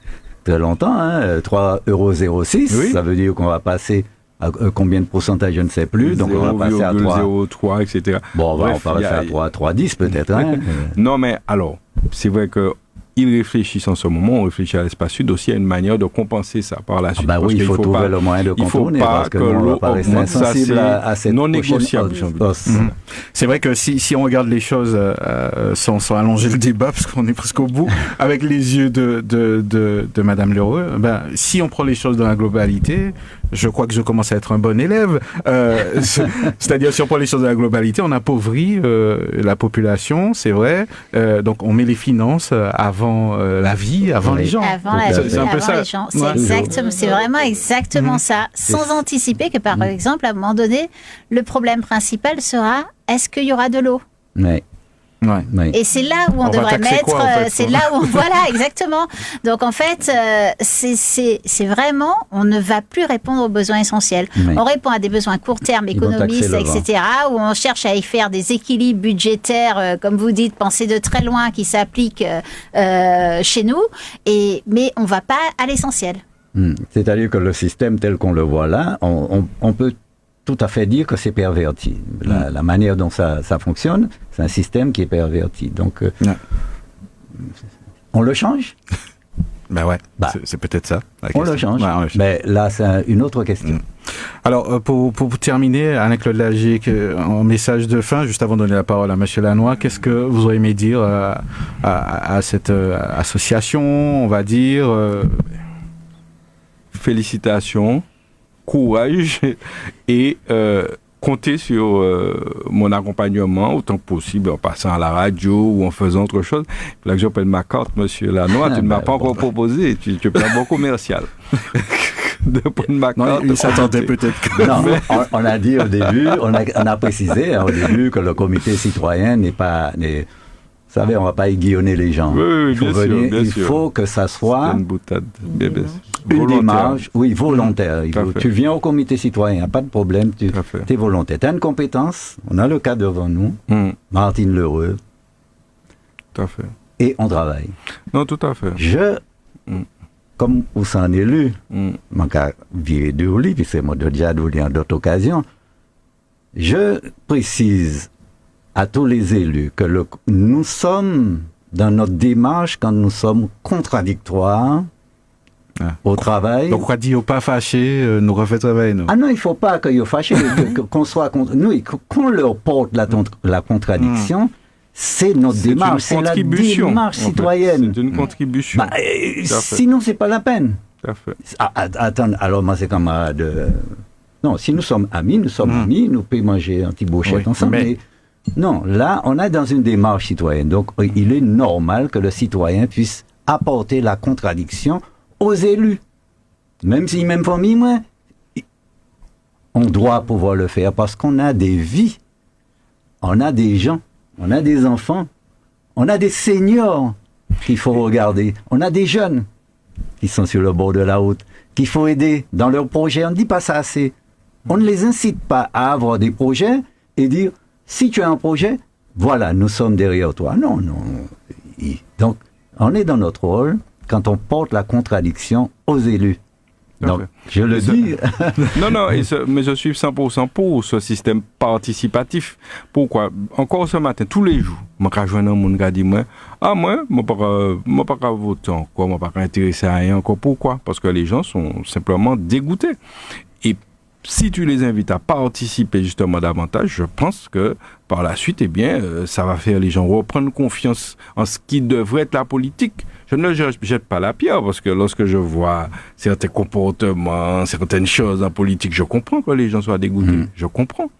S6: longtemps, 3,06 €. Ça veut dire qu'on va passer à combien de pourcentage, je ne sais plus. Donc, on va passer à
S7: 0,03, etc.
S6: Bon, on va passer à 3,10 peut-être.
S7: Non, mais alors, c'est vrai que ils réfléchissent en ce moment, on réfléchit à l'espace sud aussi à une manière de compenser ça par la suite.
S6: Oui, il faut trouver le moyen de contourner.
S7: Il ne faut pas que l'eau augmente, ça c'est non négociable.
S3: C'est vrai que si on regarde les choses sans allonger le débat, parce qu'on est presque au bout, avec les yeux de Madame L'Heureux, si on prend les choses dans la globalité, je crois que je commence à être un bon élève. C'est-à-dire, si on prend les choses dans la globalité, on appauvrit la population, c'est vrai. Donc, on met les finances avant la vie, avant les gens.
S4: Avant la vie, avant les gens. C'est vraiment exactement ça. Sans anticiper que, par exemple, à un moment donné, le problème principal sera, est-ce qu'il y aura de l'eau ?
S6: Oui.
S4: Et c'est là où on devrait mettre, c'est là où voilà, exactement. Donc en fait, c'est vraiment, on ne va plus répondre aux besoins essentiels. On répond à des besoins court terme, économistes, etc., où on cherche à y faire des équilibres budgétaires, comme vous dites, penser de très loin, qui s'appliquent chez nous, mais on ne va pas à l'essentiel.
S6: C'est-à-dire que le système tel qu'on le voit là, on peut tout à fait dire que c'est perverti. La manière dont ça fonctionne, c'est un système qui est perverti. Donc, on le change ?
S3: C'est peut-être ça.
S6: On le change. Mais là, c'est une autre question.
S3: Alors, pour terminer, Anne-Claude Lagier, en message de fin, juste avant de donner la parole à M. Lannoy, qu'est-ce que vous auriez aimé dire à cette association, on va dire
S7: Félicitations. Courage et compter sur mon accompagnement autant que possible en passant à la radio ou en faisant autre chose. Là que j'appelle ma carte, monsieur Lannoy, tu ne m'as pas encore proposé, tu es un bon commercial. De prendre ma carte.
S3: Il s'attendait peut-être que...
S6: Non, on a dit au début, on a précisé au début que le comité citoyen n'est pas... Vous savez, on ne va pas aiguillonner les gens.
S7: Oui,
S6: il faut que ça soit
S7: une boutade, bébé.
S6: Une démarche, volontaire. Tu viens au comité citoyen, il n'y a pas de problème, tu es volontaire. Tu as une compétence, on a le cas devant nous, Martine L'Heureux.
S7: Tout à fait.
S6: Et on travaille.
S7: Non, tout à fait.
S6: Comme vous s'en élu, mon cas vieux de lui, puis c'est moi déjà de lui en d'autres occasions, je précise à tous les élus que nous sommes dans notre démarche quand nous sommes contradictoires au travail.
S3: Donc on dit au pas fâché, nous refait travailler nous.
S6: Ah non, il ne faut pas qu'il y ait fâché, qu'on soit contre nous, qu'on leur porte la contradiction. C'est notre démarche, c'est la démarche citoyenne.
S7: C'est une contribution.
S6: Sinon, c'est pas la peine.
S7: Tout à fait.
S6: Attends, alors moi, c'est camarade. Non, si nous sommes amis, nous pouvons manger un petit bouchette ensemble. Mais non, là, on est dans une démarche citoyenne. Donc, il est normal que le citoyen puisse apporter la contradiction aux élus. Même si, même famille, moi, on doit pouvoir le faire parce qu'on a des vies, on a des gens, on a des enfants, on a des seniors qu'il faut regarder, on a des jeunes qui sont sur le bord de la route, qu'il faut aider dans leurs projets. On ne dit pas ça assez. On ne les incite pas à avoir des projets et dire, si tu as un projet, voilà, nous sommes derrière toi. Non. Donc, on est dans notre rôle quand on porte la contradiction aux élus. Donc, je le dis.
S7: Non, mais je suis 100% pour ce système participatif. Pourquoi? Encore ce matin, tous les jours, je rejoins un monde qui dit, moi, je ne peux pas voter encore, je ne peux pas intéresser à rien encore. Pourquoi? Parce que les gens sont simplement dégoûtés. Et si tu les invites à participer justement davantage, je pense que par la suite, ça va faire les gens reprendre confiance en ce qui devrait être la politique. Je ne jette pas la pierre parce que lorsque je vois certains comportements, certaines choses en politique, je comprends que les gens soient dégoûtés. Je comprends.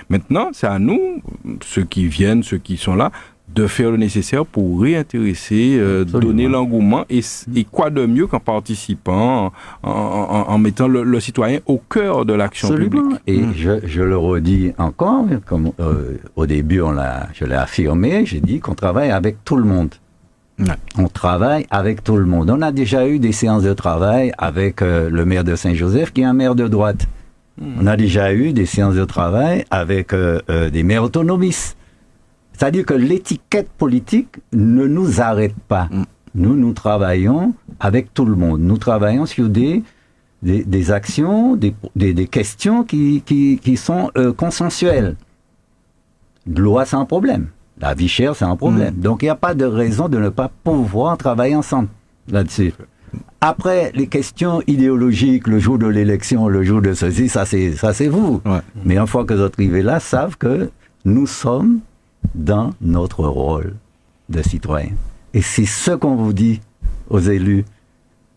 S7: Maintenant, c'est à nous, ceux qui viennent, ceux qui sont là, de faire le nécessaire pour réintéresser, donner l'engouement et quoi de mieux qu'en participant, en mettant le citoyen au cœur de l'action publique.
S6: Et je le redis encore, comme au début je l'ai affirmé, j'ai dit qu'on travaille avec tout le monde. Ouais. On travaille avec tout le monde. On a déjà eu des séances de travail avec le maire de Saint-Joseph qui est un maire de droite. On a déjà eu des séances de travail avec des maires autonomistes. C'est-à-dire que l'étiquette politique ne nous arrête pas. Nous travaillons avec tout le monde. Nous travaillons sur des actions, des questions qui sont consensuelles. Loi, c'est un problème. La vie chère, c'est un problème. Donc, il n'y a pas de raison de ne pas pouvoir travailler ensemble là-dessus. Après, les questions idéologiques, le jour de l'élection, le jour de ceci, ça c'est vous. Ouais. Mais une fois que vous arrivez là, savent que nous sommes dans notre rôle de citoyen. Et c'est ce qu'on vous dit aux élus.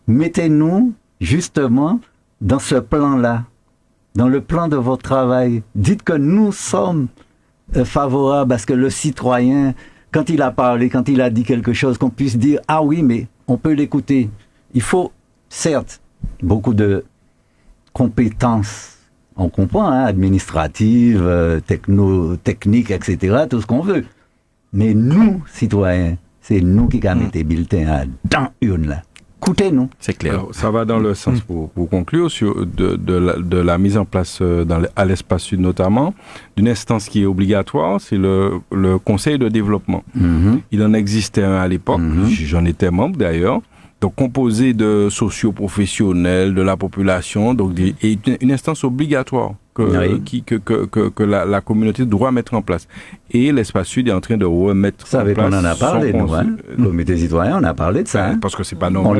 S6: Mettez-nous justement dans ce plan-là, dans le plan de votre travail. Dites que nous sommes favorables à ce que le citoyen, quand il a parlé, quand il a dit quelque chose, qu'on puisse dire « Ah oui, mais on peut l'écouter ». Il faut, certes, beaucoup de compétences, on comprend, administratives, techniques, etc., tout ce qu'on veut. Mais nous, citoyens, c'est nous qui avons des bulletins dans une là. Écoutez-nous.
S3: C'est clair.
S7: Alors, ça va dans le sens, pour conclure, de la mise en place à l'espace sud notamment, d'une instance qui est obligatoire, c'est le conseil de développement. Il en existait un à l'époque, j'en étais membre d'ailleurs, donc composé de socio-professionnels, de la population, donc et une instance obligatoire que la communauté doit mettre en place. Et l'espace sud est en train de remettre en place.
S6: On en a parlé, nous, le comité citoyen, on a parlé de ça.
S7: Parce que c'est pas normal.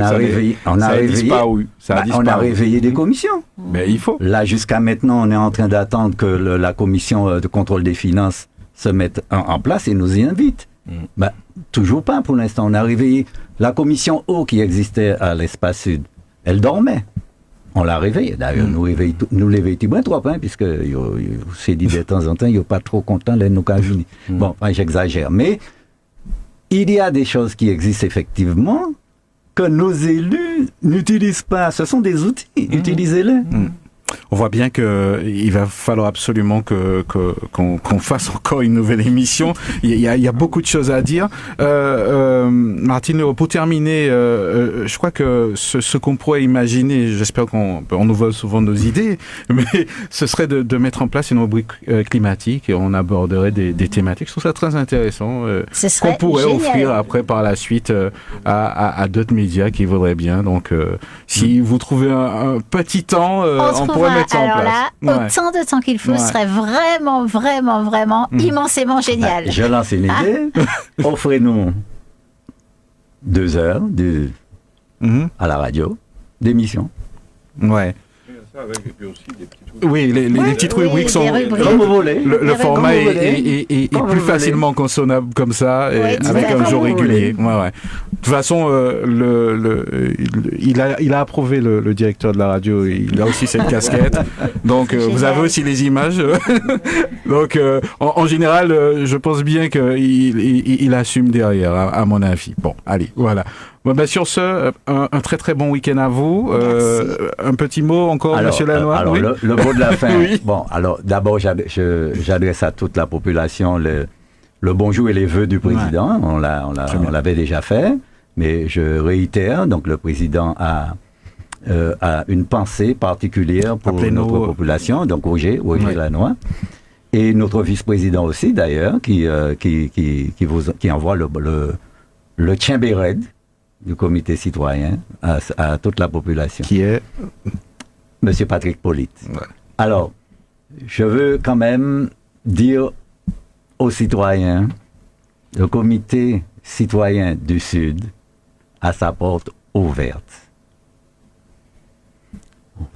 S6: On a réveillé des commissions.
S7: Mais il faut.
S6: Là, jusqu'à maintenant, on est en train d'attendre que la commission de contrôle des finances se mette en place et nous y invite. Toujours pas pour l'instant. On a réveillé la commission eau qui existait à l'espace sud. Elle dormait. On l'a réveillée. D'ailleurs, nous l'éveillons tout bien trop, puisque c'est dit de temps en temps, il n'est pas trop content de nous venir. Bon, j'exagère. Mais il y a des choses qui existent effectivement que nos élus n'utilisent pas. Ce sont des outils. Utilisez-les.
S3: On voit bien qu'il va falloir absolument qu'on fasse encore une nouvelle émission. Il y a beaucoup de choses à dire. Martine, pour terminer, je crois que ce qu'on pourrait imaginer, j'espère qu'on nous vole souvent nos idées, mais ce serait de mettre en place une rubrique climatique et on aborderait des thématiques. Je trouve ça très intéressant. Qu'on pourrait offrir après par la suite à d'autres médias qui voudraient bien. Donc, si vous trouvez un petit temps, on pourrait mettre ça en place.
S4: Alors là, autant de temps qu'il faut, ce serait vraiment, vraiment, vraiment immensément génial.
S6: Je lance une idée. Offrez-nous 2 heures à la radio d'émission.
S3: Ouais. Oui, les petites rubriques sont...
S6: Comme vous voulez.
S3: Le format est plus facilement consommable comme ça, avec un jour régulier. Ouais. De toute façon, il a approuvé le directeur de la radio, il a aussi cette casquette. Donc, vous avez aussi les images. Donc, en général, je pense bien qu'il assume derrière, à mon avis. Bon, allez, voilà. Bon, sur ce, un très très bon week-end à vous. Un petit mot encore, Monsieur Lanois.
S6: Alors,
S3: oui,
S6: le mot de la fin.
S3: Oui.
S6: Bon, alors d'abord, j'adresse à toute la population le bonjour et les vœux du président. On l'avait déjà fait, mais je réitère. Donc, le président a une pensée particulière pour notre population. Donc, Roger Lanois. Et notre vice-président aussi, d'ailleurs, qui envoie le Tchimbéred du comité citoyen à toute la population.
S3: Qui est
S6: Monsieur Patrick Polite. Ouais. Alors, je veux quand même dire aux citoyens, le comité citoyen du Sud a sa porte ouverte.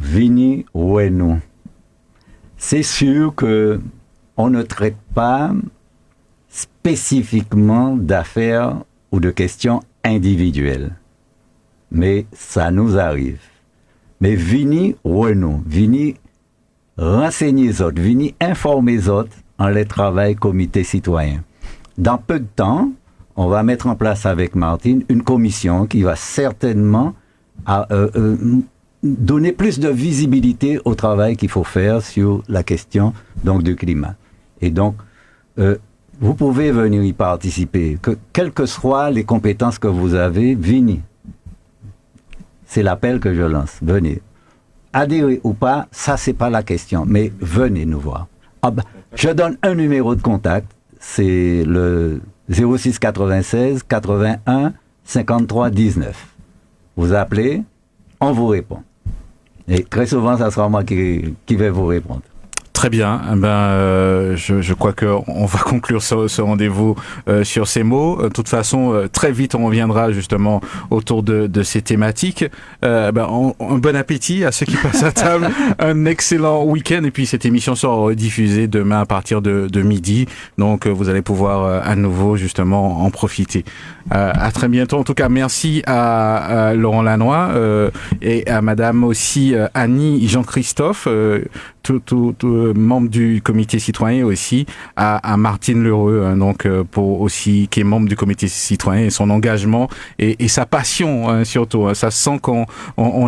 S6: Vini ouenou. C'est sûr que on ne traite pas spécifiquement d'affaires ou de questions individuelles. Mais ça nous arrive. Mais vini ouenou, vini renseigner les autres, vini informer les autres en les travail comité citoyen. dans peu de temps, on va mettre en place avec Martine une commission qui va certainement donner plus de visibilité au travail qu'il faut faire sur la question donc du climat. Et donc, vous pouvez venir y participer, quelles que soient les compétences que vous avez, venez. C'est l'appel que je lance, venez. Adhérer ou pas, ça c'est pas la question, mais venez nous voir. Je donne un numéro de contact, c'est le 06 96 81 53 19. Vous appelez, on vous répond. Et très souvent, ça sera moi qui vais vous répondre.
S3: Très bien. Je crois qu'on va conclure ce rendez-vous sur ces mots. De toute façon, très vite, on reviendra justement autour de ces thématiques. Un bon appétit à ceux qui passent à table. Un excellent week-end. Et puis, cette émission sera diffusée demain à partir de midi. Donc, vous allez pouvoir à nouveau justement en profiter. À très bientôt. En tout cas, merci à Laurent Lannoy et à Madame aussi Annie Jean-Christophe, tout membre du comité citoyen, aussi à Martine Lheureux, pour aussi qui est membre du comité citoyen, et son engagement et sa passion surtout. Ça sent qu'on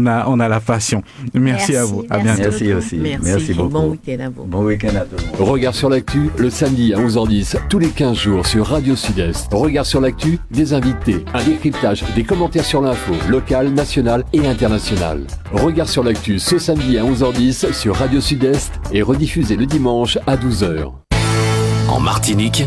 S3: a la passion. Merci à vous. À bientôt.
S6: Merci aussi. Merci beaucoup.
S5: Bon week-end à vous.
S6: Bon week-end à tous.
S2: Regard sur l'actu, le samedi à 11h10, tous les 15 jours sur Radio Sud-Est. Regard sur l'actu, des invités, un décryptage, des commentaires sur l'info, locale, nationale et internationale. Regard sur l'actu ce samedi à 11h10 sur Radio Sud-Est et rediffusé le dimanche à 12h.
S1: En Martinique,